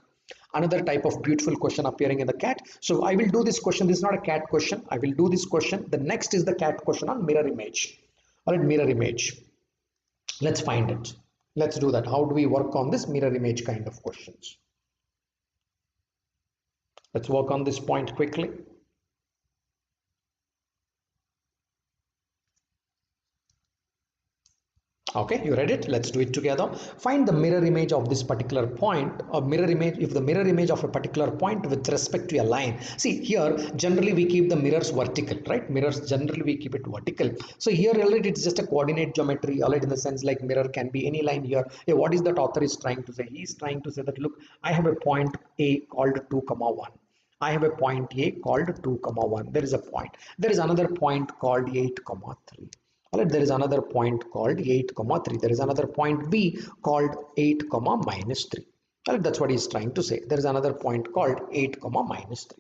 Another type of beautiful question appearing in the cat. So I will do this question. This is not a cat question. I will do this question. The next is the cat question on mirror image. All right, mirror image. Let's find it. Let's do that. How do we work on this mirror image kind of questions? Let's work on this point quickly. Okay, you read it? Let's do it together. Find the mirror image of this particular point, or mirror image, if the mirror image of a particular point with respect to a line. See here, generally we keep the mirrors vertical, right? Mirrors, generally we keep it vertical. So here already it's just a coordinate geometry, already in the sense like mirror can be any line here. Hey, what is that author is trying to say? He is trying to say that, look, I have a point A called 2, 1. I have a point A called 2, 1. There is a point. There is another point called 8, 3. Alright, there is another point called 8, 3. There is another point B called 8, minus 3. Alright, that's what he's trying to say. There is another point called 8, minus 3.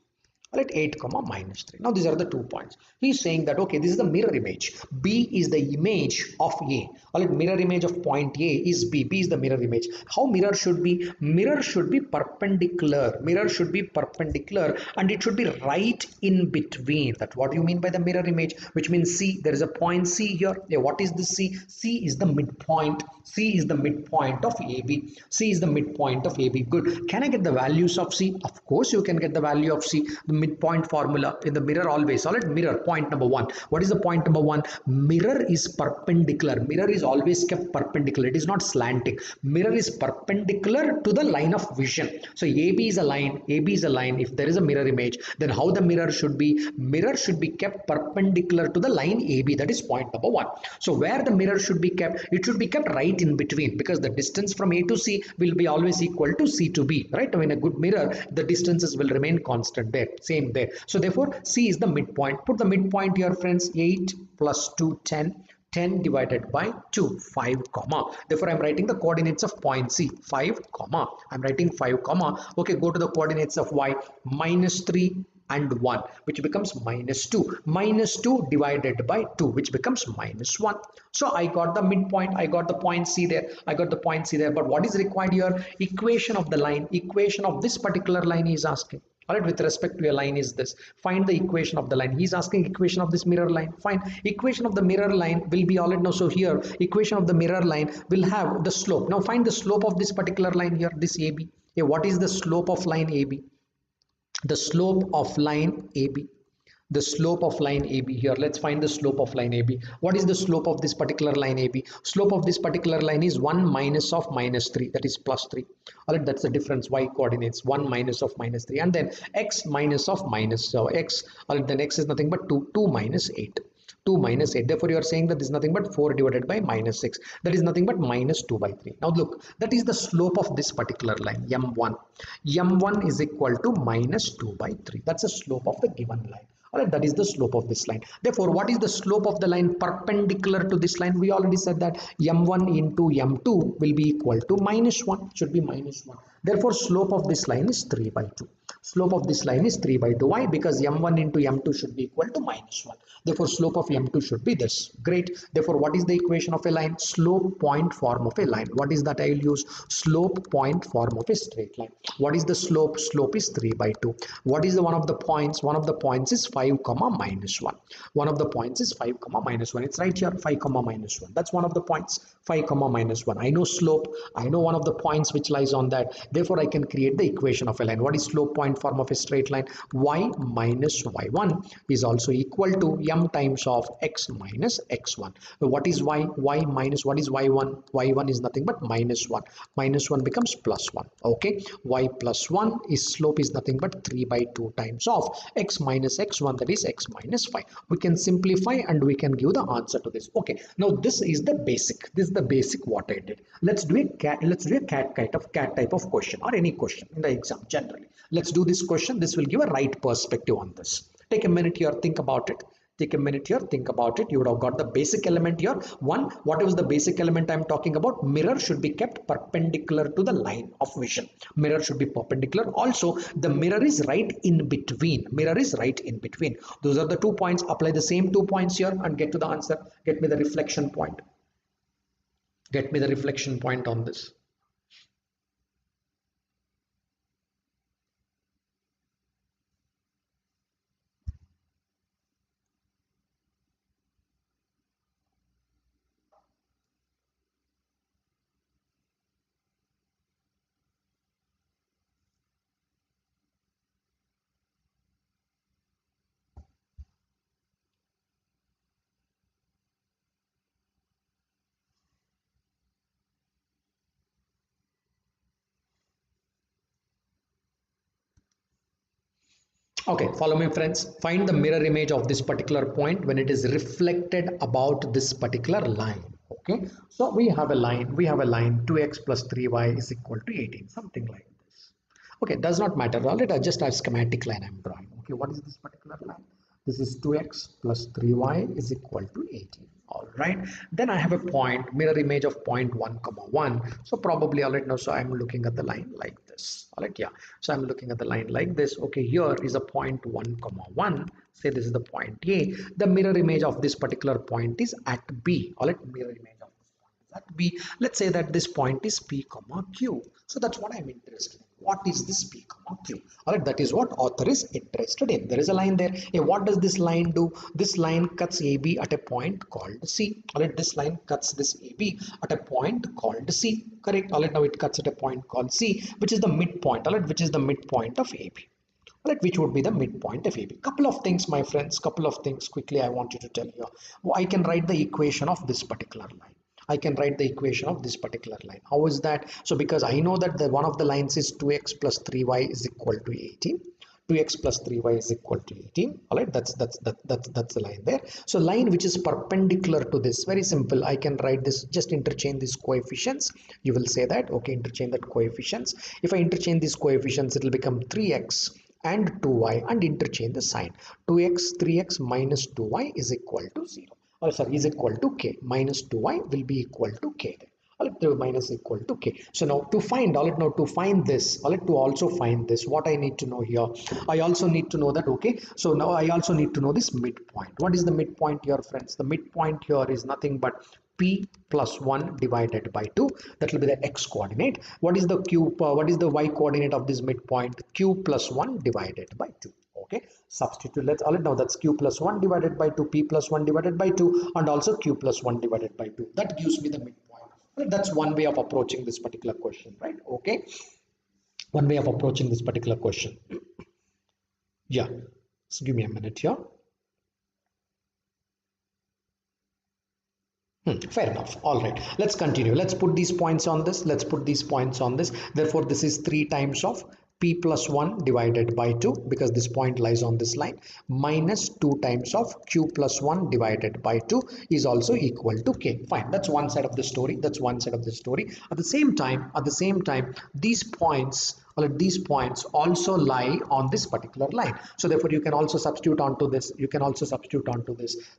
Alright, 8, minus 3. Now these are the 2 points. He's saying that, okay, this is the mirror image. B is the image of A. Alright, mirror image of point A is B. B is the mirror image. How mirror should be? Mirror should be perpendicular. Mirror should be perpendicular and it should be right in between. That's what you mean by the mirror image, which means C. There is a point C here. Yeah, what is the C? C is the midpoint. C is the midpoint of AB. C is the midpoint of AB. Good. Can I get the values of C? Of course you can get the value of C. The midpoint formula in the mirror always. Solid mirror, point number 1. What is the point number 1? Mirror is perpendicular. Mirror is always kept perpendicular. It is not slanting. Mirror is perpendicular to the line of vision. So AB is a line. AB is a line. If there is a mirror image, then how the mirror should be? Mirror should be kept perpendicular to the line AB. That is point number 1. So where the mirror should be kept? It should be kept right in between, because the distance from A to C will be always equal to C to B. Right? In a good mirror, the distances will remain constant there. Same there. So therefore C is the midpoint. Put the midpoint here, friends. 8 plus 2, 10. 10 divided by 2, 5 comma. Therefore I'm writing the coordinates of point C, 5 comma. I'm writing 5 comma. Okay, go to the coordinates of y, minus 3 and 1, which becomes minus 2. Minus 2 divided by 2, which becomes minus 1. So I got the midpoint. I got the point C there. I got the point C there. But what is required here? Equation of the line. Equation of this particular line he is asking. Alright, with respect to a line is this. Find the equation of the line. He's asking equation of this mirror line. Fine. Equation of the mirror line will be already now. So here, equation of the mirror line will have the slope. Now find the slope of this particular line here, this AB. Yeah, what is the slope of line AB? The slope of line AB. The slope of line AB here. Let's find the slope of line AB. What is the slope of this particular line AB? Slope of this particular line is 1 minus of minus 3. That is plus 3. Alright, that's the difference. Y coordinates 1 minus of minus 3. And then x minus of minus. So x, alright, then x is nothing but 2. 2 minus 8. 2 minus 8. Therefore, you are saying that this is nothing but 4 divided by minus 6. That is nothing but minus 2 by 3. Now look, that is the slope of this particular line, M1. M1 is equal to minus 2 by 3. That's the slope of the given line. Alright, that is the slope of this line. Therefore, what is the slope of the line perpendicular to this line? We already said that M1 into M2 will be equal to minus 1. Should be minus 1. Therefore, slope of this line is 3 by 2. Slope of this line is 3 by 2. Why? Because m1 into m2 should be equal to -1. Therefore, slope of m2 should be this. Great. Therefore, what is the equation of a line? Slope point form of a line. What is that I will use? Slope point form of a straight line. What is the slope? Slope is 3 by 2. What is the one of the points? One of the points is 5 comma -1. One of the points is 5 comma -1. It's right here, 5 comma -1. That's one of the points, 5 comma -1. I know slope. I know one of the points which lies on that. Therefore, I can create the equation of a line. What is slope point form of a straight line? Y minus y1 is also equal to m times of x minus x1. What is y? Y minus, what is y1? Y1 is nothing but -1. -1 becomes +1. Okay, y plus 1 is slope is nothing but 3 by 2 times of x minus x1, that is x minus 5. We can simplify and we can give the answer to this. Okay, now this is the basic. This is the basic what I did. Let's do a cat type of question, or any question in the exam generally. Let's do this question. This will give a right perspective on this. Take a minute here, think about it. Take a minute here, think about it. You would have got the basic element here. One, what is the basic element I'm talking about? Mirror should be kept perpendicular to the line of vision. Mirror should be perpendicular. Also, the mirror is right in between. Mirror is right in between. Those are the 2 points. Apply the same 2 points here and get to the answer. Get me the reflection point. Get me the reflection point on this. Okay, follow me friends. Find the mirror image of this particular point when it is reflected about this particular line. Okay, so we have a line 2x plus 3y is equal to 18, something like this. Okay, does not matter. Let us just a schematic line I'm drawing. Okay, what is this particular line? This is 2x plus 3y is equal to 18. All right, then I have a point, mirror image of point 1 comma 1. So probably all right now, so I'm looking at the line like this. All right, yeah, so I'm looking at the line like this. Okay, here is a point 1 comma 1. Say this is the point A. The mirror image of this particular point is at B. All right, mirror image of this point is at B. Let's say that this point is P comma Q. So that's what I'm interested in. What is this P comma Q? All right, that is what author is interested in. There is a line there. Hey, what does this line do? This line cuts AB at a point called C. All right, this line cuts this AB at a point called C. Correct. All right, now it cuts at a point called C, which is the midpoint. All right, which is the midpoint of AB. All right, which would be the midpoint of AB. Couple of things, my friends. Couple of things quickly I want you to tell you. I can write the equation of this particular line. I can write the equation of this particular line. How is that? So because I know that the one of the lines is 2x plus 3y is equal to 18. 2x plus 3y is equal to 18. All right, that's the line there. So line which is perpendicular to this, very simple. I can write this, just interchange these coefficients. You will say that, okay, interchange that coefficients. If I interchange these coefficients, it will become 3x and 2y, and interchange the sign. 2x, 3x minus 2y is equal to 0. Or sorry, is equal to k. Minus 2y will be equal to k then. All right, minus equal to k. So now to find, all right, now to find this, all right, to also find this, what I need to know here, I also need to know that, okay, so now I also need to know this midpoint. What is the midpoint here, friends? The midpoint here is nothing but p plus 1 divided by 2. That will be the x coordinate. What is the q, what is the y coordinate of this midpoint? Q plus 1 divided by 2. Okay, substitute. Let's all it now, that's q plus 1 divided by 2, p plus 1 divided by 2, and also q plus 1 divided by 2. That gives me the midpoint. Well, that's one way of approaching this particular question, right? Okay, one way of approaching this particular question. Yeah, so give me a minute here. Fair enough. All right, let's continue. Let's put these points on this. Let's put these points on this. Therefore, this is 3 times of p plus 1 divided by 2, because this point lies on this line, minus 2 times of q plus 1 divided by 2 is also equal to k. Fine, that's one side of the story. That's one side of the story. At the same time, these points Well, these points also lie on this particular line. So therefore you can also substitute onto this.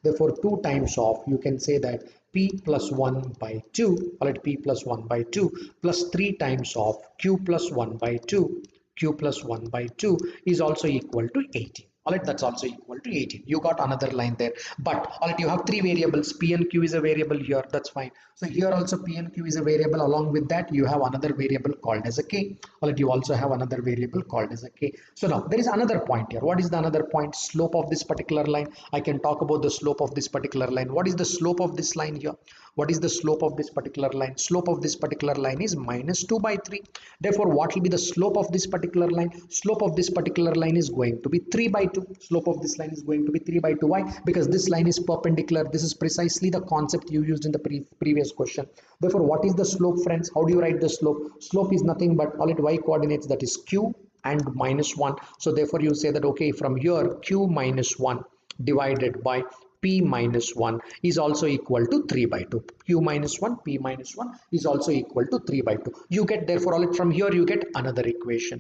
Therefore 2 times of, you can say that p plus 1 by 2, all right, p plus 1 by 2 plus 3 times of q plus 1 by 2, q plus 1 by 2 is also equal to 18. All right, that's also equal to 18. You got another line there, but all right, you have 3 variables. P and q is a variable here, that's fine. So here also p and q is a variable. Along with that you have another variable called as a k. All right, you also have another variable called as a k. So now there is another point here. What is the another point? Slope of this particular line. I can talk about the slope of this particular line. What is the slope of this line here? What is the slope of this particular line? Slope of this particular line is minus 2 by 3. Therefore what will be the slope of this particular line? Slope of this particular line is going to be 3 by 2. Slope of this line is going to be 3 by 2. Why? Because this line is perpendicular. This is precisely the concept you used in the previous question. Therefore what is the slope, friends? How do you write the slope? Slope is nothing but, all it, y coordinates, that is q and minus 1. So therefore you say that, okay, from here q minus 1 divided by p minus 1 is also equal to 3 by 2. Q minus 1, p minus 1 is also equal to 3 by 2. You get, therefore, all it, from here you get another equation.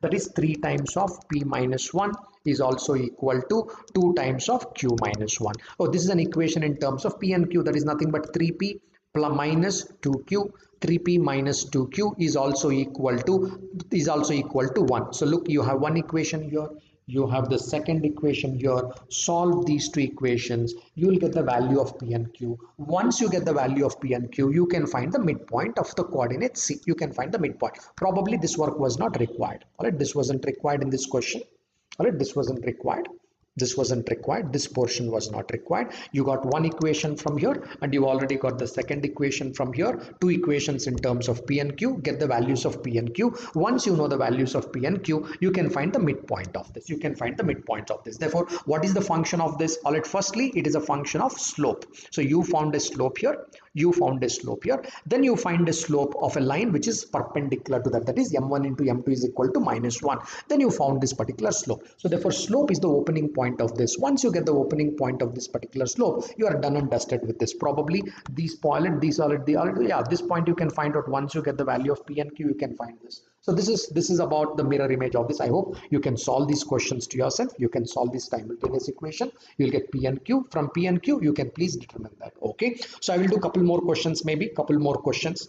That is 3 times of p minus 1 is also equal to 2 times of q minus 1. Oh, this is an equation in terms of p and q. That is nothing but 3p plus minus 2q. 3p minus 2q is also equal to 1. So look, you have one equation here, you have the second equation here. Solve these two equations, you will get the value of p and q. Once you get the value of p and q, you can find the midpoint of the coordinate c. You can find the midpoint. Probably this work was not required. All right, this wasn't required in this question. All right, this wasn't required. This portion was not required. You got one equation from here and you already got the second equation from here. 2 equations in terms of p and q. Get the values of p and q. Once you know the values of p and q, you can find the midpoint of this. Therefore what is the function of this? All right, firstly it is a function of slope. So you found a slope here, then you find a slope of a line which is perpendicular to that, that is m1 into m2 is equal to minus 1. Then you found this particular slope. So therefore slope is the opening point of this. Once you get the opening point of this particular slope, you are done and dusted with this. Probably this point you can find out. Once you get the value of p and q, you can find this. So this is about the mirror image of this. I hope you can solve these questions to yourself. You can solve this simultaneous equation. You'll get p and q. From p and q, you can please determine that. Okay. So I will do a couple more questions, maybe couple more questions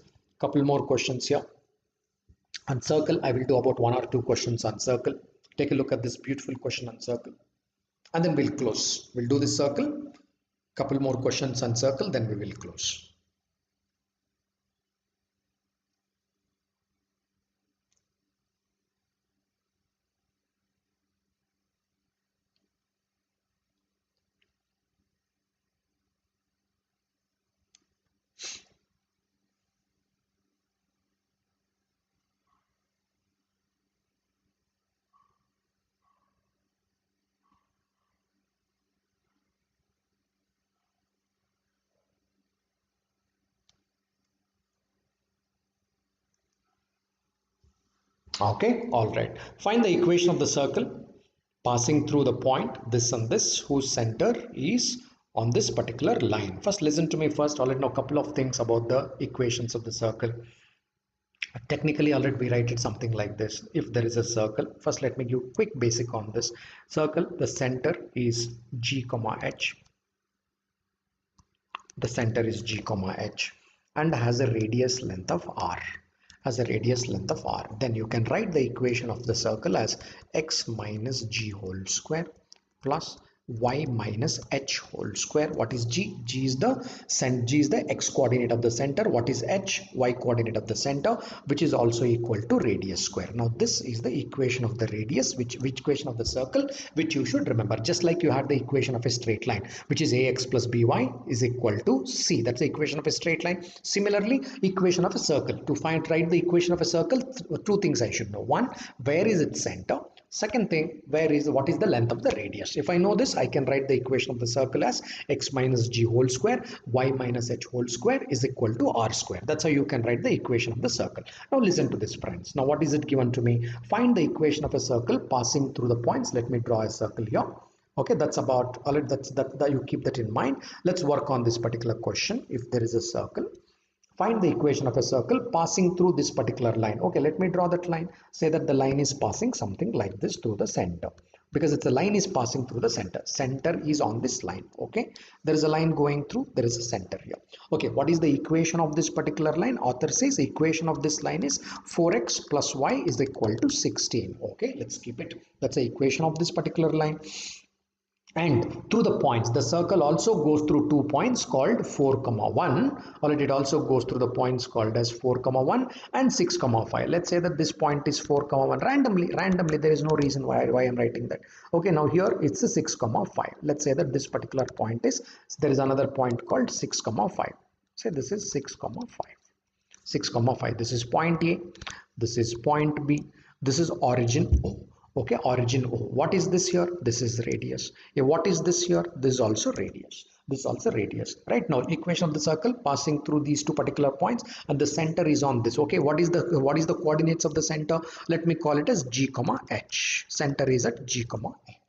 here. On circle, I will do about 1 or 2 questions on circle. Take a look at this beautiful question on circle, and then we'll close. We'll do this circle, couple more questions on circle, then we will close. Okay, all right. Find the equation of the circle passing through the point this and this, whose center is on this particular line. First, listen to me first. I'll know a couple of things about the equations of the circle. Technically, already we write it something like this. If there is a circle, first let me give quick basic on this circle. The center is g comma h. The center is g comma h and has a radius length of r. Then you can write the equation of the circle as x minus g whole square plus y minus h whole square. What is g? G is the x coordinate of the center. What is h? Y coordinate of the center, which is also equal to radius square. Now this is the equation of the radius, which equation of the circle, which you should remember. Just like you had the equation of a straight line, which is ax plus by is equal to c. That's the equation of a straight line. Similarly, equation of a circle. To write the equation of a circle, 2 things I should know. One, where is its center? Second thing, what is the length of the radius? If I know this, I can write the equation of the circle as x minus g whole square, y minus h whole square is equal to r square. That's how you can write the equation of the circle. Now listen to this, friends. Now what is it given to me? Find the equation of a circle passing through the points. Let me draw a circle here. Okay, that's about that you keep that in mind. Let's work on this particular question. If there is a circle, Find the equation of a circle passing through this particular line. Okay, let me draw that line. Say that the line is passing something like this through the center, because it's a line is passing through the center is on this line. Okay, there is a line going through, there is a center here. Okay, what is the equation of this particular line? Author says the equation of this line is 4x plus y is equal to 16. Okay, let's keep it. That's the equation of this particular line. And through the points, the circle also goes through 2 points called 4, 1, or it also goes through the points called as 4, 1 and 6, 5. Let's say that this point is 4, 1 randomly. There is no reason why I'm writing that. Okay, now here it's a 6, 5. Let's say that this particular point is, there is another point called 6, 5. Say this is 6, 5. 6, 5. This is point A, this is point B, this is origin O. Okay, origin O. What is this here? This is radius. What is this here? This is also radius. This is also radius. Right now, equation of the circle passing through these two particular points, and the center is on this. Okay, what is the coordinates of the center? Let me call it as G, H. Center is at G,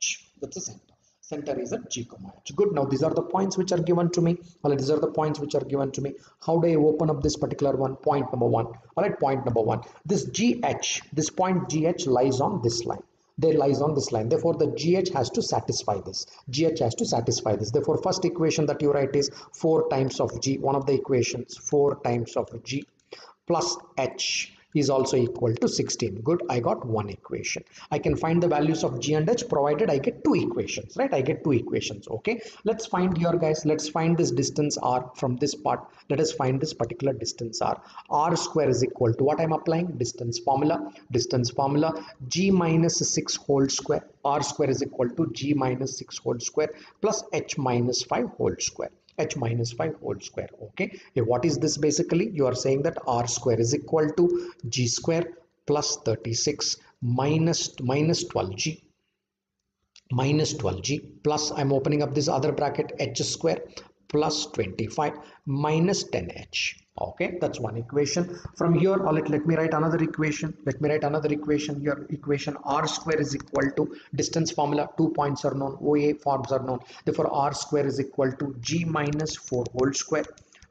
H. That's the center. Center is at G, H. Good. Now these are the points which are given to me. All right, these are the points which are given to me. How do I open up this particular one? Point number 1. All right, point number 1. This GH, this point GH lies on this line. There lies on this line. Therefore, the GH has to satisfy this. GH has to satisfy this. Therefore, first equation that you write is 4 times of G. One of the equations, 4 times of G plus H is also equal to 16. Good, I got one equation. I can find the values of G and H provided I get 2 equations, right? I get 2 equations. Okay, let's find here, guys. Let's find this distance R from this part. Let us find this particular distance R. R square is equal to what I'm applying? Distance formula. Distance formula, G minus 6 whole square. R square is equal to G minus 6 whole square plus H minus 5 whole square. H minus 5 whole square. Okay, what is this? Basically you are saying that R square is equal to G square plus 36 minus 12G plus, I'm opening up this other bracket, H square plus 25 minus 10H. Okay, that's one equation. From here, let me write another equation. Here, equation R square is equal to distance formula. 2 points are known, OA forms are known. Therefore, R square is equal to G minus 4 whole square.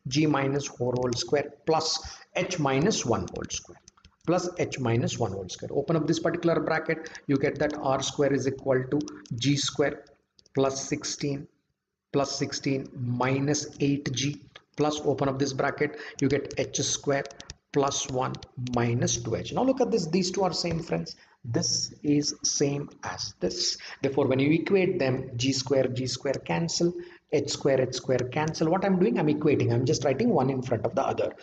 G minus 4 whole square plus H minus 1 whole square. Plus H minus 1 whole square. Open up this particular bracket. You get that R square is equal to G square plus 16 minus 8G plus, open up this bracket, you get H square plus 1 minus 2H. Now look at this, these two are same, friends. This is same as this. Therefore, when you equate them, G square cancel, H square cancel. What I'm doing, I'm equating. I'm just writing one in front of the other,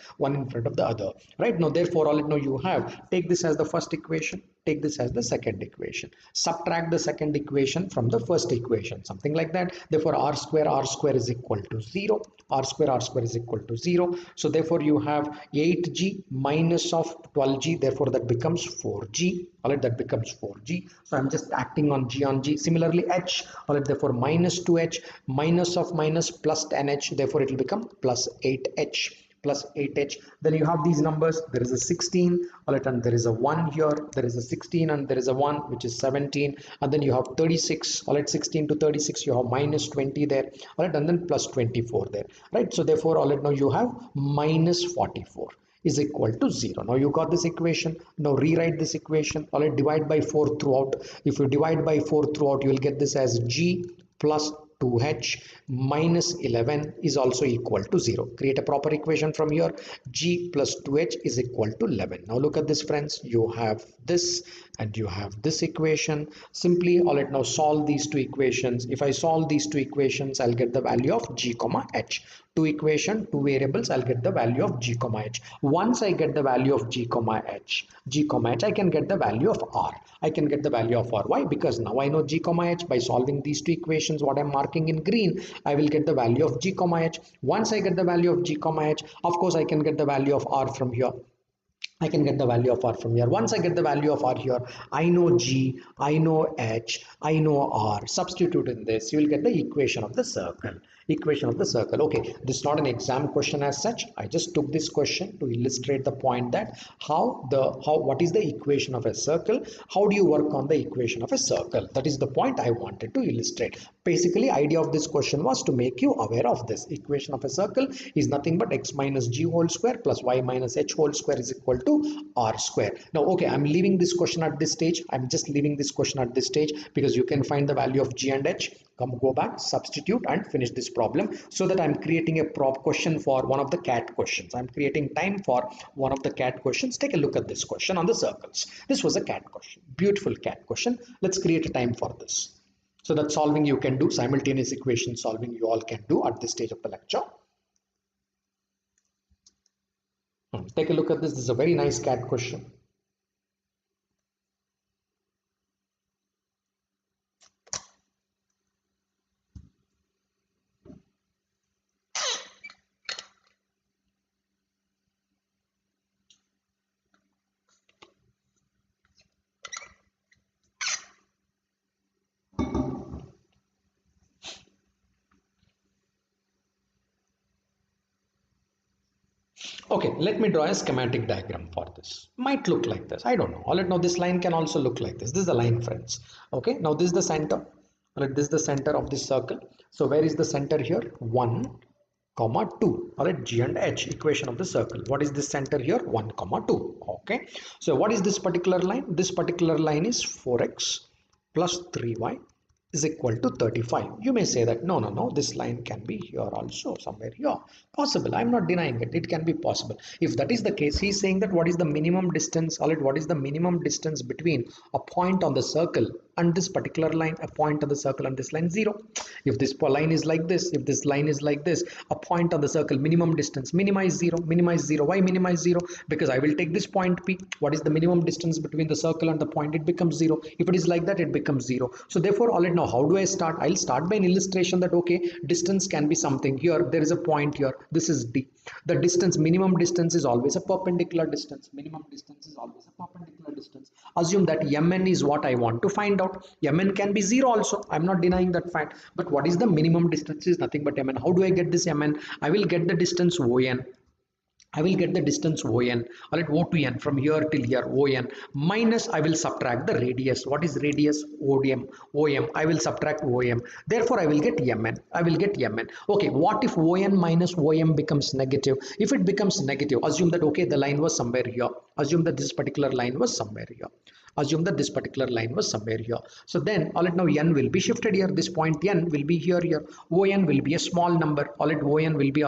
right? Now, therefore, now you have, take this as the first equation, take this as the second equation, subtract the second equation from the first equation, something like that. Therefore, R square is equal to 0. R square is equal to 0. So therefore, you have 8G minus of 12G. Therefore, that becomes 4G. All right, that becomes 4G. So I'm just acting on G. Similarly, H. All right, therefore minus 2H minus of minus plus 10H. Therefore, it will become plus 8H. Then you have these numbers. There is a 16, all right, and there is a 1 here. There is a 16 and there is a 1, which is 17. And then you have 36, all right, 16 to 36, you have minus 20 there, all right, and then plus 24 there, right? So therefore, all right, now you have minus 44 is equal to 0. Now you got this equation. Now rewrite this equation. All right, divide by 4 throughout. If you divide by 4 throughout, you will get this as G plus 2H minus 11 is also equal to 0. Create a proper equation from here. G plus 2H is equal to 11. Now look at this, friends. You have this and you have this equation. Simply, all right, now solve these two equations. If I solve these two equations, I'll get the value of G, H. Two equation, two variables, I'll get the value of G, H. Once I get the value of G, H, I can get the value of R. I can get the value of R. Why? Because now I know G, H. By solving these two equations, what I'm marking in green, I will get the value of G, H. Once I get the value of G, H, of course, I can get the value of R from here. Once I get the value of R here, I know G, I know H, I know R. Substitute in this, you will get the equation of the circle. equation of the circle. Okay, this is not an exam question as such. I just took this question to illustrate the point that what is the equation of a circle, how do you work on the equation of a circle. That is the point I wanted to illustrate. Basically, idea of this question was to make you aware of this. Equation of a circle is nothing but x minus g whole square plus y minus h whole square is equal to r square. Now, okay, I'm leaving this question at this stage. I'm just leaving this question at this stage because you can find the value of g and h. Go back, substitute and finish this problem, so that I'm creating a prop question for one of the CAT questions. I'm creating time for one of the CAT questions. Take a look at this question on the circles. This was a CAT question, beautiful CAT question. Let's create a time for this. So that solving you can do, simultaneous equation solving you all can do at this stage of the lecture. Take a look at this. This is a very nice CAT question. Okay, let me draw a schematic diagram for this. Might look like this. I don't know. All right, now this line can also look like this. This is the line, friends. Okay, now this is the center. All right, this is the center of this circle. So where is the center here? 1, 2. All right, G and H, equation of the circle. What is this center here? 1, 2. Okay, so what is this particular line? This particular line is 4x plus 3y is equal to 35. You may say that no, this line can be here also, somewhere here. Possible. I'm not denying it. It can be possible. If that is the case, he's saying that what is the minimum distance, or what is the minimum distance between a point on the circle and this particular line, a point on the circle and this line? 0. If this line is like this, if this line is like this, a point on the circle, minimum distance, minimize 0, minimize 0. Why minimize 0? Because I will take this point P. What is the minimum distance between the circle and the point? It becomes 0. If it is like that, it becomes 0. So therefore, all right, now how do I start? I'll start by an illustration that okay, distance can be something. Here there is a point here, this is D. The distance, minimum distance, is always a perpendicular distance. Minimum distance is always a perpendicular distance. Assume that Mn is what I want to find out. Mn can be 0 also. I'm not denying that fact. But what is the minimum distance? Is nothing but Mn. How do I get this Mn? I will get the distance On. I will get the distance ON, or let O to N, from here till here, ON, minus I will subtract the radius. What is radius? OM. I will subtract OM. Therefore, I will get MN. Okay, what if ON minus OM becomes negative? If it becomes negative, assume that okay, the line was somewhere here. Assume that this particular line was somewhere here. So then, all right, now N will be shifted here. This point N will be here. ON will be a small number. ON will be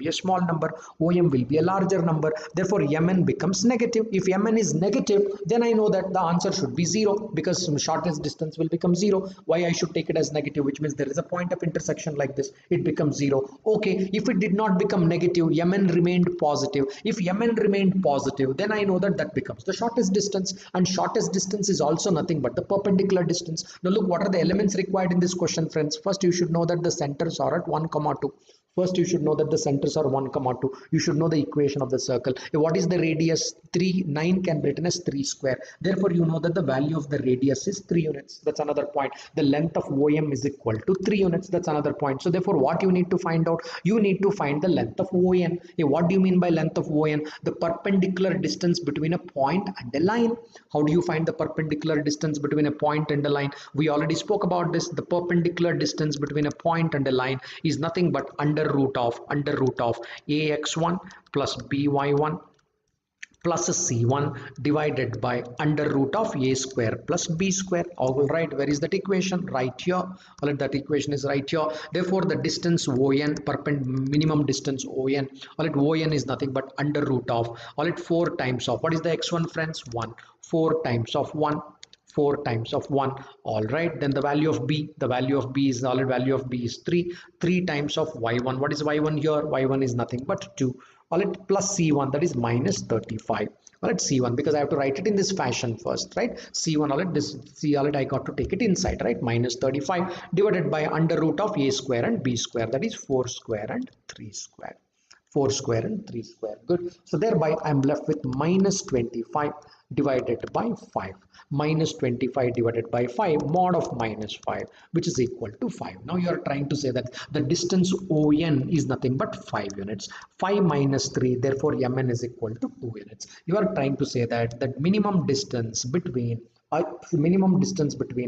a small number. OM will be a larger number. Therefore, Mn becomes negative. If Mn is negative, then I know that the answer should be 0, because shortest distance will become 0. Why I should take it as negative? Which means there is a point of intersection like this. It becomes 0. Okay, if it did not become negative, Mn remained positive. If Mn remained positive, then I know that that becomes the shortest distance. And shortest distance is also nothing but the perpendicular distance. Now look, what are the elements required in this question, friends? First, you should know that the centers are at 1, 2. First, you should know that the centers are 1, 2. You should know the equation of the circle. What is the radius? 3. 9 can be written as 3 square. Therefore, you know that the value of the radius is 3 units. That's another point. The length of OM is equal to 3 units. That's another point. So therefore, what you need to find out? You need to find the length of ON. What do you mean by length of ON? The perpendicular distance between a point and a line. How do you find the perpendicular distance between a point and a line? We already spoke about this. The perpendicular distance between a point and a line is nothing but under root of ax1 plus by1 plus c1 divided by under root of a square plus b square. All right, where is that equation? Right here. All right, that equation is right here. Therefore, the distance ON, minimum distance ON, all right, ON is nothing but under root of, all right, 4 times of, what is the x1, friends? 1. 4 times of 1. 4 times of 1. All right, then the value of b, is, all right, value of b is 3. 3 times of y1. What is y1 here? Y1 is nothing but 2. All right, plus c1, that is minus 35. All right, c1, because I have to write it in this fashion first, right? C1, all right, this c, all right, I got to take it inside, right? Minus 35 divided by under root of a square and b square, that is 4 square and 3 square. 4 square and 3 square. Good. So thereby I'm left with minus 25 divided by 5. minus 25 divided by 5 mod of minus 5, which is equal to 5. Now you are trying to say that the distance ON is nothing but 5 units. 5 minus 3, therefore MN is equal to 2 units. You are trying to say that the minimum distance between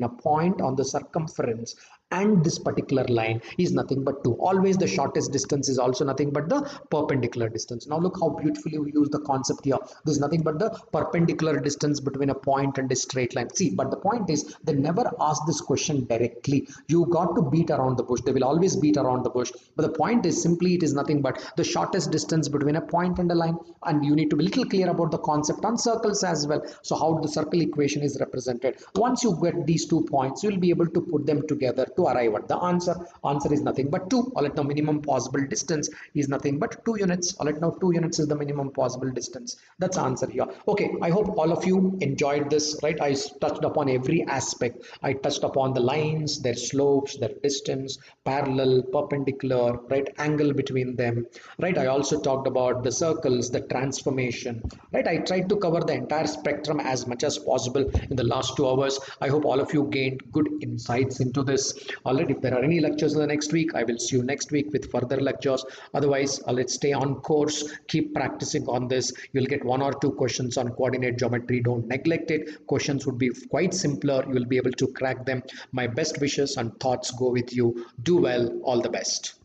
a point on the circumference and this particular line is nothing but 2. Always the shortest distance is also nothing but the perpendicular distance. Now look how beautifully we use the concept here. This is nothing but the perpendicular distance between a point and a straight line. See, but the point is they never ask this question directly. You got to beat around the bush. They will always beat around the bush. But the point is simply it is nothing but the shortest distance between a point and a line. And you need to be little clear about the concept on circles as well. So how the circle equation is represented. Once you get these 2 points, you will be able to put them together to arrive at the answer. Answer is nothing but 2. All right, now minimum possible distance is nothing but 2 units. All right, now 2 units is the minimum possible distance. That's the answer here. Okay, I hope all of you enjoyed this, right? I touched upon every aspect. I touched upon the lines, their slopes, their distance, parallel, perpendicular, right, angle between them, right? I also talked about the circles, the transformation, right? I tried to cover the entire spectrum as much as possible in the last 2 hours. I hope all of you gained good insights into this. All right, if there are any lectures in the next week, I will see you next week with further lectures. Otherwise, let's stay on course. Keep practicing on this. You'll get 1 or 2 questions on coordinate geometry. Don't neglect it. Questions would be quite simpler. You will be able to crack them. My best wishes and thoughts go with you. Do well. All the best.